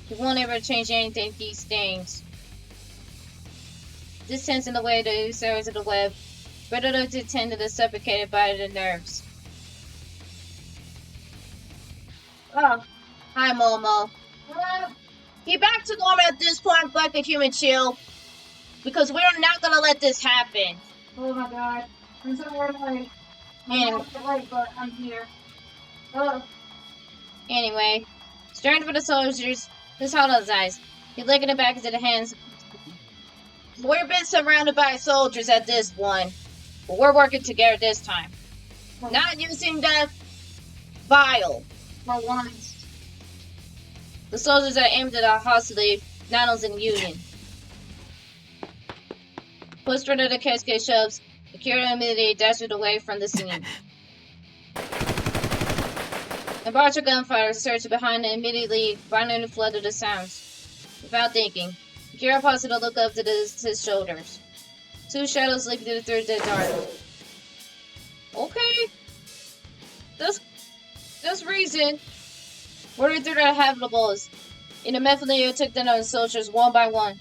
He won't ever change anything these things. Distance in the way to service of the web, better to tend to the suffocated by the nerves. Oh, hi Momo. He back to normal at this point, like a human chill. Because we're not gonna let this happen. Oh my god. I'm so worried. Anyway, but I'm here. Oh. Anyway, staring for the soldiers, his held on his eyes. He looked in the back into the hands. We've been surrounded by soldiers at this one, but we're working together this time. Not using the vial for once. The soldiers are aimed at our hostility, Nano's in Union. Pushed under the cascade shoves, Akira immediately dashed away from the scene. A barrage of gunfire surged behind and immediately finally flooded the sounds. Without thinking, Akira paused to look up to his shoulders. Two shadows leaped through the dark. Okay. That's reason. Working through the habitables. In the method they took down the soldiers one by one.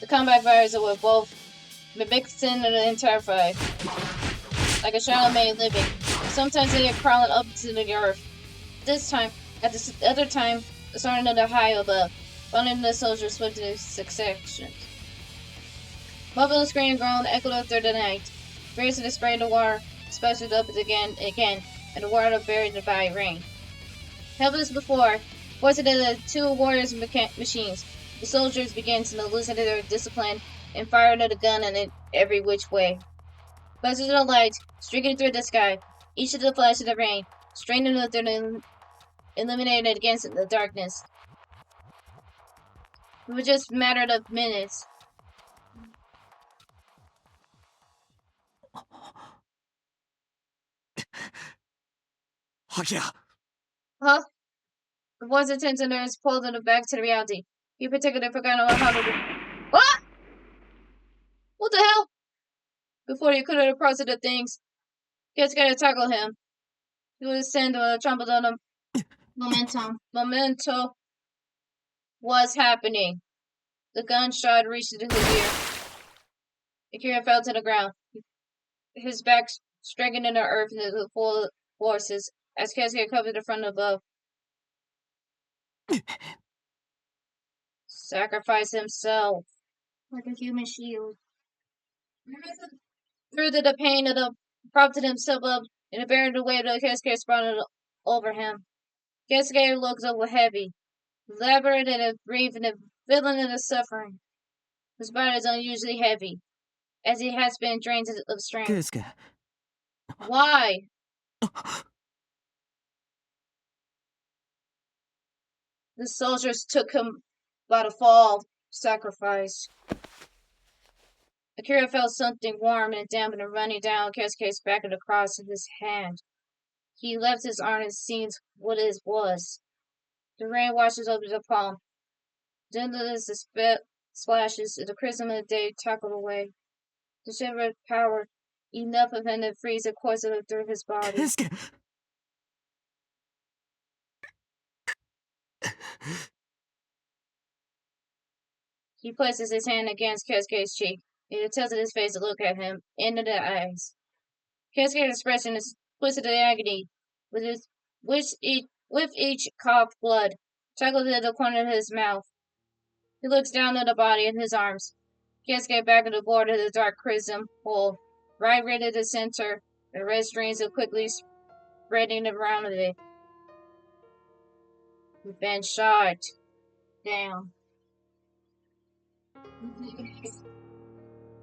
The combat fires were both mimicking and terrified. Like a shadow made living. Sometimes they get crawling up to the earth. This time, at the other time, soaring on the high above, following the soldiers swiftly in succession. Muffled scream groan echoed through the night. Fiercely the spray of the water splashed up again and again, and the water buried by rain. Helpless before, forced into the two warriors' machines, the soldiers began to loosen their discipline and fired at the gun in every which way. Flashes of light streaking through the sky, each of the flash of the rain, straining with their illuminated against the darkness. It was just a matter of minutes. Akira! Huh? The voice of Tensioners pulled him back to reality. He particularly forgot about how to do. What? What the hell? Before he could have processed the things, Kids got to tackle him. He was sent trampled on the momentum. Memento. What's happening? The gunshot reached into his ear. Akira fell to the ground. His back striking in the earth into the full forces as Keisuke covered the front above. Sacrifice himself like a human shield. Through the pain of the propped himself up and buried the weight of Keisuke sprawled over him. Keisuke looked up heavy, elaborate and breathing and feeling the suffering. His body is unusually heavy, as he has been drained of strength. Keisuke. Why? The soldiers took him by the fall, sacrifice. Akira felt something warm and damp and running down Keisuke's back and across his hand. He left his arm and seen what it was. The rain washes over the palm. Gentle as the splashes, the chrism of the day tackled away. The shiver of power, enough of him to freeze a coursing through his body. Keisuke! He places his hand against Keisuke's cheek, and he tilted his face to look at him into the eyes. Keisuke's expression is twisted in agony, with each cough blood trickled to the corner of his mouth. He looks down at the body in his arms. Keisuke back at the border of the dark chrism hole, right at the center, the red streams are quickly spreading around it. You've been shot down.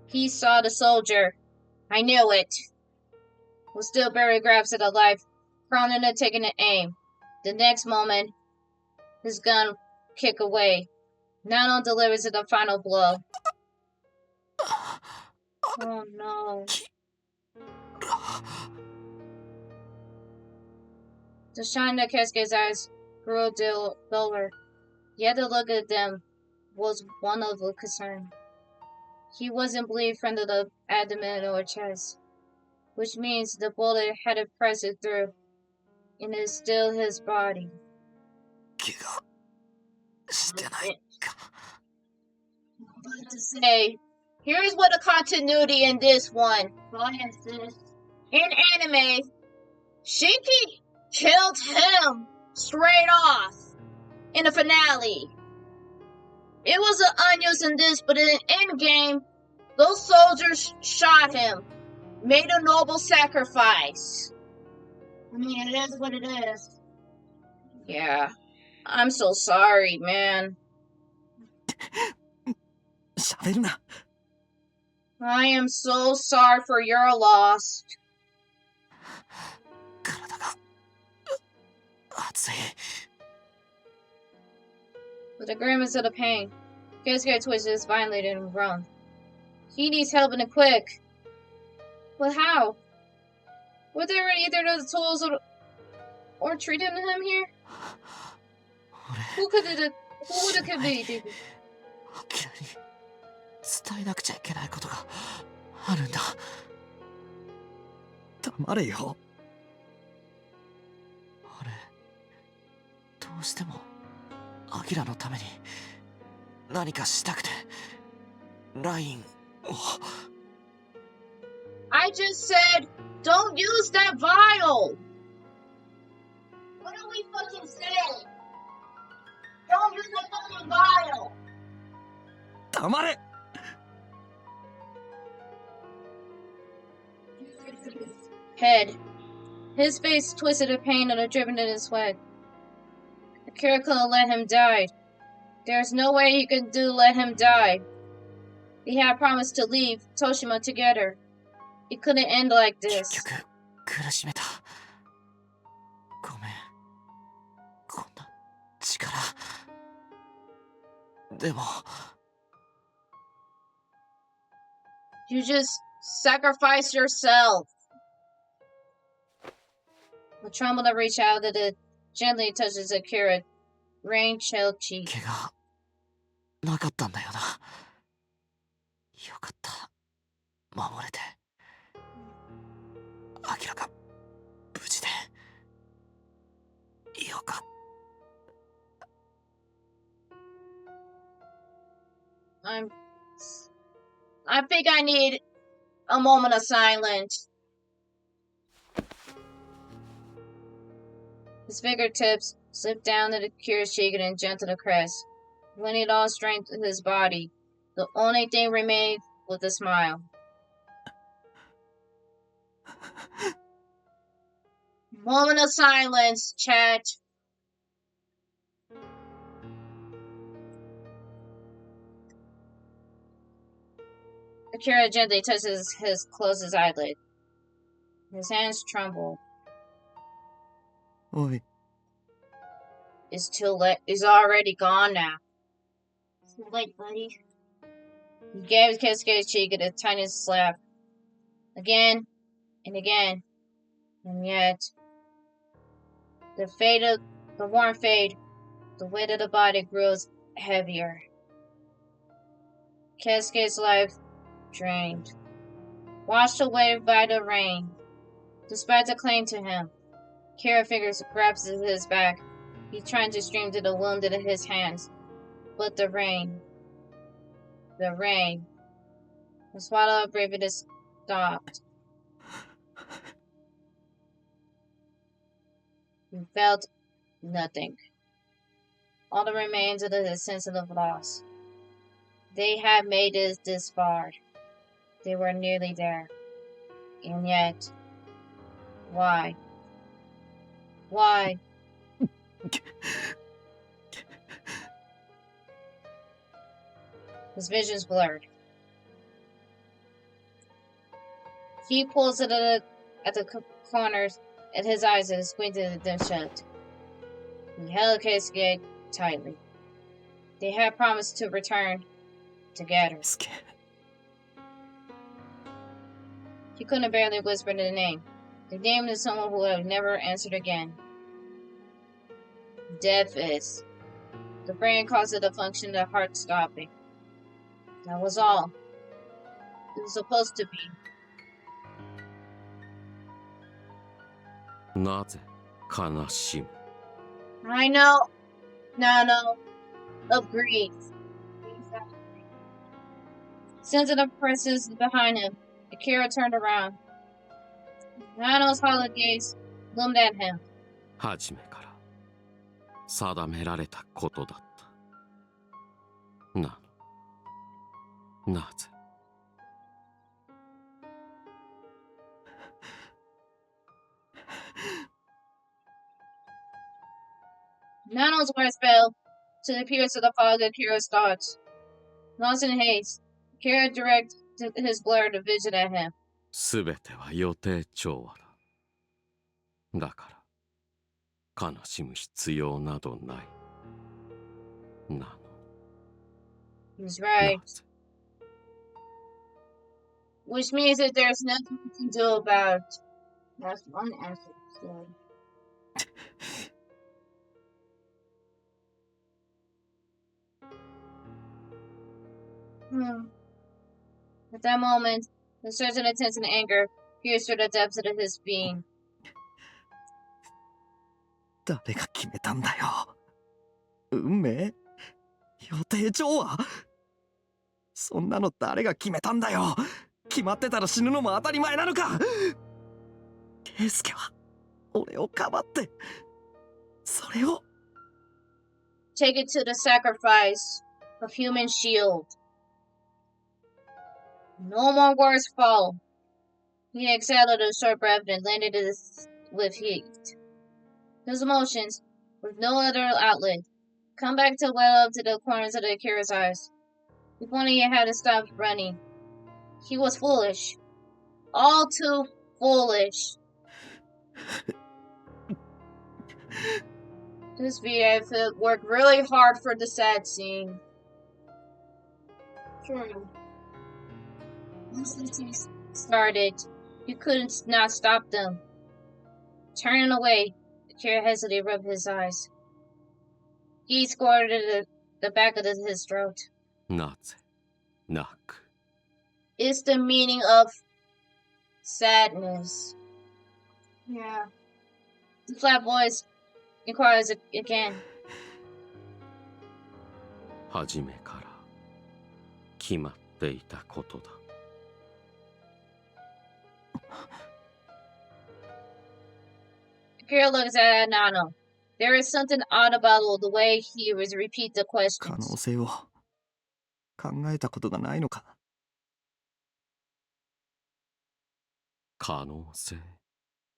He saw the soldier. I knew it. Was still barely grabs at the life, crowning and taking an aim. The next moment, his gun kick away. Nano delivers the final blow. Oh no. The shine in Keisuke's eyes grew duller. Yet the look at them was one of concern. He wasn't bleeding from the abdomen or chest, which means the bullet had pressed it through, and is still his body. But to say, here's what the continuity in this one. In anime, Shinki killed him straight off in the finale. It was an unused in this, but in Endgame, those soldiers shot him, made a noble sacrifice. I mean, it is what it is. Yeah, I'm so sorry, man. 喋るな。 I am so sorry for your loss. 体が熱い。 With a grimace of the pain, Keisuke twisted his violently and groaned. He needs help and quick. But how? Were there either of the tools or treating him here? Who would it could be? アキラに伝えなくちゃいけないことがあるんだ。黙れよ。俺、どうしてもアキラのために何かしたくてラインを。I just said, don't use that vial. What do we fucking say? Don't use the fucking vial. 黙れ。 Head. His face twisted in pain and dripping in his sweat. Akira couldn't let him die. There's no way he could let him die. He had promised to leave Toshima together. It couldn't end like 結 this. 局苦しめた。ごめん。こんな力。でも You just sacrifice yourself. The trembler reached out and it gently touches Akira. Rain chilled cheek. 怪我なかったんだよな。よかった。守れて。アキラが無事で。よかった。 I think I need a moment of silence. His fingertips slipped down to the Akira's cheek and gentle to crest. When he lost strength in his body, the only thing remained was a smile. Moment of silence, chat. Akira gently touches his closest eyelid. His hands tremble. おい、 It's too late. It's already gone now. It's too late, buddy. He gave Keisuke's cheek a tiny slap. Again and again. And yet, the warmth fade. The weight of the body grows heavier. Keisuke's life drained. Washed away by the rain. Despite the claim to him, Kira fingers grabs his back. He's trying to stream to the wound in his hands. But the rain, the swallow of breathing is stopped. He felt nothing. All that remains of his sense of loss. They had made it this far. They were nearly there. And yet, why? Why? His vision's blurred. He pulls it at the corners, and his eyes are squinted them shut. He held Keisuke tightly. They had promised to return together. スケ。 He couldn't barely whisper the name. The name of someone who would never answered again. Death is. The brain caused it to function, the heart stopping. That was all. It was supposed to be. なぜ悲しむ？ I know. Nano. Of grief. Sensing the presence behind him, Akira turned around. Nano's hollow gaze loomed at him. 初めから定められたことだった。なぜ？ Nano's words fell to the pierce of the fog of Akira's thoughts. Lost in haste, Akira directed his blurred vision at him. すべては予定調和だ。だから悲しむ必要などない。な He's な right. ぜ？ Which means that there's nothing we can do about it. That's one answer. So. At that moment, the surge of intense and anger pierced through the depths of his being. 誰が決めたんだよ。運命？予定調和？そんなの誰が決めたんだよ。決まってたら死ぬのも当たり前なのか。圭介は俺をかばってそれを Take it to the sacrifice of human shield. No more words follow. He exhaled a short breath and landed with heat. His emotions, with no other outlet, come back to well up to the corners of Akira's eyes. If only he had stopped running. He was foolish. All too foolish. This VA worked really hard for the sad scene. True. Once the tears started, you couldn't not stop them. Turning away, Akira hesitantly rubbed his eyes. He squirted the back of his throat. なぜ泣く It's the meaning of sadness. Yeah. The flat voice inquires again. 初めから決まっていたことだ Akira looks at Nano. There is something odd about the way he repeats the 可能 questions. 性を考えたことがないのか。可能性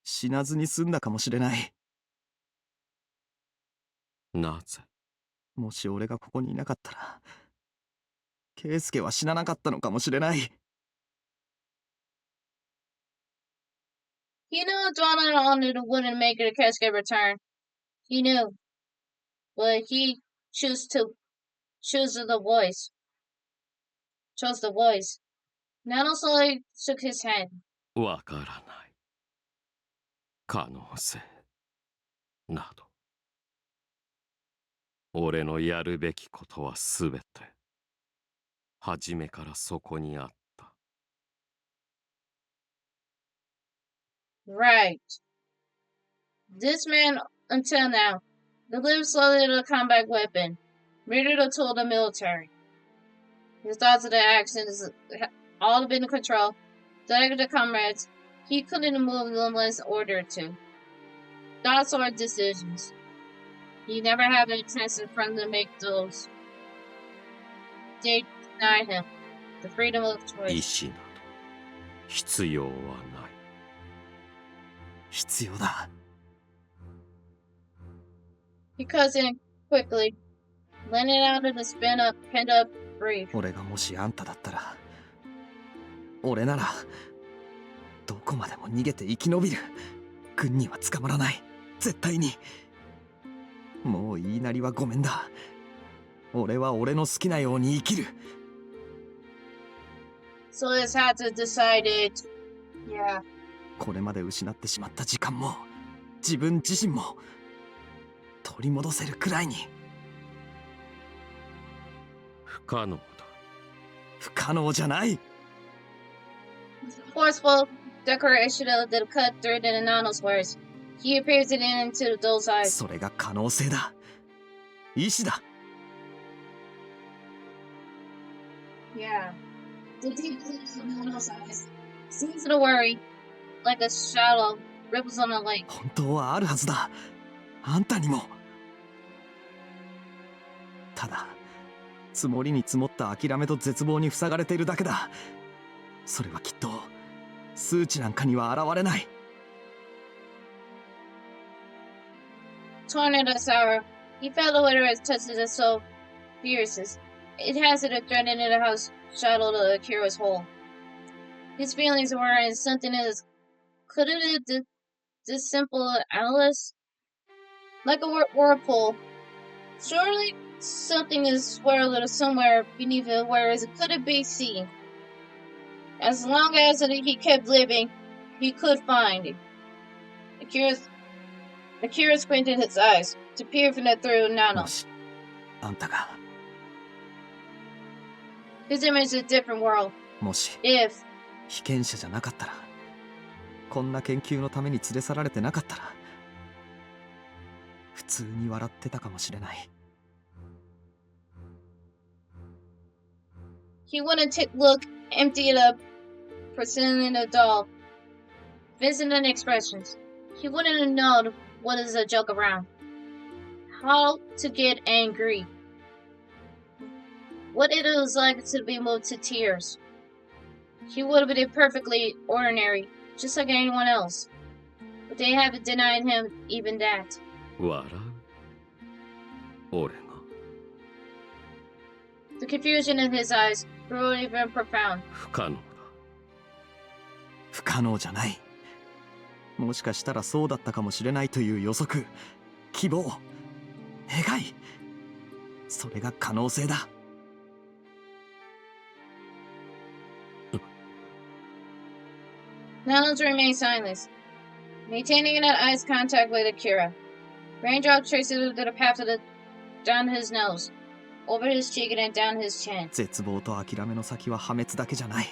死なずに済んだかもしれない。なぜもし俺がここにいなかったら、圭介は死ななかったのかもしれない。He knew dwelling on it wouldn't make the casket return. He knew. But he chose the voice. Nano slowly shook his head. わからない可能性など俺のやるべきことはすべて初めからそこにあった Right. This man, until now, delivered slowly to a combat weapon, murdered a tool of the military. His thoughts of the actions all been in control. Delivered the comrades, he couldn't move unless ordered to. Thoughts or decisions. He never had a chance in front to make those. They denied him the freedom of 意 choice. 志など必要はない必要だ。 He cuts in quickly, letting out of the pent-up grief. 俺がもしあんただったら、俺ならどこまでも逃げて生き延びる。軍には捕まらない。絶対に。もう言いなりはごめんだ。俺は俺の好きなように生きる。 So his had to decide it. Yeah. これまで失ってしまった時間も自分自身も取り戻せるくらいに。不可能だ不可能じゃない。 Forceful decoration of the cut through the Nano's words. He appears it into those eyes. それが可能性だ。意志だ。 Yeah. The deep blues of Nano's eyes seems to worry, like a shadow ripples on a lake. 本当はあるはずだ。あんたにも。ただ積もりに積もった諦めと絶望に塞がれているだけだ。それはきっと数値なんかには現れない。 Torn at a sorrow, he felt the water as touches his soul fiercest. It has it a thread in the house shadowed to Akira's hole. His feelings were in something as could it be this simple analyst? Like a whirlpool. Surely something is swirled somewhere beneath it, whereas it couldn't be seen. As long as he kept living, he could find it. Akira squinted his eyes to peer through Nano. もしあんたが His image is a different world. もし If 被験者じゃなかったら、こんな研究のために連れ去られてなかったら、普通に笑ってたかもしれない。 he wouldn't look empty up, pursuing a doll, visiting expressions. He wouldn't have known what is a joke around. how to get angry. What it was like to be moved to tears. He would have been perfectly ordinary, just like anyone else. But they have denied him even that. 笑う俺が The confusion in his eyes grew even profound. 不可能だ。不可能じゃない。もしかしたらそうだったかもしれないという予測、希望、願い、それが可能性だ。Nano remained silent, maintaining an eyes contact with Akira. Raindrop traces the path down his nose, over his cheek and down his chin. 絶望と諦めの先は破滅だけじゃない。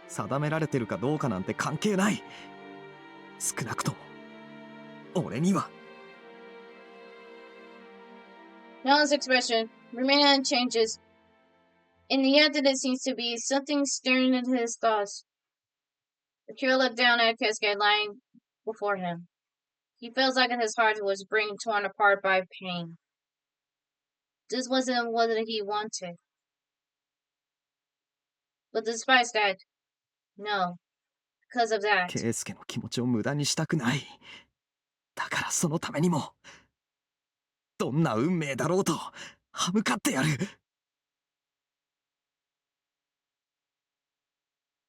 定められてるかどうかなんて関係ない。少なくとも俺には。Nano's expression remained unchanged, and yet there seems to be something stirring in his thoughts. Akira looked down at Keisuke lying before him. He felt like his heart was being torn apart by pain. This wasn't what he wanted. But despite that, no, because of that. 圭介の気持ちを無駄にしたくない。だからそのためにも、どんな運命だろうと歯向かってやる。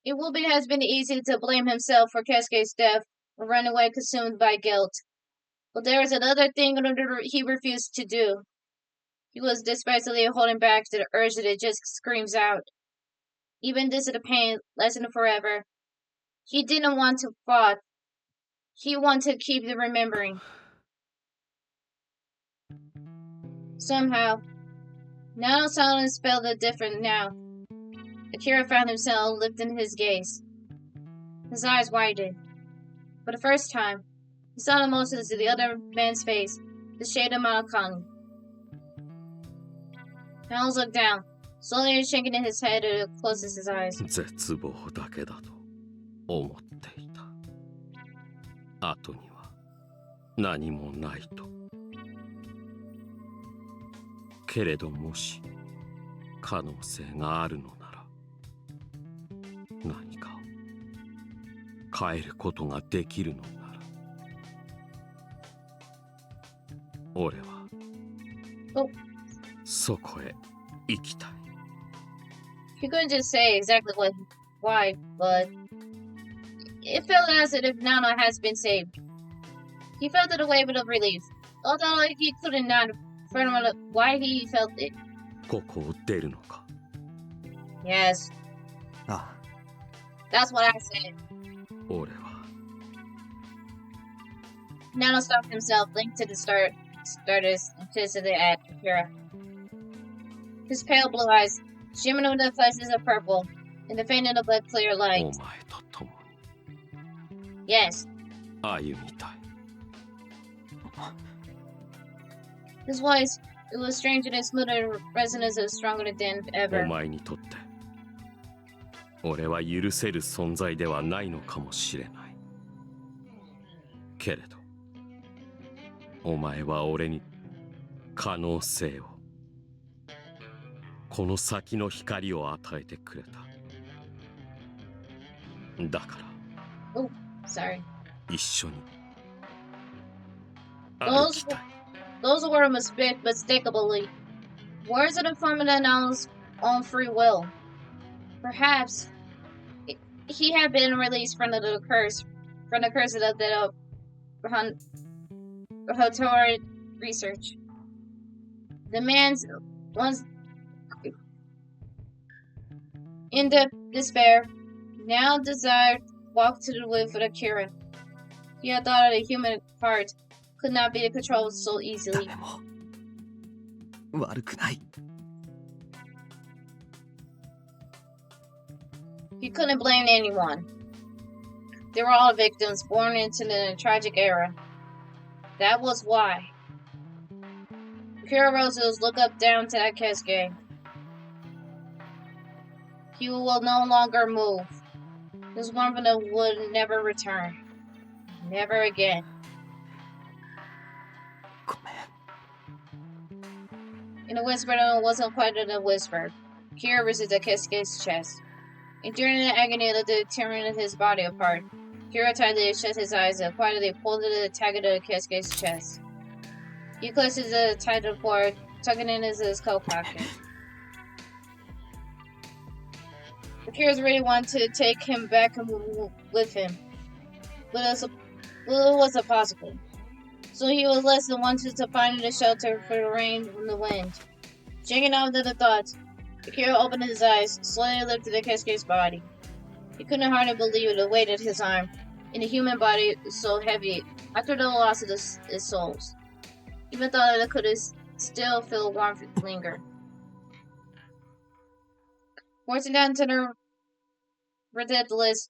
It has been easy to blame himself for Keisuke's death or run away consumed by guilt. But there was another thing he refused to do. He was desperately holding back the urge that just screams out. Even this is the pain lessened forever. He didn't want to fight. He wanted to keep the remembering. Somehow, Nano's silence felt different now. Akira found himself lifting his gaze. His eyes widened. For the first time, he saw the emotions in the other man's face, the shade of melancholy. Nano looked down, slowly shaking his head to close his eyes. 絶望だけだと思っていた。後には何もないと。けれどもし可能性があるのなら、何か変えることができるのなら、俺はそこへ行きたい。He couldn't just say exactly why, but it felt as if Nano has been saved. He felt it a wave of relief, although he couldn't not fathom why he felt it. ここを出るのか。Yes. ああ。 That's what I said. 俺は Nano stopped himself, linked to the starters, and pissed at Akira. His pale blue eyes shimmering with the flashes of purple in the faint of a clear お light. 前と共に Yes. 歩みたい。 His voice, it was strange and smooth and resonance was stronger than お ever. 前にとって俺は許せる存在ではないのかもしれない。けれどお前は俺に可能性を、この先の光を与えてくれた。だから Oh, sorry. 一緒に Those- 歩きたい。 Those were mistakenly words of the form of Nano's own free will. Perhaps he had been released from the curse of the Hotori research. The man's once in despair now desired to walk to the wood for Akira. He had thought a human heart could not be controlled so easily. 誰も悪くない。 He couldn't blame anyone. They were all victims born into the tragic era. That was why. Akira Roses looked up down to that Keisuke. He will no longer move. This one would never return. Never again. ごめん。In a whisper that wasn't quite in a whisper, Kira resisted Keisuke's chest. Enduring the agony of the tearing his body apart, Kira tightly shut his eyes and quietly pulled the tag of Keisuke's chest. He closed his tighter forward, tucking it into his coat pocket. Kira's really wanted to take him back with him, but it wasn't possible. So he was less than wanted to find a shelter for the rain and the wind. Shaking off the thoughts, Akira opened his eyes, slowly lifted Keisuke's body. He couldn't hardly believe the weight of his arm, and the human body was so heavy after the loss of his souls. He even thought that it could still feel warmth linger. Forcing down to the ridiculous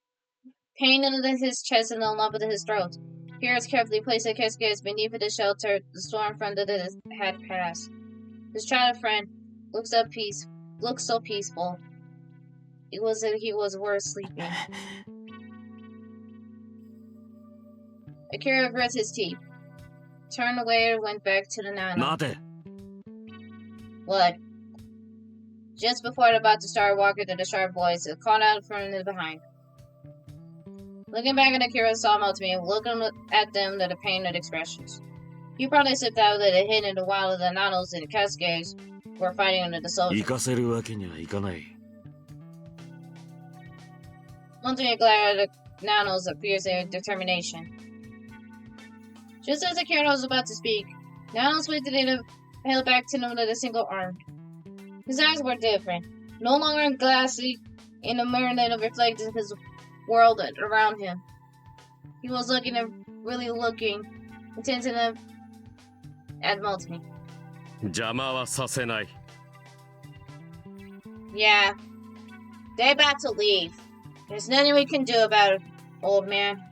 pain in his chest and the lump in his throat, Kira's carefully placed Keisuke beneath the shelter the storm front that had passed. His childhood friend looked so peaceful. It was that he was worth sleeping. Akira grit his teeth, turned away and went back to the Nano. 待て What? Just before they're about to start walking to the sharp voice, it called out from behind. Looking back at Akira saw Motomi, looking at them with the pained expressions. He probably slipped out that it hid in the wild of the Nanos and the Cascades were fighting under the 行 soldiers. かせるわけにはいかない Motomi glared at the Nanos with fierce determination. Just as Akira was about to speak, Nanos lifted and held back to him with a single arm. His eyes were different, no longer glassy in a mirror that reflected his world around him. He was really looking intently at Motomi. 邪魔はさせない Yeah, they're about to leave. There's nothing we can do about it, old man.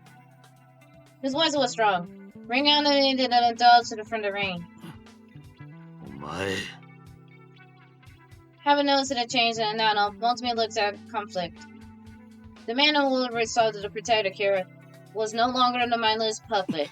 His voice was strong, ringing out and needed an indulge to the front of the rain. お前 Having noticed a change in Nano, Motomi looked at conflict. The man who would resolve to protect Akira was no longer the mindless puppet.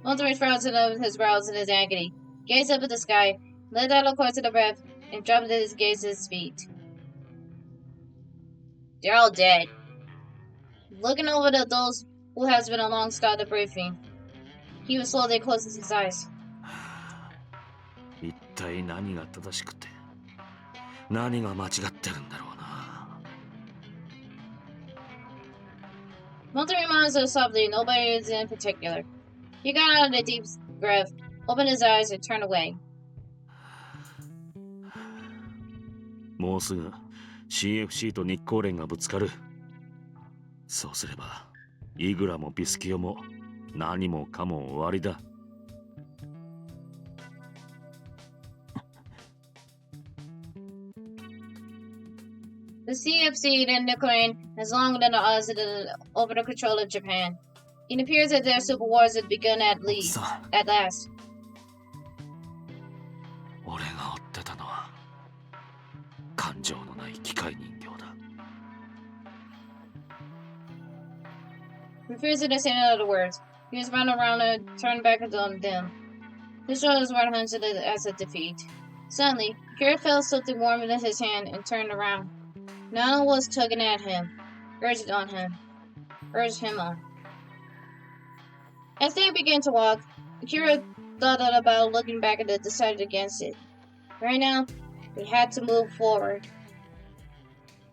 Motomi frowned his brows in his agony, gazed up at the sky, let out a course of the breath, and dropped his gaze at his feet. They're all dead. Looking over at those who has been along started briefing. He was slowly closing his eyes. 一体何が正しくて何が間違ってるんだろうな Motomi reminds softly, nobody is in particular. He got out of the deep breath, opened his eyes, and turned away. もうすぐ CFC と日光連がぶつかるそうすればイグラもビスキオも何もかも終わりだ The CFC and Nicaraguan has long been over the control of Japan. It appears that their civil wars had begun at last. 俺が追ってたのは感情のない機械人形だ Refused to understand other words. He was running around and turned back on them. His shoulders were hunched as a defeat. Suddenly, Kira felt something warm in his hand and turned around. Nano was tugging at him, urged him on. As they began to walk, Akira thought about looking back and decided against it. Right now, they had to move forward.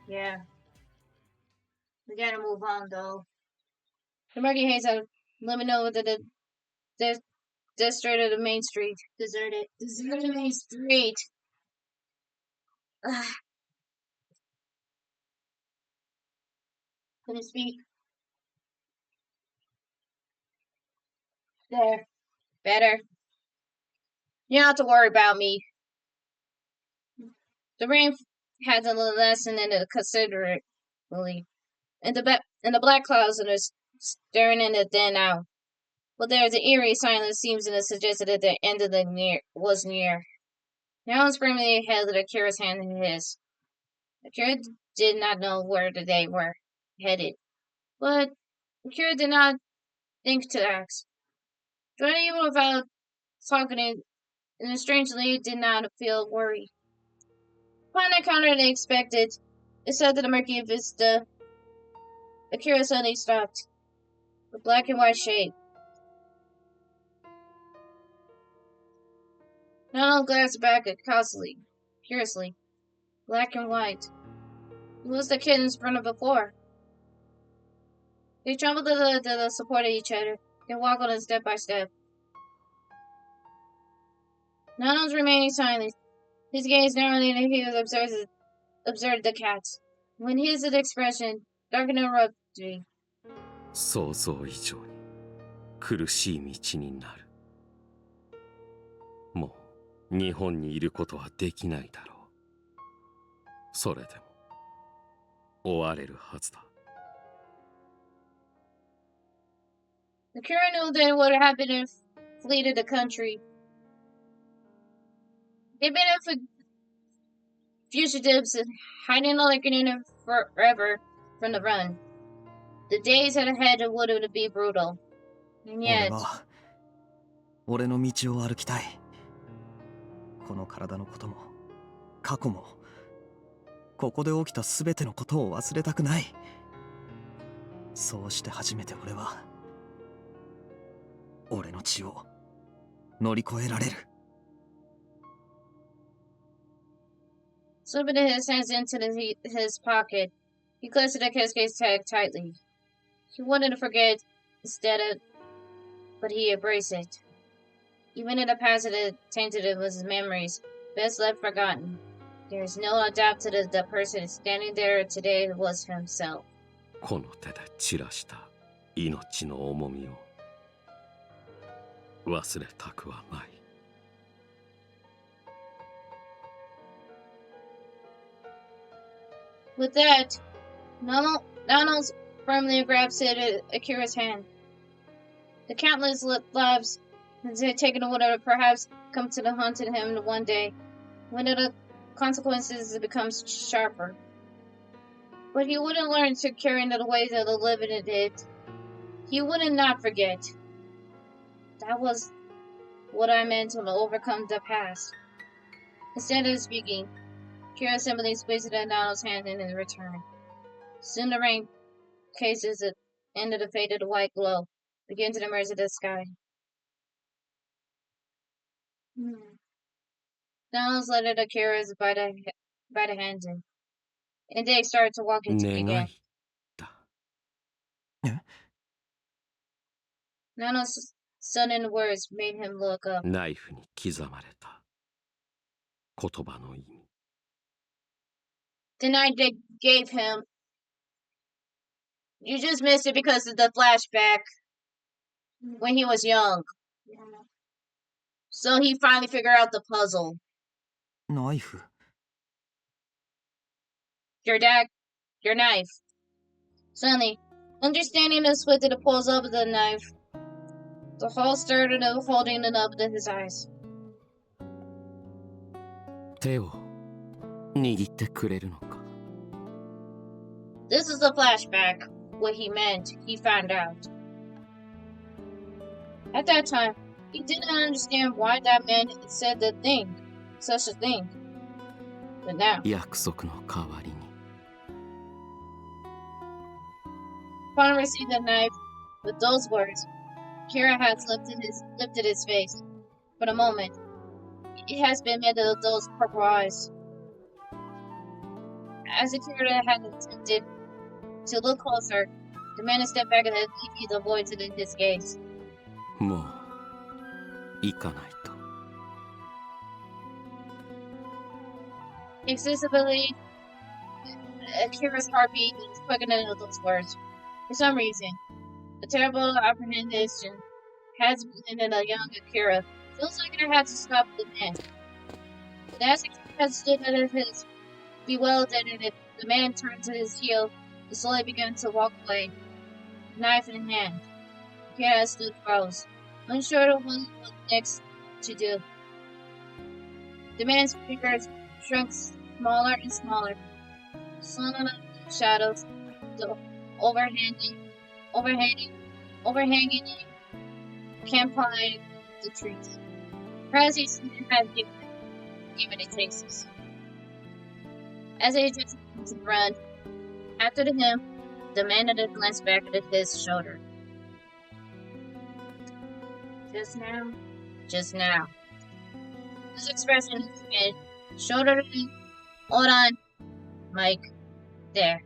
Yeah. We gotta move on, though. The murky haze had living over the straight of the main street. Deserted main street. Ugh. Couldn't speak. There. Better. You don't have to worry about me. The rain had a little lessened in it considerably. And the black clouds are staring in the den out. But there was an eerie silence seems to suggest that the end of was near. Now was firmly held Akira's hand in his. Akira did not know where they were headed. But Akira did not think to ask. Joining even without talking, and strangely did not feel worried. Upon encountering the expected, it said that the murky vista, Akira suddenly stopped. The black and white shape. Nano glanced back at Cosily, curiously. Black and white. It was the kid in front before. They trembled to the support of each other. They walked on it step by step. Nano's remaining silent. His gaze narrowing and he observed the cats. When his expression darkened and interrupted me. 想像以上に苦しい道になる。もう日本にいることはできないだろう。それでも終われるはずだ。The Kira knew then what had happened if flee to the country. They've been fugitives hiding like an forever from the run. The days ahead would be brutal. And 俺 yet, は俺の道を歩きたい。この体のことも過去もここで起きた全てのことを忘れたくない。そうして初めて俺は俺の血を乗り越えられる。slipping his hands into his pocket, he clutched the cascade tag tightly. He wanted to forget but he embraced it. Even in the past that tainted of his memories, best left forgotten. There is no doubt to the person standing there today was himself. この手で散らした命の重みを忘れたくはない。With that, Nano's firmly grabbed Akira's hand. The countless lives had taken would have perhaps come to the haunted him one day, when the consequences become sharper. But he wouldn't learn to carry into the ways of the living it did. He wouldn't not forget. That was what I meant to overcome the past. Instead of speaking, Kira simply squeezed Nano's hand in his return. Soon the rain cases it into the faded white glow, began to emerge in the sky. Nano's led Akira's by the hand, and they started to walk into 願 again. いだ。 Nano's sudden words made him look up. ナイフに刻まれた言葉の意味。 The night they gave him. You just missed it because of the flashback when he was young. So he finally figured out the puzzle. ナイフ Your knife. Suddenly, understanding the split that pulls up the knife, the whole started holding it up to his eyes. 手を握ってくれるのか。 This is a flashback. What he meant, he found out. At that time, he didn't understand why that man said such a thing. But now, 約束の代わりに。 upon receiving the knife with those words, Kira has lifted his face. For the moment, it has been met of those purple eyes. As Akira had attempted to look closer, the man stepped back and leaving the void to his gaze. もう行かないと。 Accessibility, Akira's heartbeat was quickening with those words. For some reason, a terrible apprehension has been in a young Akira. Feels like it had to stop the man. But as Akira had stood at his bewildered, the man turned to his heel and slowly began to walk away, knife in hand. Akira stood froze, unsure of what next to do. The man's fingers shrunk smaller and smaller, slung on the shadows, the overhanging overhanging him, campfire the trees. Perhaps he had given it tastes. As he just to run after him, the man at a glance back at his shoulder. Just now? Just now. His expression is again. Shoulder to him. Hold on, Mike. There.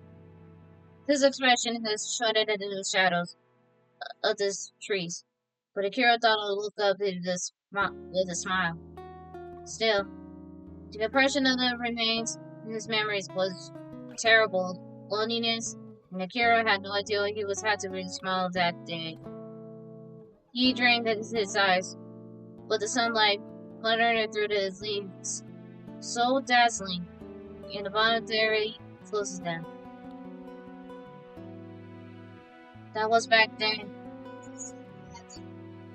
His expression has shuddered into the shadows of the trees. But Akira thought to look up with a smile. Still, the impression of the remains in his memories was terrible loneliness, and Akira had no idea what he was had to really smile that day. He drained at his eyes, but the sunlight fluttering through his leaves, so dazzling, and the voluntary closes them. That was back then.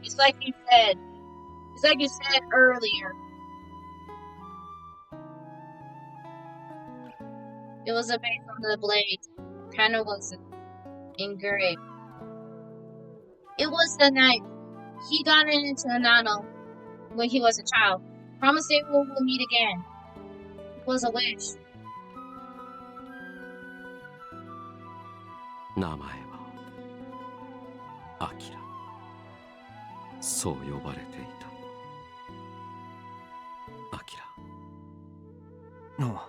It's like you said. It's like you said earlier. It was a base on the blade. Panel was engraved. It was the night he got into Nano when he was a child. Promised they would meet again. It was a wish. 名前はアキラ。そう呼ばれていた。アキラ。ああ、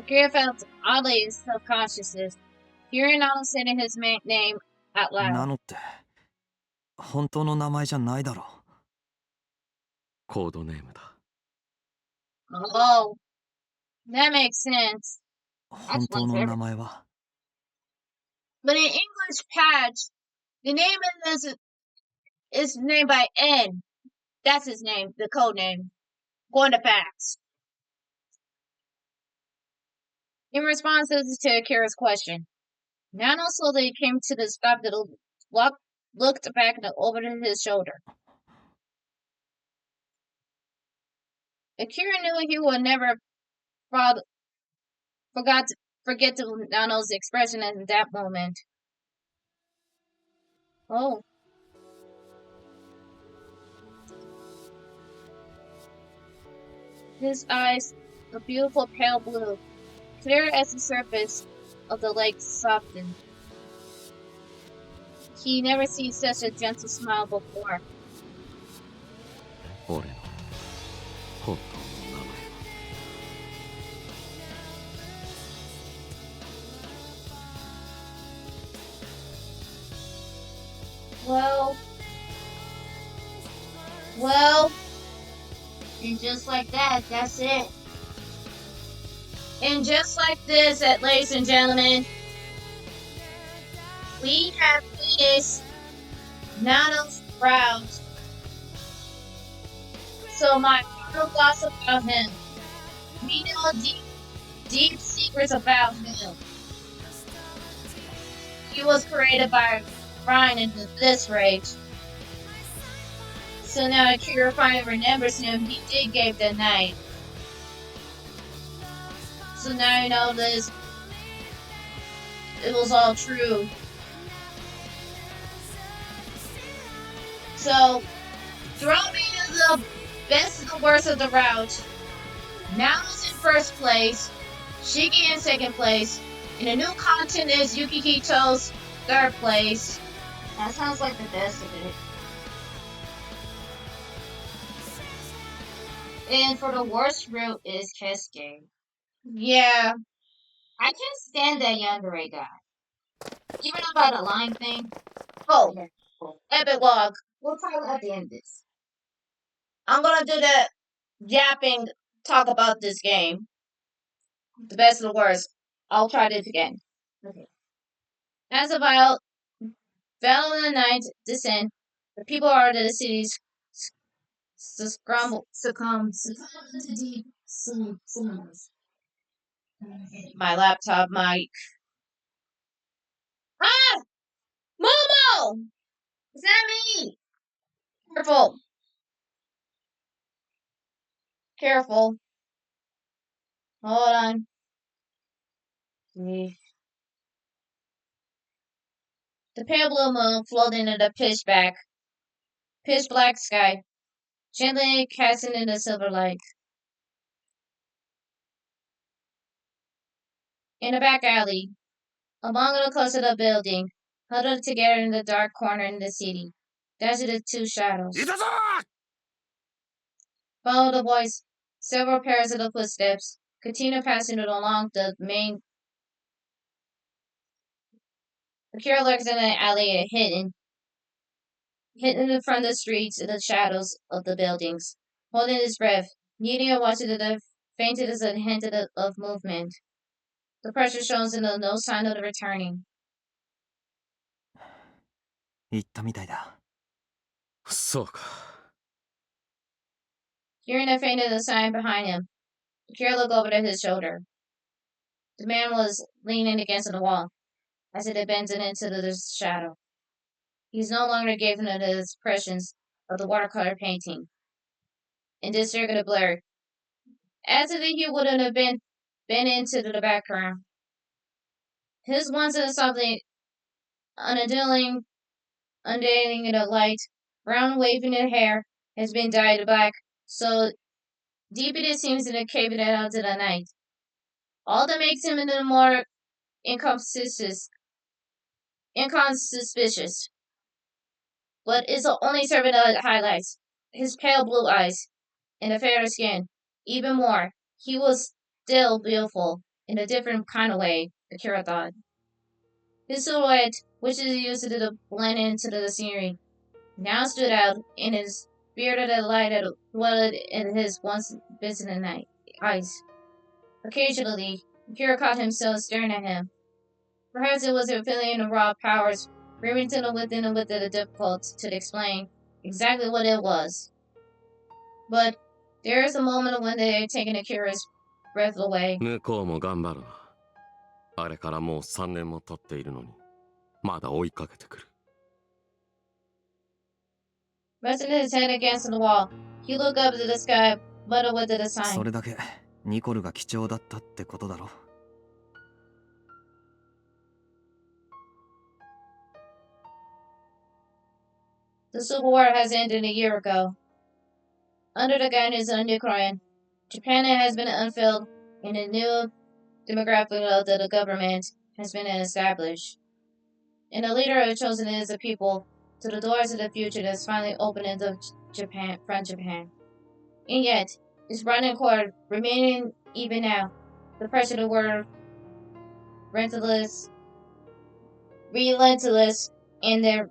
Akira felt oddly self-conscious, hearing Nano saying his name out ナ loud. ノって本当の名前じゃないだろコードネームだ。 Oh, that makes sense. 本当の名前は But in English patch, the name is named by N. That's his name, the code name. Going to fax. In response to Akira's question, Nano slowly came to the stop that looked back over his shoulder. Akira knew he would never forget Nano's expression in that moment. Oh. His eyes, a beautiful pale blue, clear as the surface of the lake, softened. He never seen such a gentle smile before. 俺の本当の名前は。 Well, and just like that, that's it. And just like this, ladies and gentlemen, we have finished Nano's route. So my final thoughts about him. We know deep secrets about him. He was created by Brian in this rage. So now Akira finally remembers him. He did give the night. So now you know this. It was all true. So, throw me to the best and the worst of the route. Nao's in first place. Shiki in second place. And the new content is Yukihito's third place. That sounds like the best of it. And for the worst route is Kesuke. Yeah. I can't stand that Yandere guy. Even about the line thing. Oh, epilogue. We'll talk at the end of this. I'm gonna do the yapping talk about this game. The best and the worst. I'll try this again. Okay. As a battle in the night descend, the people are the cities succumb to deep sleep. My laptop mic. Ah! Momo! Is that me? Careful. Careful. Hold on. The pale blue moon floating in the pitch black sky, gently casting in the silver light. In the back alley, among the clusters of building, huddled together in the dark corner in the city, danced the two shadows. いたぞ Follow the voice, several pairs of the footsteps, continue passing it along the main. Akira lurks in the alley, hidden from the streets in the shadows of the buildings, holding his breath, needing to watch the fainted as a hint of movement. The pressure shows in the no sign of the returning. 行ったみたいだ。そうか。 Hearing the faint of the sign behind him, Akira looked over his shoulder. The man was leaning against the wall, as it bends into the shadow. He's no longer given to the expressions of the watercolor painting. In this circular blur, as if he wouldn't have been into the background. His once in a softly undulating in the light, brown waving in hair has been dyed black, so deep it seems in the cave out of the night. All that makes him the more inconspicuous, but is only serving the highlights. His pale blue eyes and the fairer skin. Even more, he was still beautiful in a different kind of way, Akira thought. His silhouette, which is used to blend into the scenery, now stood out in his spirited light that dwelled in his once visiting eyes. Occasionally, Akira caught himself staring at him. Perhaps it was a feeling of raw powers brimming to the within and within the difficult to explain exactly what it was. But there is a moment when they are taking Akira's breath away. 向こうも頑張るな。あれからもう3年も経っているのに、まだ追いかけてくる。Resting his head against the wall, he looked up to the sky, muddled with the sign. それだけニコルが貴重だったってことだろ。The Civil War has ended a year ago. Under the guidance of Ukraine, Japan has been unfilled and a new demographic of the government has been established. And the leader chosen is the people to the doors of the future that's finally opening from Japan. And yet, its running cord remaining even now, the pressure of the word relentless in their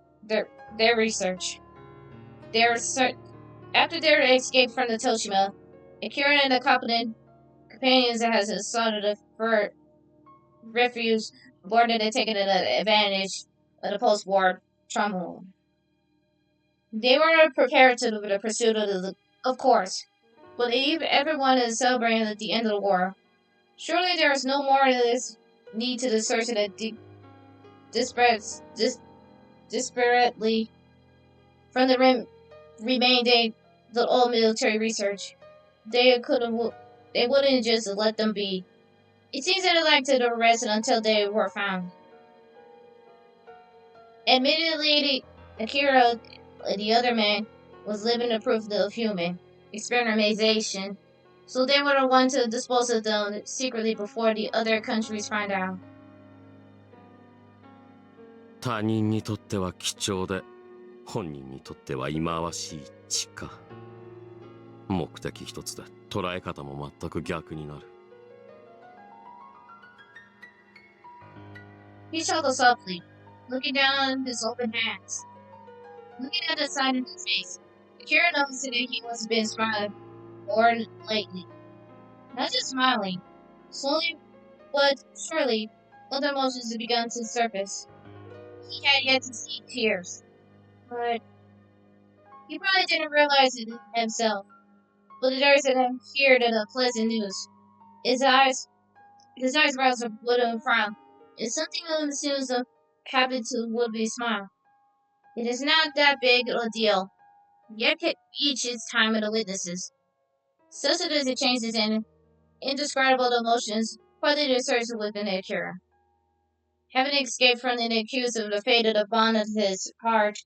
research. After their escape from the Toshima, Akira and the companions has sought for refuge aboard and taken advantage of the post-war trauma. They were prepared to the pursuit of course, but if everyone is celebrating at the end of the war, surely there is no more need to the search that desperately from the remaining the old military research. They wouldn't just let them be. It seems that they like to arrest until they were found. Admittedly, Akira, the other man, was living the proof of human experimentation, so they were the ones to dispose of them secretly before the other countries find out. 他人にとっては貴重で、本人にとっては忌まわしい血か。目的一つで捉え方も全く逆になる。He chuckled softly, looking down on his open hands. Looking at the side of his face, Akira noticed that he was been smiling more lately. Not just smiling, slowly but surely, other emotions had begun to surface. He had yet to see tears, but he probably didn't realize it himself. But the others had heard the pleasant news. His eyebrows would have frowned, and something seems to happen to would-be smile. It is not that big a deal, yet each its time of the witnesses. Such as the changes and indescribable emotions partly surged within Akira. Having escaped from the accused of the fate of the bond of his heart,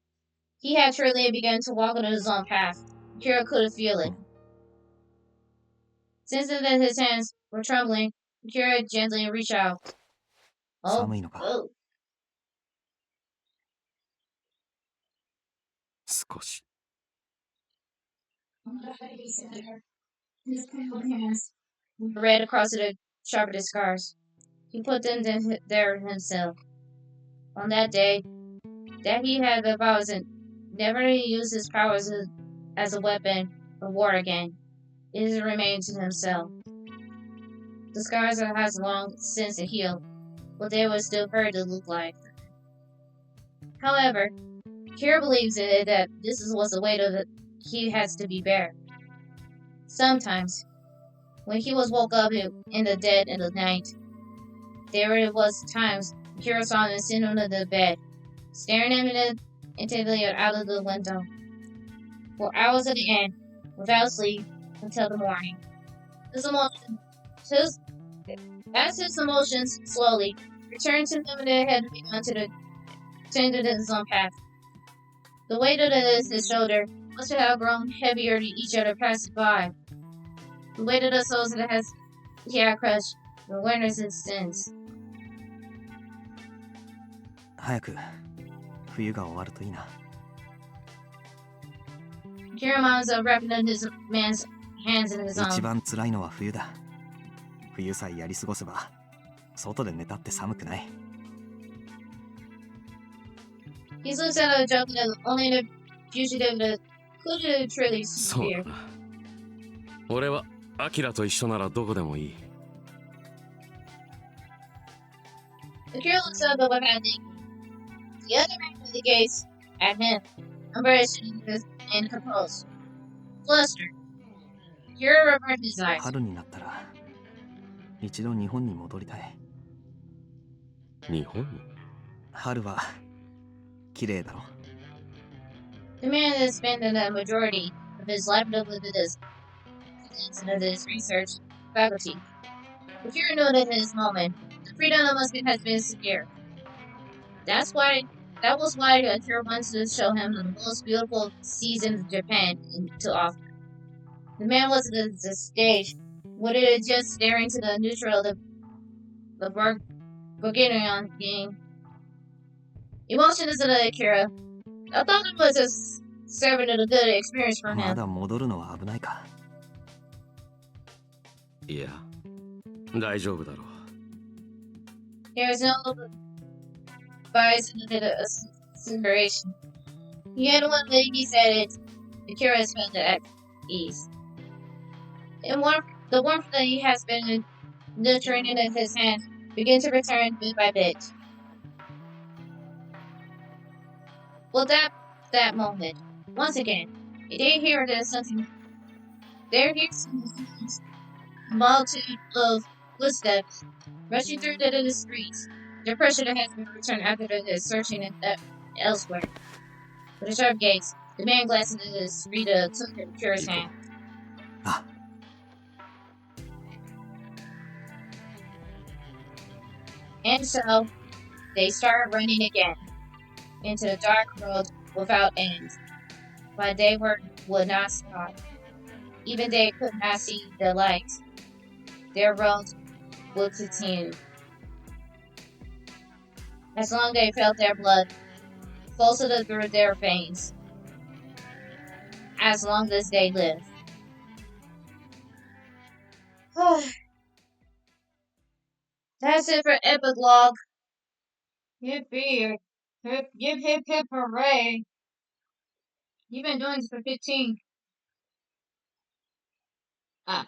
he had truly begun to walk on his own path. Kira could feel it. Sensing that his hands were trembling, Kira gently reached out. Oh, 寒いのか oh. 少し His cold hands red across the sharpened scars. He put them there himself. On that day, that he had the vows and never to use his powers as a weapon of war again. It has remained to himself. The scars has long since healed, but they will still hurt to look like. However, Kira believes that this was the weight of it he has to be bear. Sometimes, when he was woke up in the dead of the night, there was times Kira saw him sitting under the bed, staring at him intently out of the window. For hours at the end, without sleep, until the morning. As his emotions slowly returned to him, they had begun to his own path. The weight of his shoulder must have grown heavier to each other passed by. The weight of the souls that he had crushed, the awareness of sins. 早く冬が終わるといいな。 Kira minds of wrapping up his man's hands in his 一 own. 番辛いのは冬だ。冬さえやり過ごせば外で寝たって寒くない。 He looks at a joke that only the fugitive that could truly そう fear. だな俺はアキラと一緒ならどこでもいい The Kira looks up at what happening. The other man of the gaze at him, embraced and composed. Flustered. Kira reversed his eyes. 春になったら一度日本に戻りたい。日本に春は綺麗だろ。 The man has spent the majority of his life devoted to this and his research faculty. The Kira knew that in this moment, the freedom of Muslim has been severe. That was why Kira wants to show him the most beautiful season of Japan to offer. The man was at the stage, with it just staring to the neutral of the Burgundian game. Emotion is another Kira. I thought it was just serving a good experience for ま him. だ戻るのは危ないか。いや大丈夫だろう There is no bias in the consideration. Yet one day he said it, the curious felt at ease. And the warmth that he has been nurturing in his hand began to return bit by bit. Well, that moment, once again, they hear there's something. There hears a multitude of footsteps rushing through the streets. The pressure that has been returned after the searching elsewhere. With the sharp gaze, the man glanced into the street took the Kira's hand. Ah. And so, they started running again, into the dark road without end. But they would not stop. Even they could not see the light. Their road would continue. As long as they felt their blood pulsing through their veins. As long as they live. That's it for Epilogue. Yippee. Hip, hip, hip, hip, hooray. You've been doing this for 15. Ah.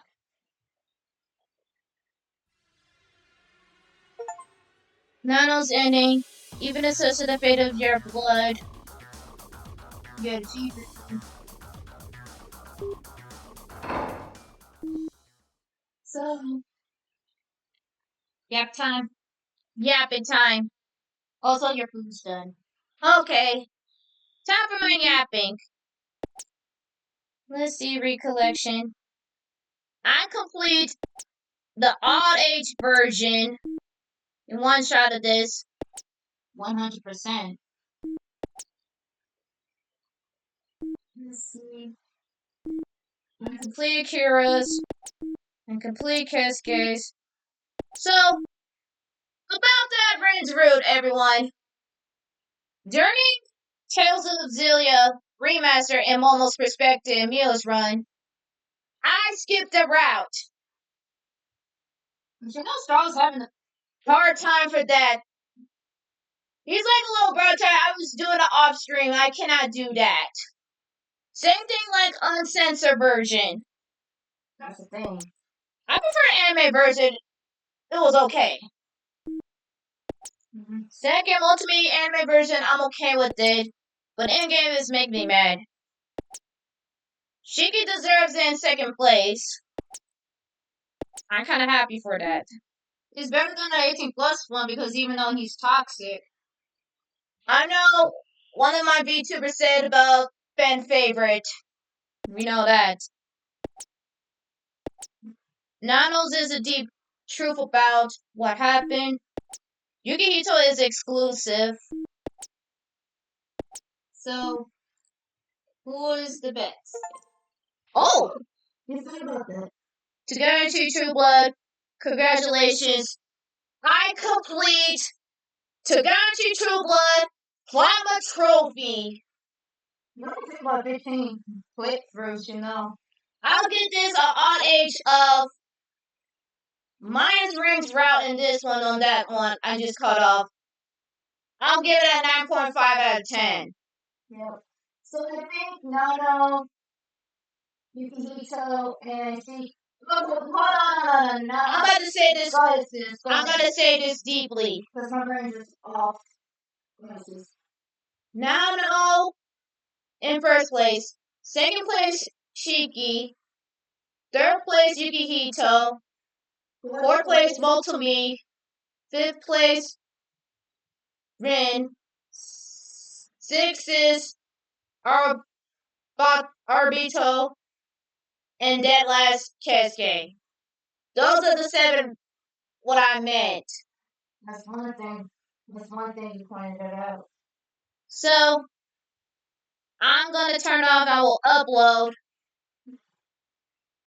Nano's ending. Even associated the fate of your blood. You had achieved it. So. Yap time. Yapping time. Also, your food's done. Okay. Time for my yapping. Let's see, recollection. I complete the odd age version in one shot of this. 100%. Let's see. And complete Kira's. And complete Cascades. So, about that Ren's route, everyone. During Tales of Xillia Remaster and Momo's Perspective Mila's run, I skipped a route. You know Star's having a hard time for that. He's like a little brother. I was doing it off stream. I cannot do that. Same thing like uncensored version. That's the thing. I prefer anime version. It was okay. Second ultimate anime version, I'm okay with it. But in-game is making me mad. Shiki deserves it in second place. I'm kind of happy for that. He's better than the 18 plus one because even though he's toxic. I know one of my VTubers said about fan favorite. We know that. Nano's is a deep truth about what happened. Yukihito is exclusive. So, who is the best? Oh! You thought about that. Togainu True Blood, congratulations. I complete Togainu True Blood Plasma Trophy. You don't think about 15 playthroughs, you know. I'll get this an odd age of Mine's Rings route in this one on that one. I just cut off. I'll give it a 9.5 out of 10. Yep. So I think Nano, Yukihito, and I think. Hold on. I'm about to say this. I'm going to say this deeply. Because my brain is off. Nano in first place. Second place, Shiki. Third place, Yukihito. Fourth place, Motomi. Fifth place, Rin. Sixth is Arbito. And dead last, Cascade. Those are the 7 what I meant. That's one thing you pointed it out. So, I'm gonna turn off, I will upload.